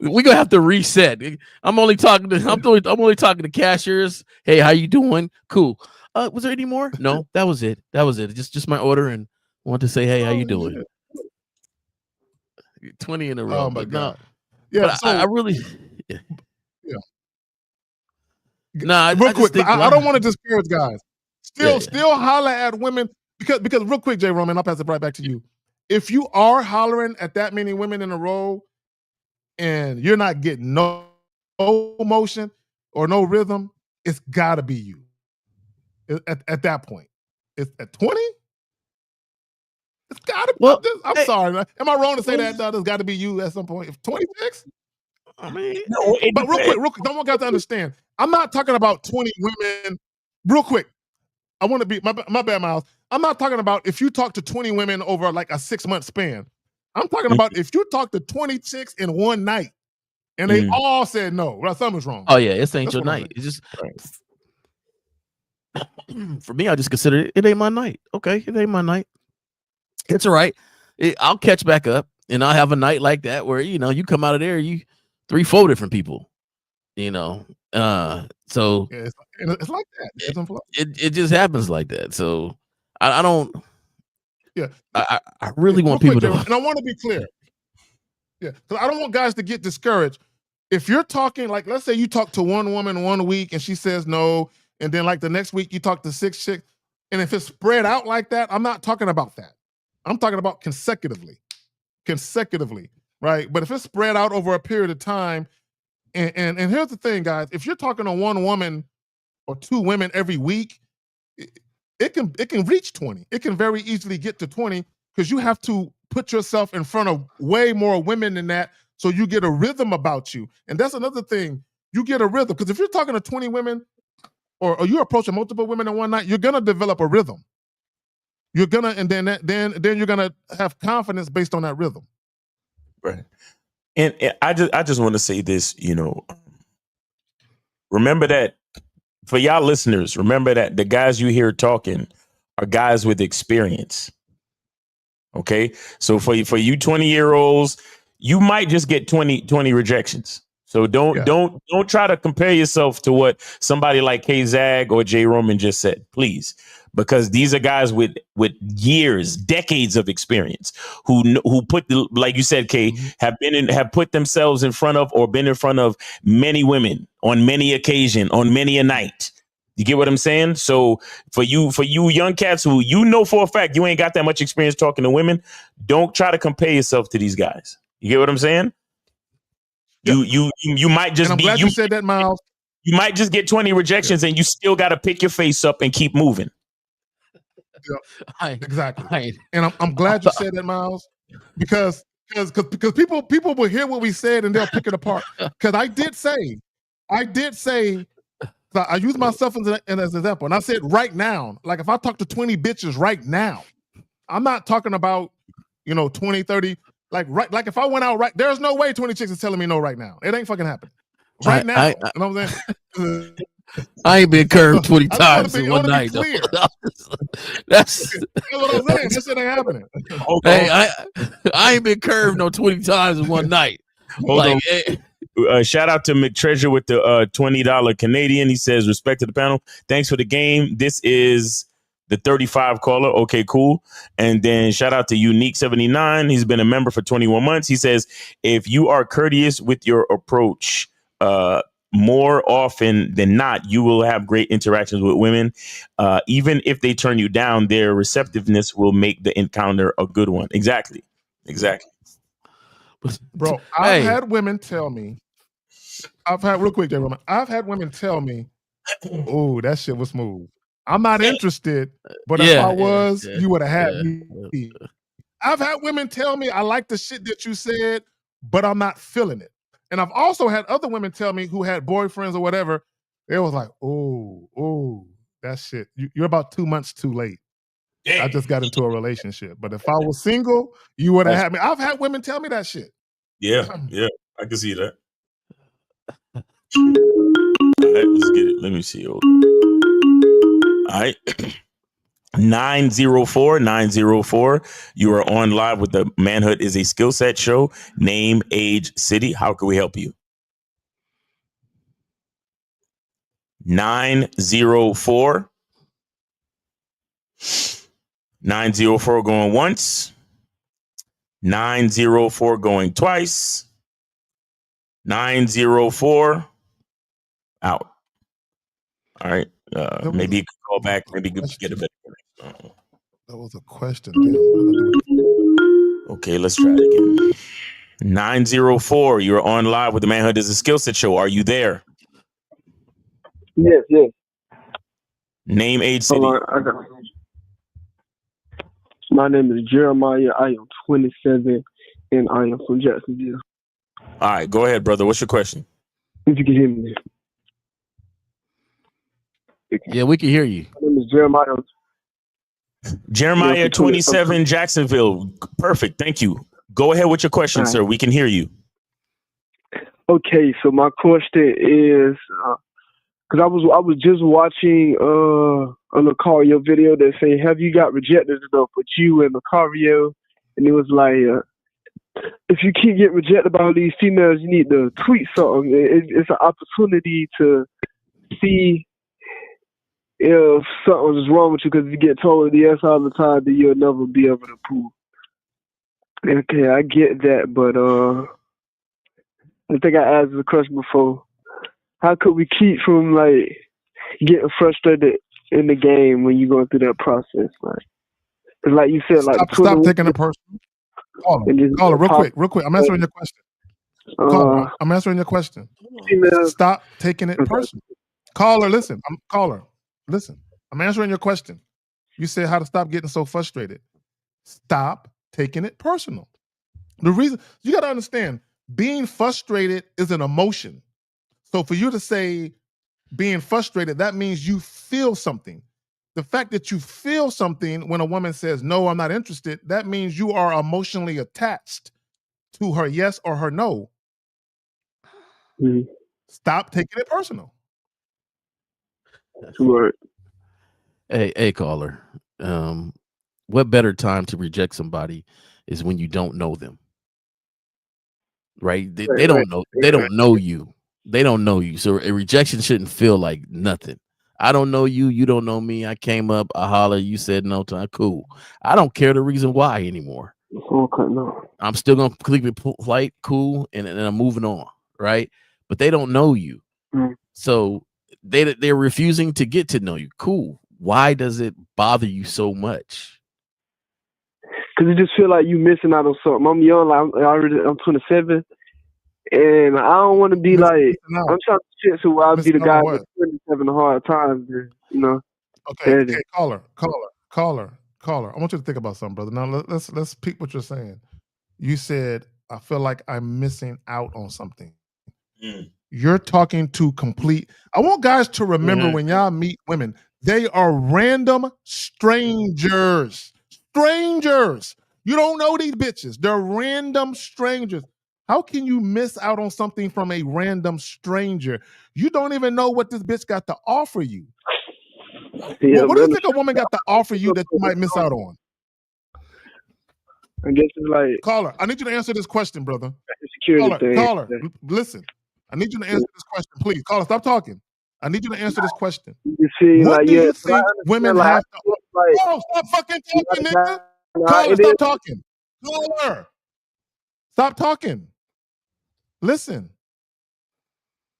we're gonna have to reset. I'm only talking to cashiers. Hey, how you doing? Cool. Was there any more? No, that was it. Just my order, and I want to say, hey, how you doing? 20 in a row. Oh my God. Yeah, but so, I really. Yeah. Nah, real quick. I don't want to discourage guys. Still holler at women because real quick, J. Roman, I'll pass it right back to you. If you are hollering at that many women in a row and you're not getting no motion or no rhythm, it's got to be you. At that point, it's at 20. It's got to. Well, I'm sorry, man. Am I wrong to say that? There's got to be you at some point. If 26. I mean, no, but real quick, don't want guys to understand. I'm not talking about 20 women. Real quick, I want to be my bad, Miles. I'm not talking about if you talk to 20 women over like a 6-month span. I'm talking about if you talk to 20 chicks in one night and they all said no, well, something's wrong. Oh yeah, it's ain't your night. It's just for me. I just consider it ain't my night. Okay, it ain't my night. It's all right. I'll catch back up and I'll have a night like that where you come out of there, you 3-4 different people. So yeah, it's like that. It just happens like that. So I don't. Yeah, I really want people to. And I want to be clear. Yeah, because I don't want guys to get discouraged. If you're talking like, let's say you talk to one woman 1 week and she says no, and then like the next week you talk to 6 chicks, and if it's spread out like that, I'm not talking about that. I'm talking about consecutively, right? But if it's spread out over a period of time, and here's the thing, guys, if you're talking to one woman or 2 women every week, it can reach 20. It can very easily get to 20 because you have to put yourself in front of way more women than that so you get a rhythm about you. And that's another thing. You get a rhythm because if you're talking to 20 women or you're approaching multiple women in one night, you're going to develop a rhythm. You're going to, and then you're going to have confidence based on that rhythm. Right. And I just want to say this, remember that for y'all listeners, remember that the guys you hear talking are guys with experience. Okay. So for you 20-year-olds, you might just get 20 rejections. So don't try to compare yourself to what somebody like K Zag or J Roman just said, please. because these are guys with years, decades of experience who put like you said, Kay, have put themselves in front of or been in front of many women on many occasions, on many a night. You get what I'm saying? So for you young cats who for a fact you ain't got that much experience talking to women, don't try to compare yourself to these guys. You get what I'm saying? You might just and I'm glad you said that, Miles. You might just get 20 rejections and you still got to pick your face up and keep moving. Exactly. And I'm glad you said that, Miles, because people will hear what we said and they'll pick it apart. Because I did say, I use myself as an example, and I said right now, like if I talk to 20 bitches right now, I'm not talking about 20, 30. Like if I went out right, there's no way 20 chicks is telling me no right now. It ain't fucking happening. Right now. You know what I'm saying? I ain't been curved 20 times in one night. That's what I'm saying. This shit ain't happening. Hey, I ain't been curved no 20 times in one night. Shout out to McTreasure with the $20 Canadian. He says, respect to the panel. Thanks for the game. This is the 35 caller. Okay, cool. And then shout out to Unique 79. He's been a member for 21 months. He says, if you are courteous with your approach, more often than not, you will have great interactions with women. Even if they turn you down, their receptiveness will make the encounter a good one. Exactly. Bro, I've had women tell me, real quick, J. Roman, I've had women tell me, oh, that shit was smooth. I'm not interested, but if I was, you would have had me. I've had women tell me, I like the shit that you said, but I'm not feeling it. And I've also had other women tell me who had boyfriends or whatever, they was like, oh, that shit, you're about 2 months too late. Damn. I just got into a relationship. But if I was single, you would have had me. I've had women tell me that shit. Yeah, I can see that. All right, let's get it. Let me see. All right. 904. You are on live with the Manhood is a Skill Set show. Name, age, city. How can we help you? 904. 904 going once. 904 going twice. 904 out. All right. Maybe you can call back. Maybe you can get a better connection. That was a question. Okay, let's try it again. 904. You're on live with the Manhood is a Skill Set show. Are you there? Yes. Name, age, city. My name is Jeremiah. I am 27, and I am from Jacksonville. All right, go ahead, brother. What's your question? If you can hear me. Yeah, we can hear you. My name is Jeremiah. Jeremiah, 27, Jacksonville. Perfect. Thank you. Go ahead with your question, sir. We can hear you. Okay, so my question is, because I was just watching a Lucario video that say, have you got rejected enough with you and Lucario? And it was like, if you keep getting rejected by all these females, you need to tweet something. It's an opportunity to see if something is wrong with you, because if you get told yes all the time, then you'll never be able to prove. Okay, I get that, but I think I asked the question before. How could we keep from like getting frustrated in the game when you're going through that process? Like you said, like stop taking it personal. Caller, real quick. I'm answering your question. Caller, I'm answering your question. Stop taking it personal. Caller, listen. I'm answering your question. You said how to stop getting so frustrated. Stop taking it personal. The reason, you got to understand, being frustrated is an emotion. So for you to say being frustrated, that means you feel something. The fact that you feel something when a woman says, no, I'm not interested, that means you are emotionally attached to her yes or her no. Mm-hmm. Stop taking it personal. Right. Hey, caller. What better time to reject somebody is when you don't know them, right? They don't know. They don't know you. They don't know you. So a rejection shouldn't feel like nothing. I don't know you. You don't know me. I came up. I holler. You said no time. Cool. I don't care the reason why anymore. Okay, no. I'm still gonna keep it polite, cool, and I'm moving on, right? But they don't know you, so they're refusing to get to know you. Cool. Why does it bother you so much? Because you just feel like you missing out on something. I'm young. Like, I'm 27, and I don't want to be like. I'm trying to shit so I'll be the guy that's 27 the hard times. You know. Okay, caller. I want you to think about something, brother. Now let's peep what you're saying. You said, I feel like I'm missing out on something. You're talking to complete. I want guys to remember when y'all meet women, they are random strangers. Strangers. You don't know these bitches. They're random strangers. How can you miss out on something from a random stranger? You don't even know what this bitch got to offer you. Yeah, what do you think a woman got to offer you that you might miss out on? I guess it's like caller. I need you to answer this question, brother. Security Caller, listen. I need you to answer this question, please. Caller, stop talking. I need you to answer this question. You see, what like, do you think women like, have to? Oh, stop fucking talking, nigga. Caller, stop talking. Caller, stop talking. Listen.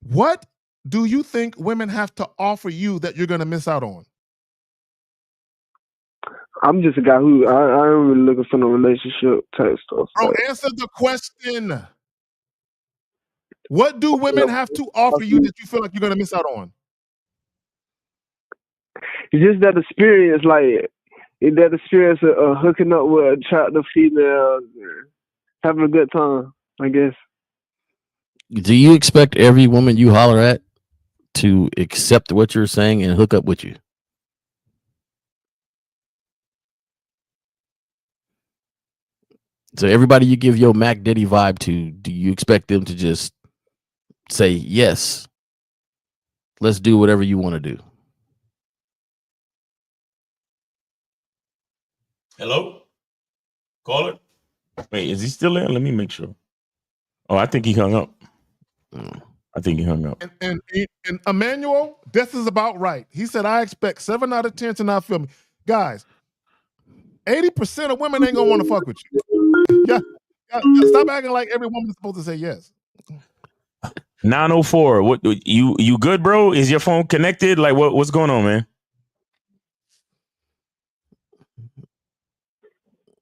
What do you think women have to offer you that you're going to miss out on? I'm just a guy who I ain't really looking for no relationship type stuff. Bro, answer the question. What do women have to offer you that you feel like you're going to miss out on? It's just that experience, like that experience of hooking up with attractive females, having a good time, I guess. Do you expect every woman you holler at to accept what you're saying and hook up with you? So everybody you give your Mac Diddy vibe to, do you expect them to just say, yes, let's do whatever you want to do? Hello? Caller? Wait, is he still there? Let me make sure. Oh, I think he hung up. I think he hung up. And Emmanuel, this is about right. He said, I expect 7 out of 10 to not feel me. Guys, 80% of women ain't going to want to fuck with you. Yeah. Stop acting like every woman is supposed to say yes. 904. What you good, bro? Is your phone connected? Like what's going on, man?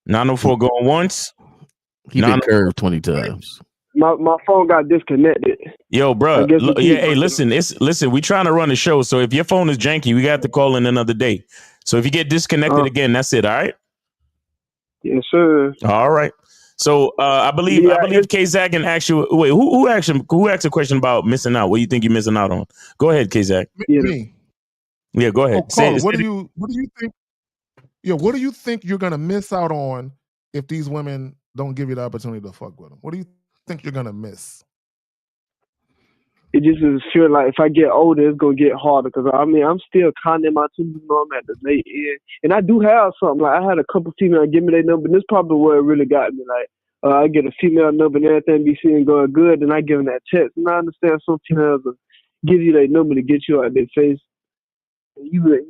904 going once. He been curved 20 times. My phone got disconnected. Yo, bro. Hey, listen. Listen. We trying to run the show, so if your phone is janky, we got to call in another day. So if you get disconnected again, that's it. All right. Yes, sir. All right. So I believe K-Zach and actually wait, who asked a question about missing out? What do you think you're missing out on? Go ahead, K-Zach. Me. Yeah, go ahead. What do you think? Yeah, what do you think you're gonna miss out on if these women don't give you the opportunity to fuck with them? What do you think you're gonna miss? It just feel like if I get older, it's gonna get harder because I'm still kind of in my teens, I'm at the late end, and I do have something. Like I had a couple females give me their number, and this probably where it really got me. Like I get a female number and everything be seeing going good, and I give them that text. And I understand some females will give you their number to get you out of their face. And you message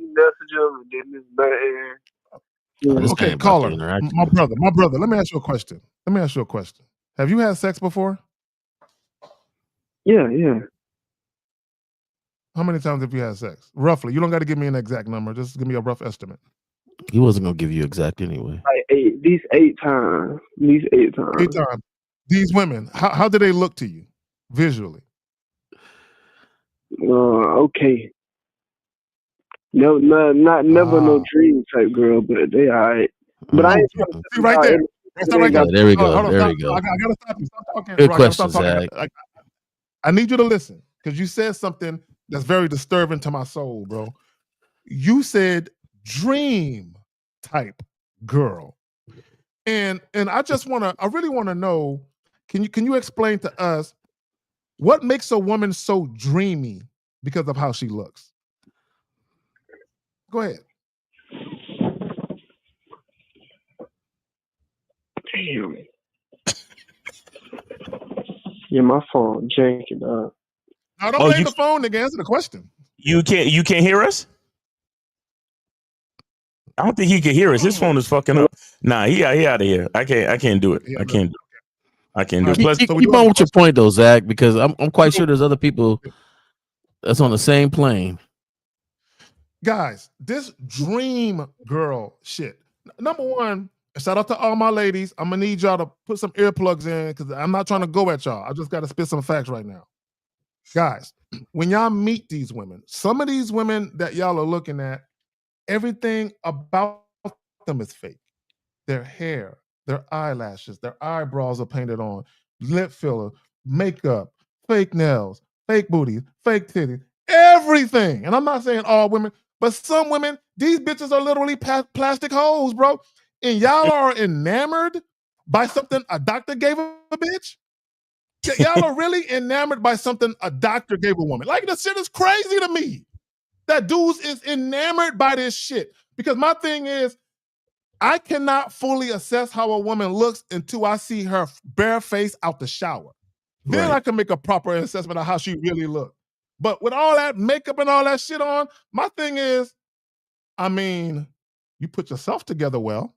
them, and then this bad. Okay, caller, my brother. Let me ask you a question. Have you had sex before? Yeah. How many times have you had sex? Roughly. You don't got to give me an exact number. Just give me a rough estimate. He wasn't gonna give you exact anyway. Like at least 8 times. 8 times. 8 times. These women, how do they look to you visually? Okay. No, never no dream type girl, but they all right. But I ain't see right there. There we go. There we go. I gotta stop you. Stop talking. Good question, Zach. I need you to listen because you said something that's very disturbing to my soul, bro. You said dream type girl, and I really want to know. Can you explain to us what makes a woman so dreamy because of how she looks? Go ahead. Damn. Yeah, my phone janky, dog. No, don't blame the phone, nigga. Answer the question. You can't hear us? I don't think he can hear us. His phone is fucking up. Nah, he out of here. I can't do it. I can't do it. Plus, keep on with your point though, Zach, because I'm quite sure there's other people that's on the same plane. Guys, this dream girl shit. Number one, shout out to all my ladies. I'm gonna need y'all to put some earplugs in because I'm not trying to go at y'all. I just got to spit some facts right now. Guys, when y'all meet these women, some of these women that y'all are looking at, everything about them is fake. Their hair, their eyelashes, their eyebrows are painted on, lip filler, makeup, fake nails, fake booties, fake titties, everything. And I'm not saying all women, but some women, these bitches are literally plastic hoes, bro. And y'all are enamored by something a doctor gave a bitch? Y'all are really enamored by something a doctor gave a woman. Like, this shit is crazy to me. That dudes is enamored by this shit. Because my thing is, I cannot fully assess how a woman looks until I see her bare face out the shower. Then I can make a proper assessment of how she really looks. But with all that makeup and all that shit on, my thing is, I mean, you put yourself together well.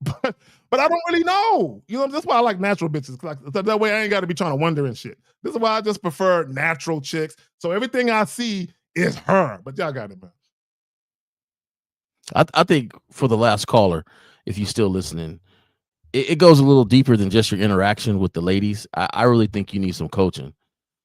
But I don't really know. You know, that's why I like natural bitches. Like, that way I ain't got to be trying to wonder and shit. This is why I just prefer natural chicks. So everything I see is her. But y'all got it, man. I think for the last caller, if you're still listening, it goes a little deeper than just your interaction with the ladies. I really think you need some coaching.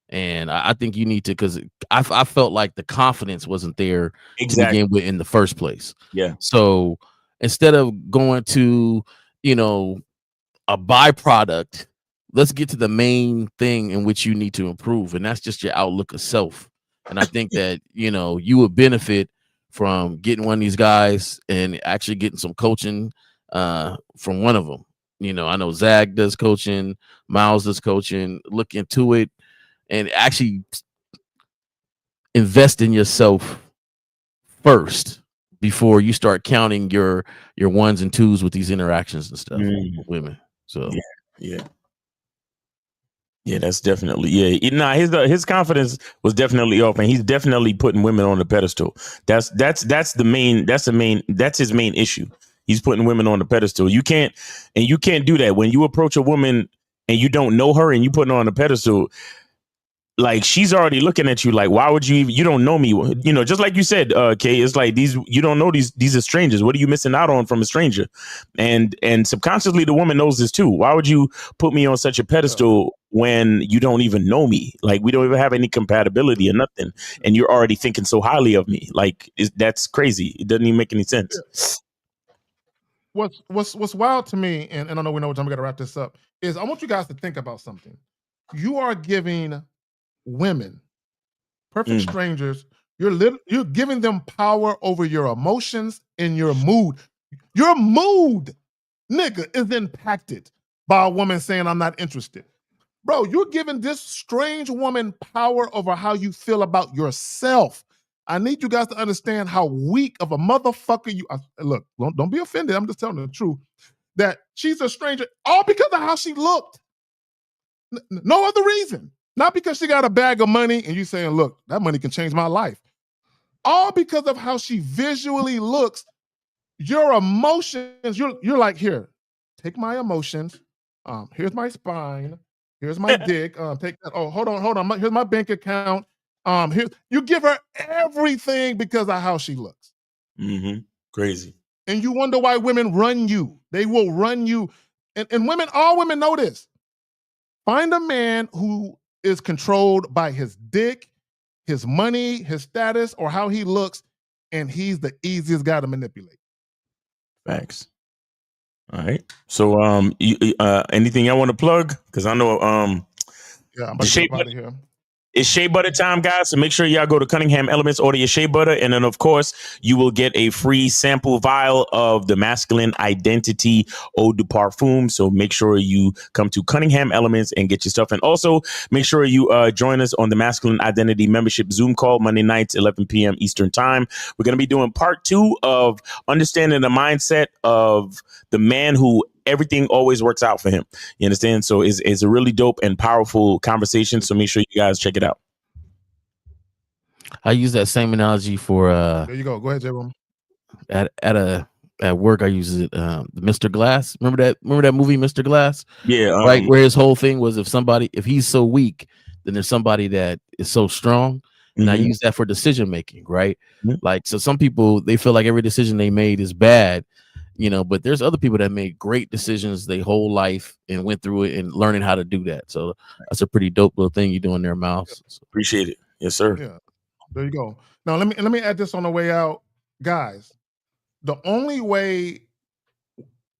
And I think you need to, because I felt like the confidence wasn't there to begin with in the first place. Yeah. So instead of going to, a byproduct, let's get to the main thing in which you need to improve. And that's just your outlook of self. And I think that, you would benefit from getting one of these guys and actually getting some coaching from one of them. I know Zach does coaching, Miles does coaching. Look into it and actually invest in yourself first before you start counting your ones and twos with these interactions and stuff with women. So yeah, that's definitely his confidence was definitely off, and he's definitely putting women on the pedestal. That's his main issue. He's putting women on the pedestal. You can't do that when you approach a woman and you don't know her and you put her on the pedestal. Like, she's already looking at you like, why would you even, you don't know me, just like you said, Kay, it's like you don't know these are strangers. What are you missing out on from a stranger? And subconsciously the woman knows this too. Why would you put me on such a pedestal when you don't even know me? Like, we don't even have any compatibility or nothing. And you're already thinking so highly of me. Like, that's crazy. It doesn't even make any sense. What's wild to me, and I know we know what time we got to wrap this up, is I want you guys to think about something. You are giving women, perfect strangers, you're giving them power over your emotions and your mood. Your mood, nigga, is impacted by a woman saying, I'm not interested. Bro, you're giving this strange woman power over how you feel about yourself. I need you guys to understand how weak of a motherfucker you are. Look, don't be offended. I'm just telling the truth. That she's a stranger, all because of how she looked. No other reason. Not because she got a bag of money and you saying, look, that money can change my life. All because of how she visually looks. Your emotions, you're like, here, take my emotions. Here's my spine. Here's my dick. Take that. Oh, hold on. Here's my bank account. You give her everything because of how she looks. Crazy. And you wonder why women run you. They will run you. And women, all women know this. Find a man who is controlled by his dick, his money, his status, or how he looks, and he's the easiest guy to manipulate. Facts. All right. So, anything y'all want to plug? Because I know, I'm about to get out of here. It's shea butter time, guys. So make sure y'all go to Cunningham Elements, order your shea butter. And then, of course, you will get a free sample vial of the Masculine Identity Eau de Parfum. So make sure you come to Cunningham Elements and get your stuff. And also make sure you join us on the Masculine Identity Membership Zoom call Monday nights, 11 p.m. Eastern Time. We're going to be doing part 2 of understanding the mindset of the man who everything always works out for him. You understand? So it's a really dope and powerful conversation. So make sure you guys check it out. I use that same analogy for There you go. Go ahead, J. Roman. At work. I use it. Mr. Glass. Remember that movie, Mr. Glass? Yeah. Right, where his whole thing was if he's so weak, then there's somebody that is so strong. And I use that for decision making, right? Like, so some people, they feel like every decision they made is bad, but there's other people that made great decisions their whole life and went through it and learning how to do that. So that's a pretty dope little thing you do in their mouths. So. Appreciate it. Yes, sir. Yeah. There you go. Now let me add this on the way out, guys. The only way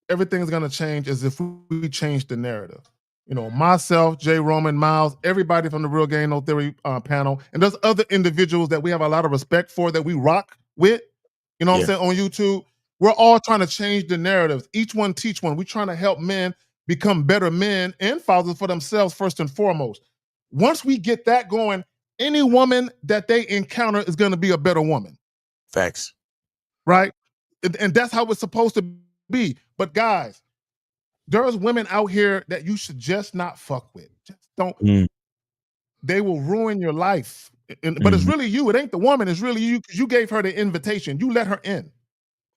everything's gonna change is if we change the narrative. Myself, Jay Roman, Miles, everybody from the Real Game No Theory panel, and there's other individuals that we have a lot of respect for that we rock with. You know what I'm saying, on YouTube. We're all trying to change the narratives. Each one teach one. We're trying to help men become better men and fathers for themselves first and foremost. Once we get that going, any woman that they encounter is going to be a better woman. Facts. Right? And that's how it's supposed to be. But guys, there's women out here that you should just not fuck with. Just don't. They will ruin your life. But it's really you. It ain't the woman. It's really you, because you gave her the invitation. You let her in.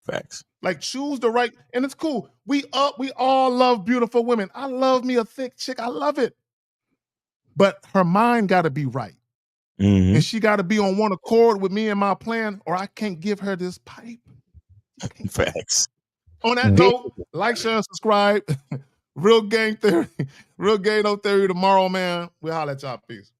Facts. Like, choose the right, and it's cool. We all love beautiful women. I love me a thick chick. I love it. But her mind got to be right. And she got to be on one accord with me and my plan, or I can't give her this pipe. Facts. On that note, like, share, and subscribe. Real Game Theory. Real Game No Theory tomorrow, man. We'll holler at y'all. Peace.